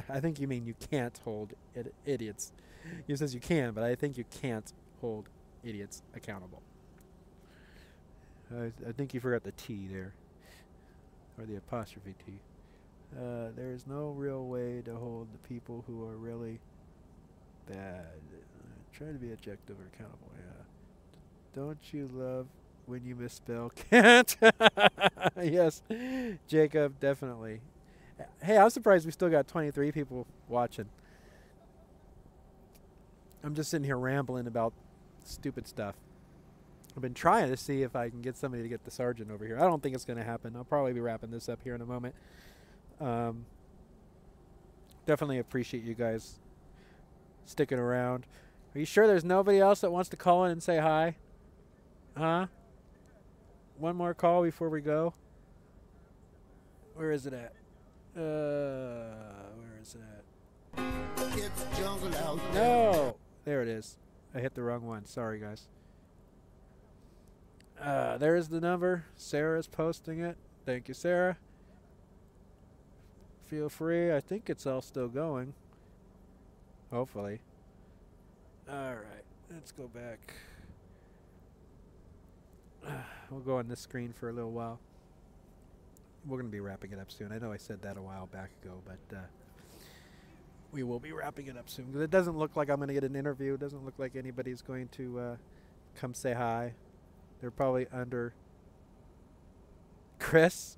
I think you mean you can't hold idiots. You says you can, but I think you can't hold idiots accountable. I think you forgot the T there, or the apostrophe T. There is no real way to hold the people who are really bad. Try to be objective or accountable. Yeah. Don't you love when you misspell can't? Yes, Jacob, definitely. Hey, I'm surprised we still got 23 people watching. I'm just sitting here rambling about stupid stuff. I've been trying to see if I can get somebody to get the sergeant over here. I don't think it's going to happen. I'll probably be wrapping this up here in a moment. Definitely appreciate you guys sticking around. Are you sure there's nobody else that wants to call in and say hi? Huh? One more call before we go. Where is it at? Where is it at? It's jungle out there. No! There it is. I hit the wrong one. Sorry, guys. There's the number. Sarah's posting it. Thank you, Sarah. Feel free. I think it's all still going. Hopefully. Alright. Let's go back. We'll go on this screen for a little while. We're going to be wrapping it up soon. I know I said that a while back ago, but we will be wrapping it up soon. Because it doesn't look like I'm going to get an interview. It doesn't look like anybody's going to come say hi. They're probably under. Chris,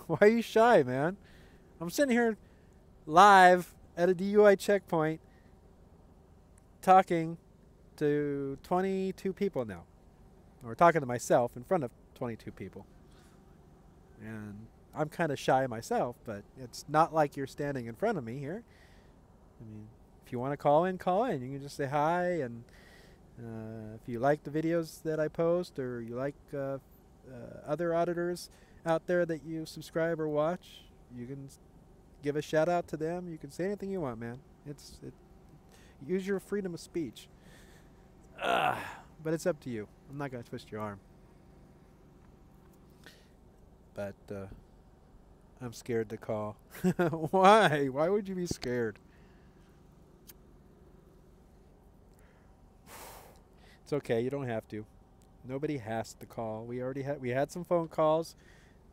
why are you shy, man? I'm sitting here live at a DUI checkpoint talking to 22 people now. Or talking to myself in front of 22 people. And I'm kind of shy myself, but it's not like you're standing in front of me here. I mean, if you want to call in, call in. You can just say hi, and if you like the videos that I post, or you like other auditors out there that you subscribe or watch, you can give a shout out to them. You can say anything you want, man. Use your freedom of speech. But it's up to you. I'm not gonna twist your arm. But I'm scared to call. Why? Why would you be scared? It's okay. You don't have to. Nobody has to call. We had some phone calls.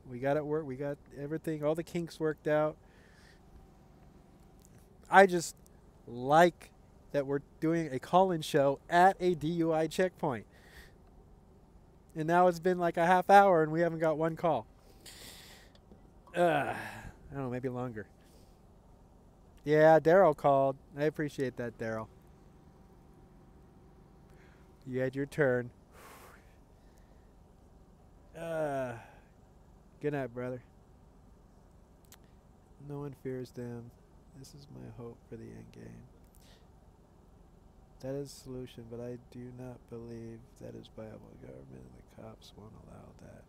We got it work. We got everything. All the kinks worked out. I just like that we're doing a call-in show at a DUI checkpoint. And now it's been like a half hour and we haven't got one call. I don't know, maybe longer. Yeah, Daryl called. I appreciate that, Daryl. You had your turn. Good night, brother. No one fears them. This is my hope for the end game. That is a solution, but I do not believe that is viable. The government and the cops won't allow that.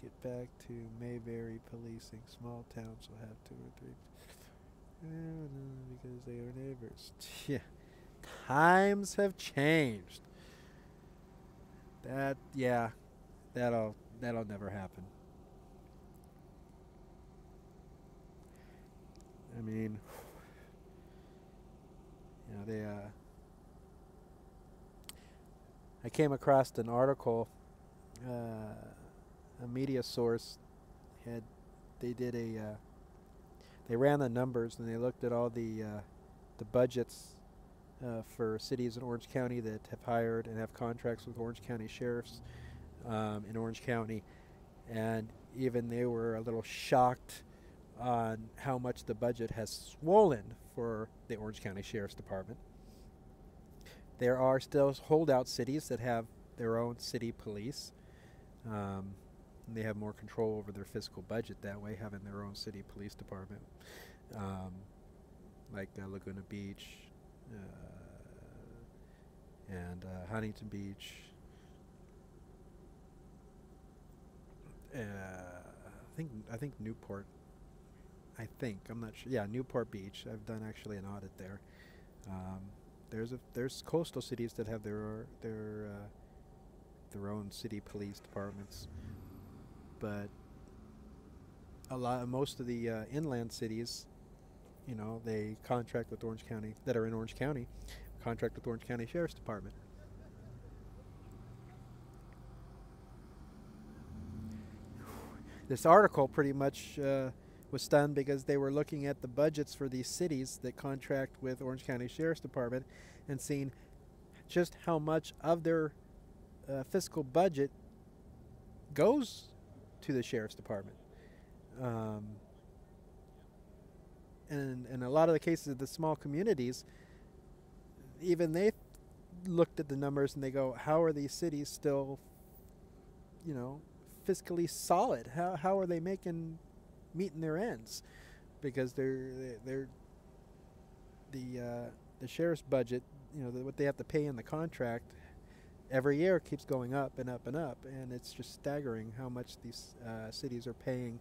Get back to Mayberry policing. Small towns will have 2 or 3. Because they are neighbors. Yeah. Times have changed. That'll never happen. I mean, I came across an article, a media source they ran the numbers and they looked at all the budgets for cities in Orange County that have hired and have contracts with Orange County sheriffs in Orange County, and even they were a little shocked on how much the budget has swollen for the Orange County Sheriff's Department. There are still holdout cities that have their own city police. And they have more control over their fiscal budget that way, having their own city police department. Like Laguna Beach and Huntington Beach. I think Newport. I'm not sure. Yeah, Newport Beach. I've done actually an audit there. There's coastal cities that have their own city police departments, but most of the inland cities, they contract with Orange County, that are in Orange County, contract with Orange County Sheriff's Department. This article pretty much was done because they were looking at the budgets for these cities that contract with Orange County Sheriff's Department and seeing just how much of their fiscal budget goes to the Sheriff's Department. And in a lot of the cases of the small communities, even they looked at the numbers and they go, how are these cities still, fiscally solid? How are they meeting their ends? Because the sheriff's budget, what they have to pay in the contract every year keeps going up and up and up, and it's just staggering how much these cities are paying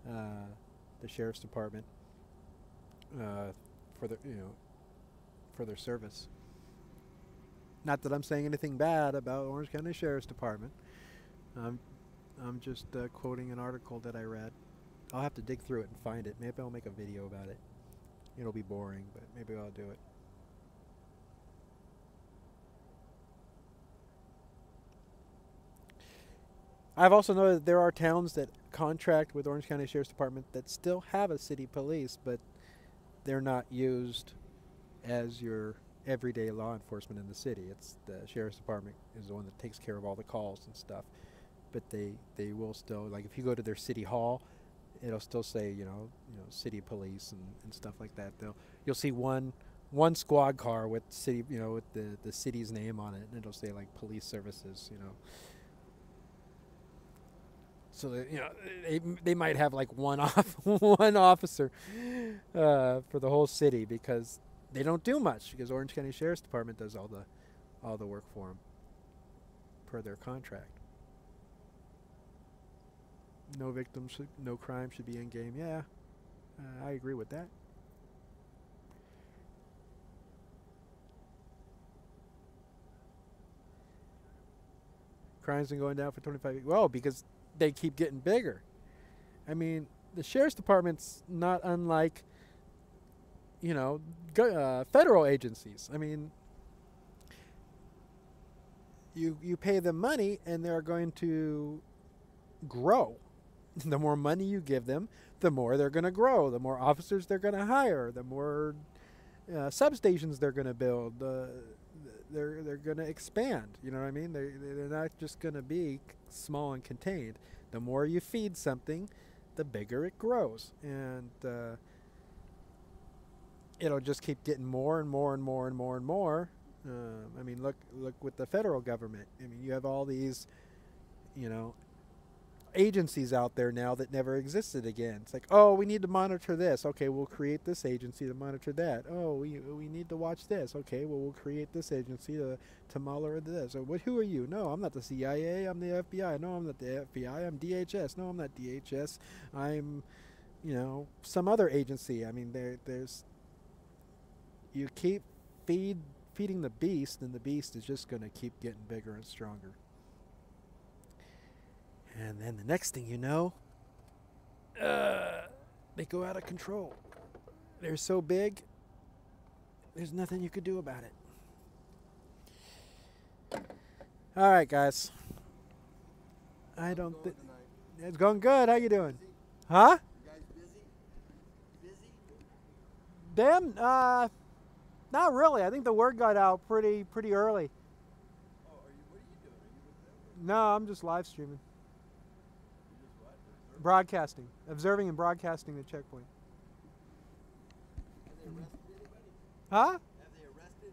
the sheriff's department for their service. Not that I'm saying anything bad about Orange County Sheriff's Department. I'm just quoting an article that I read. I'll have to dig through it and find it. Maybe I'll make a video about it. It'll be boring, but maybe I'll do it. I've also noted that there are towns that contract with Orange County Sheriff's Department that still have a city police, but they're not used as your everyday law enforcement in the city. It's the Sheriff's Department is the one that takes care of all the calls and stuff. But they will still, like if you go to their city hall, it'll still say, city police and stuff like that. You'll see one squad car with city, with the city's name on it, and it'll say like police services, So that, they might have like one officer for the whole city because they don't do much, because Orange County Sheriff's Department does all the work for them per their contract. no victims, no crime should be in game. Yeah, I agree with that. Crimes been going down for 25 years. Well, because they keep getting bigger. I mean, the sheriff's department's not unlike, you know, federal agencies. I mean, you pay them money and they're going to grow. The more money you give them, the more they're going to grow. The more officers they're going to hire. The more substations they're going to build. They're going to expand. You know what I mean? They're not just going to be small and contained. The more you feed something, the bigger it grows, and it'll just keep getting more and more and more and more and more. I mean, look with the federal government. I mean, you have all these, you know, agencies out there now that never existed again. It's like, oh, we need to monitor this. Okay, we'll create this agency to monitor that. Oh, we need to watch this. Okay, well, we'll create this agency to monitor this. Or who are you? No, I'm not the CIA. I'm the FBI. No, I'm not the FBI. I'm DHS. No, I'm not DHS. I'm, you know, some other agency. I mean, there's you keep feeding the beast, and the beast is just going to keep getting bigger and stronger. And then the next thing you know, they go out of control. They're so big, there's nothing you could do about it. All right, guys. I don't think it's going good. How you doing? Huh? You guys busy? Them? Not really. I think the word got out pretty early. Oh, what are you doing? Are you with them? No, I'm just live streaming. Broadcasting. Observing and broadcasting the checkpoint. Have they arrested anybody? Huh? Have they arrested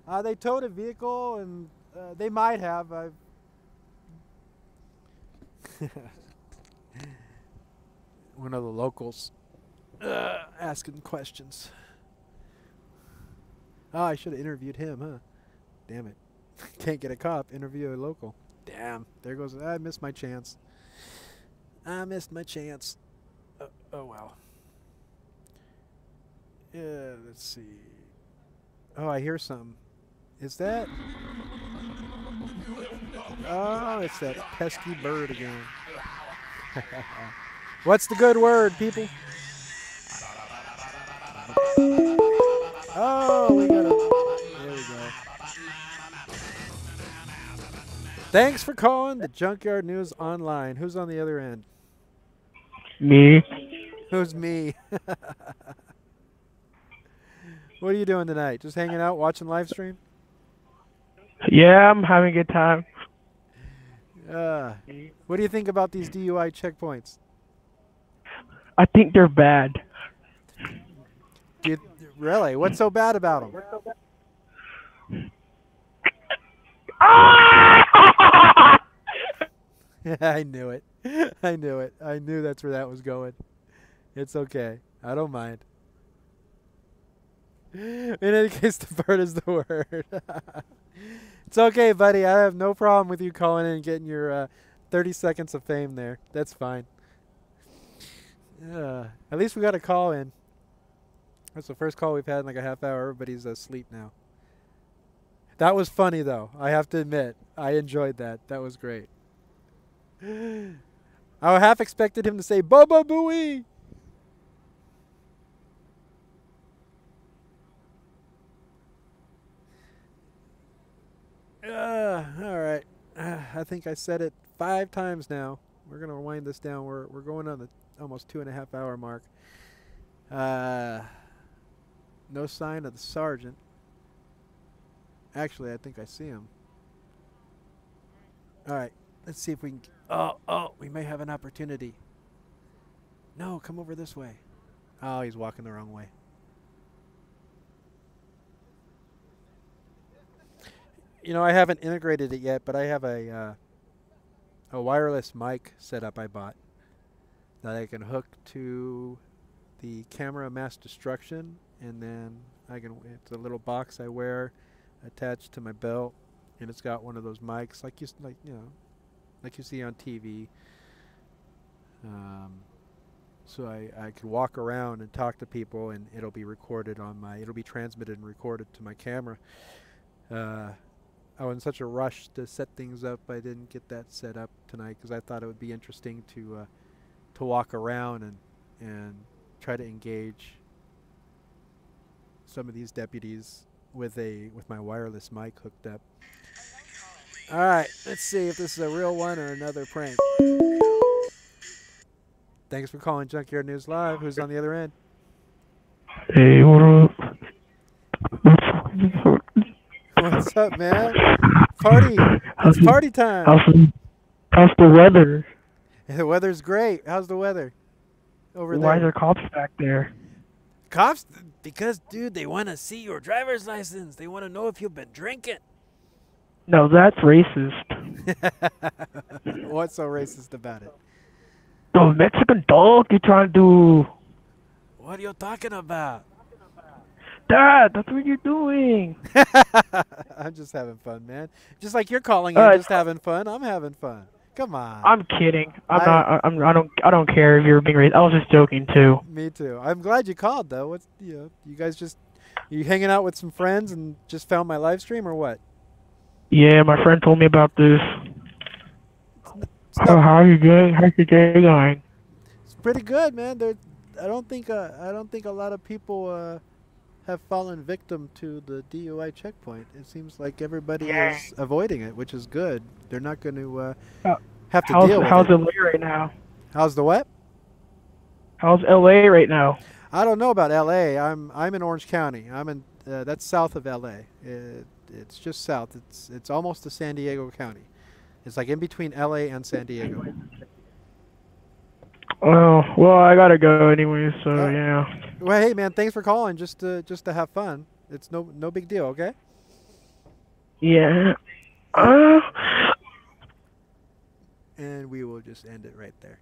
anybody? They towed a vehicle, and they might have. One of the locals asking questions. Oh, I should have interviewed him, huh? Damn it. Can't get a cop, interview a local. Damn. There goes. I missed my chance. Oh, well. Yeah, let's see. Oh, I hear something. Is that? Oh, it's that pesky bird again. What's the good word, people? Oh, we got a... There we go. Thanks for calling the Junkyard News Online. Who's on the other end? Me. Who's me? What are you doing tonight? Just hanging out, watching live stream? Yeah, I'm having a good time. What do you think about these DUI checkpoints? I think they're bad. Really? What's so bad about them? I knew it. I knew it. I knew that's where that was going. It's okay. I don't mind. In any case, the bird is the word. It's okay, buddy. I have no problem with you calling in and getting your 30 seconds of fame there. That's fine. At least we got a call in. That's the first call we've had in like a half hour. Everybody's asleep now. That was funny, though. I have to admit. I enjoyed that. That was great. I half expected him to say, Baba Booey! All right. I think I said it 5 times now. We're going to wind this down. We're going on the almost 2.5 hour mark. No sign of the sergeant. Actually, I think I see him. All right. Let's see if we can... Oh, we may have an opportunity. No, come over this way. Oh, he's walking the wrong way. You know, I haven't integrated it yet, but I have a wireless mic setup I bought that I can hook to the camera mass destruction, and then it's a little box I wear attached to my belt, and it's got one of those mics like you see on TV. So I could walk around and talk to people, and it'll be recorded on my, it'll be transmitted and recorded to my camera. I was in such a rush to set things up, I didn't get that set up tonight because I thought it would be interesting to walk around and try to engage some of these deputies with my wireless mic hooked up. All right, let's see if this is a real one or another prank. Thanks for calling Junkyard News Live. Who's on the other end? Hey, what up? What's up, man? Party! It's party time! How's the weather? The weather's great. How's the weather over there? Why are there cops back there? Cops? Because, dude, they want to see your driver's license. They want to know if you've been drinking. No, that's racist. What's so racist about it? The Mexican dog you trying to do? What are you talking about? Dad, that's what you're doing. I'm just having fun, man. Just like you're calling in, just having fun. I'm having fun. Come on. I'm kidding. I don't care if you're being racist. I was just joking too. Me too. I'm glad you called though. What's you guys just you hanging out with some friends and just found my live stream or what? Yeah, my friend told me about this. How are you good? How's your day going? It's pretty good, man. I don't think a lot of people have fallen victim to the DUI checkpoint. It seems like everybody is avoiding it, which is good. They're not going to have to deal with it. How's LA right now? How's the what? How's LA right now? I don't know about LA. I'm in Orange County. I'm in that's south of LA. It's just south. It's almost to San Diego County. It's like in between LA and San Diego. Oh, well, I gotta go anyway, so yeah. Well, hey man, thanks for calling. Just to have fun. It's no big deal, okay? Yeah. And we will just end it right there.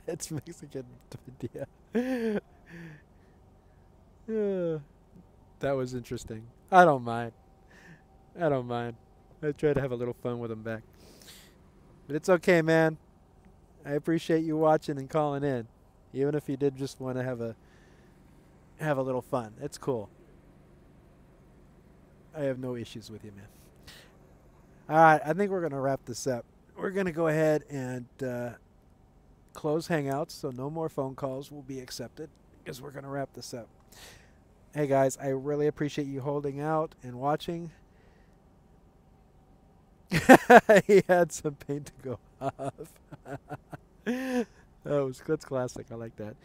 It's Mexican tortilla. That was interesting. I don't mind. I try to have a little fun with them back. But it's okay, man. I appreciate you watching and calling in. Even if you did just want to have a little fun. It's cool. I have no issues with you, man. Alright, I think we're going to wrap this up. We're going to go ahead and close Hangouts, so no more phone calls will be accepted because we're going to wrap this up. Hey guys, I really appreciate you holding out and watching. He had some paint to go off. That's classic. I like that.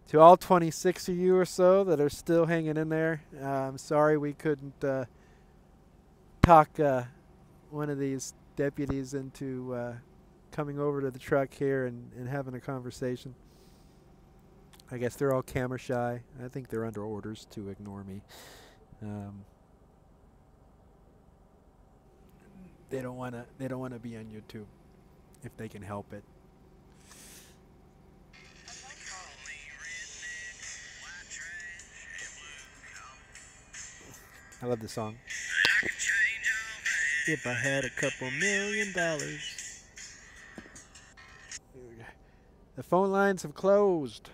To all 26 of you or so that are still hanging in there, I'm sorry we couldn't talk one of these deputies into coming over to the truck here and having a conversation. I guess they're all camera shy. I think they're under orders to ignore me. They don't want to be on YouTube if they can help it. I love the song. If I had a couple $1 million. The phone lines have closed.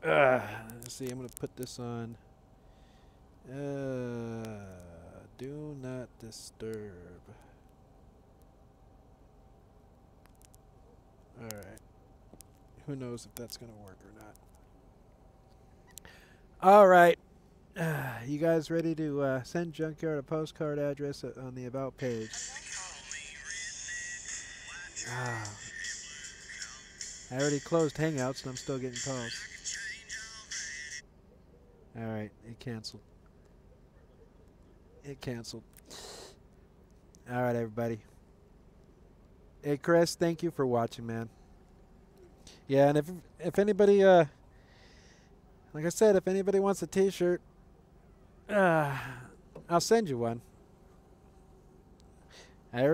Let's see, I'm going to put this on. Do not disturb. Alright. Who knows if that's going to work or not. Alright. You guys ready to send Junkyard a postcard address on the About page? I already closed Hangouts and I'm still getting calls. Alright, it canceled. It canceled. Alright, everybody. Hey, Chris, thank you for watching, man. Yeah, and if anybody, like I said, if anybody wants a t-shirt, I'll send you one. I'm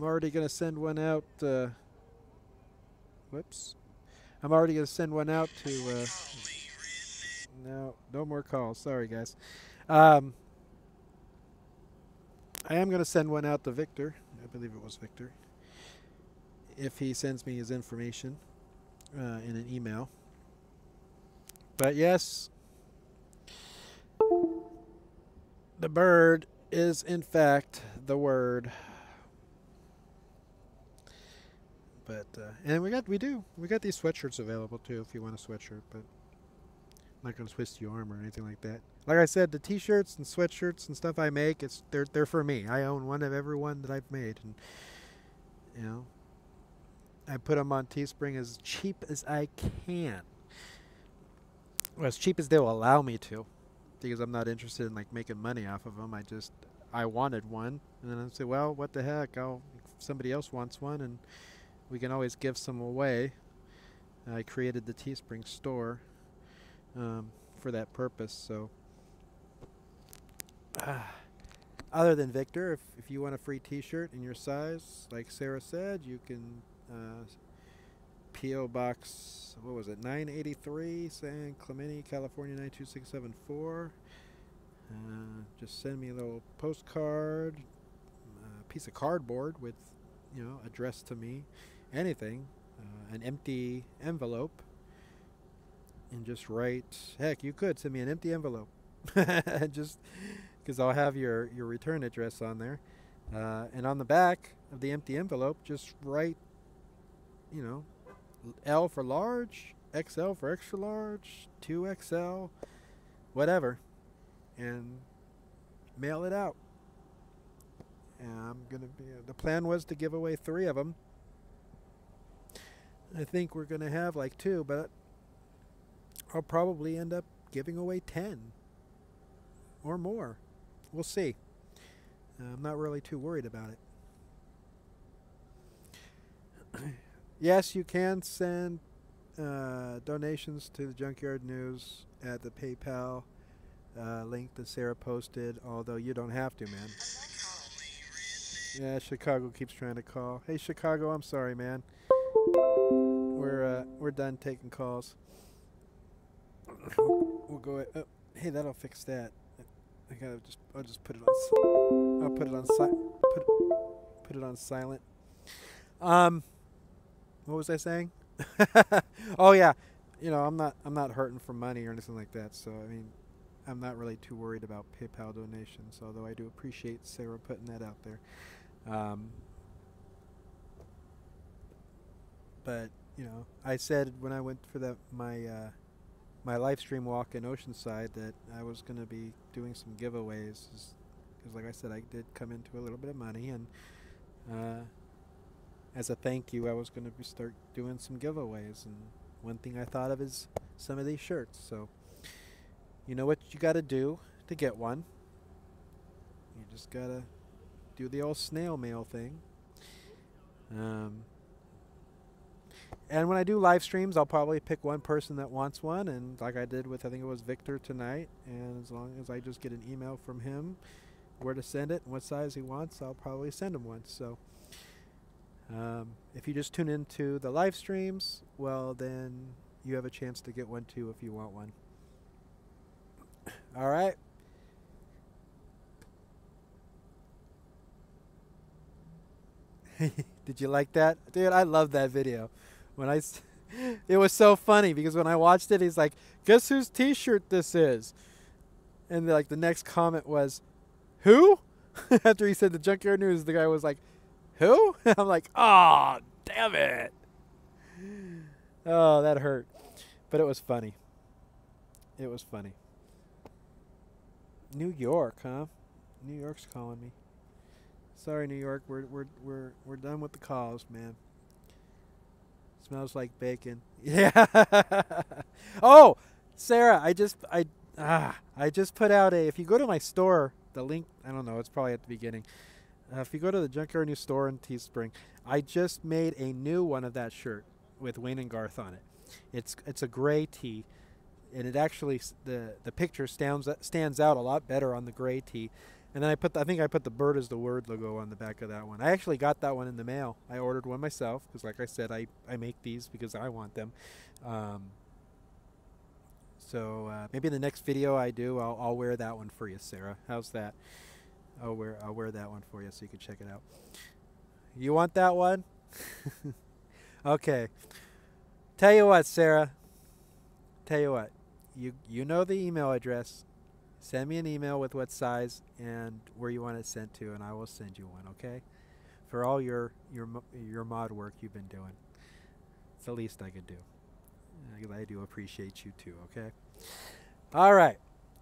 already going to send one out, whoops. I'm already going to send one out to, no more calls. Sorry, guys. I am going to send one out to Victor. I believe it was Victor. If he sends me his information in an email. But yes, the bird is in fact the word. But and we got these sweatshirts available too if you want a sweatshirt, but I'm not gonna twist your arm or anything like that. Like I said, the t-shirts and sweatshirts and stuff I make, they're for me. I own one of every one that I've made, and you know, I put them on Teespring as cheap as I can. Well, as cheap as they'll allow me to, because I'm not interested in like making money off of them. I wanted one, and then I said, well, what the heck? If somebody else wants one, and we can always give some away. I created the Teespring store for that purpose. So, other than Victor, if you want a free T-shirt in your size, like Sarah said, you can P.O. Box, what was it, 983, San Clemente, California 92674. Just send me a little postcard, piece of cardboard with, you know, addressed to me, anything, an empty envelope, and just write, heck, you could send me an empty envelope, just because I'll have your return address on there, and on the back of the empty envelope, just write, you know, L for large, XL for extra large, 2XL, whatever, and mail it out. And the plan was to give away 3 of them. I think we're gonna have like 2, but I'll probably end up giving away 10 or more. We'll see. I'm not really too worried about it. Yes, you can send donations to the Junkyard News at the PayPal link that Sarah posted, although you don't have to, man. Yeah, Chicago keeps trying to call. Hey, Chicago, I'm sorry, man. We're done taking calls. We'll go. Hey, that'll fix that. I'll just put it on. I'll put it on put it on silent. What was I saying? Oh yeah, you know, I'm not hurting for money or anything like that. So I mean, I'm not really too worried about PayPal donations. Although I do appreciate Sarah putting that out there. But you know, I said when I went for my live stream walk in Oceanside that I was going to be doing some giveaways, because like I said, I did come into a little bit of money, and as a thank you, I was going to start doing some giveaways. And one thing I thought of is some of these shirts. So you know what you got to do to get one. You just got to do the old snail mail thing. And when I do live streams, I'll probably pick one person that wants one, and like I did with, I think it was Victor tonight, and as long as I just get an email from him where to send it and what size he wants, I'll probably send him one. So if you just tune into the live streams, well, then you have a chance to get one too if you want one. All right. Did you like that? Dude, I love that video. It was so funny because when I watched it, he's like, guess whose t-shirt this is? And like the next comment was, who? After he said the Junkyard News, the guy was like, who? I'm like, oh, damn it. Oh, that hurt. But it was funny. It was funny. New York, huh? New York's calling me. Sorry, New York. We're done with the calls, man. Smells like bacon. Yeah. Oh, Sarah, I just put out if you go to my store, the link, I don't know, it's probably at the beginning. If you go to the Junkyard News store in Teespring, I just made a new one of that shirt with Wayne and Garth on it. It's a gray tee, and it actually the picture stands out a lot better on the gray tee. And then I think I put the bird as the word logo on the back of that one. I actually got that one in the mail. I ordered one myself because, like I said, I make these because I want them. So maybe in the next video I do, I'll wear that one for you, Sarah. How's that? I'll wear that one for you so you can check it out. You want that one? Okay. Tell you what, Sarah. Tell you what. You know the email address. Send me an email with what size and where you want it sent to, and I will send you one, okay? For all your mod work you've been doing. It's the least I could do. I do appreciate you too, okay? All right.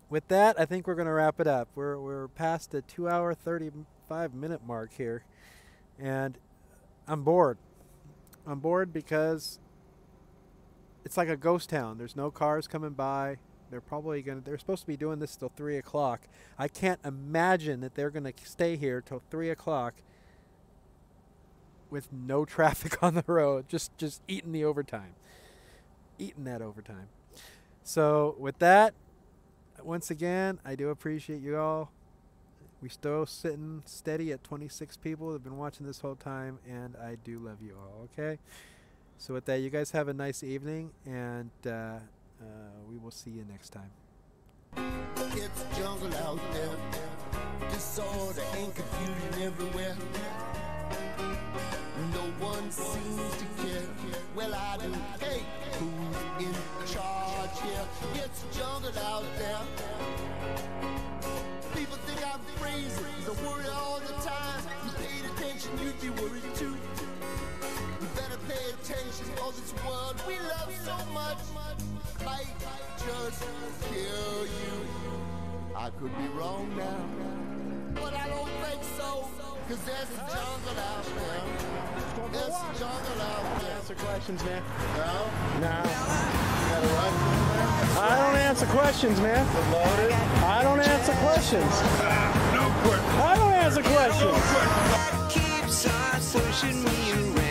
With that, I think we're going to wrap it up. We're past the 2-hour, 35-minute mark here, and I'm bored. I'm bored because it's like a ghost town. There's no cars coming by. They're supposed to be doing this till 3 o'clock. I can't imagine that they're going to stay here till 3 o'clock with no traffic on the road, just eating the overtime. Eating that overtime. So with that, once again, I do appreciate you all. We're still sitting steady at 26 people that have been watching this whole time, and I do love you all, okay? So with that, you guys have a nice evening, and we will see you next time. It's jungle out there, disorder and confusion everywhere. No one seems to care. Well, I do. Hey, who's in charge here? It's jungle out there. People think I'm crazy, 'cause I worry all the time. You paid attention, you'd be worried too. You better pay attention, for this world we love so much might just kill you. I could be wrong now, but I don't think so, 'cause there's a jungle out there. There's a jungle out there. Answer questions, man. No? No. You got a rifle there? I don't answer questions, man. Loaded? I don't answer questions. No question. I don't answer questions. Keeps on pushing me around.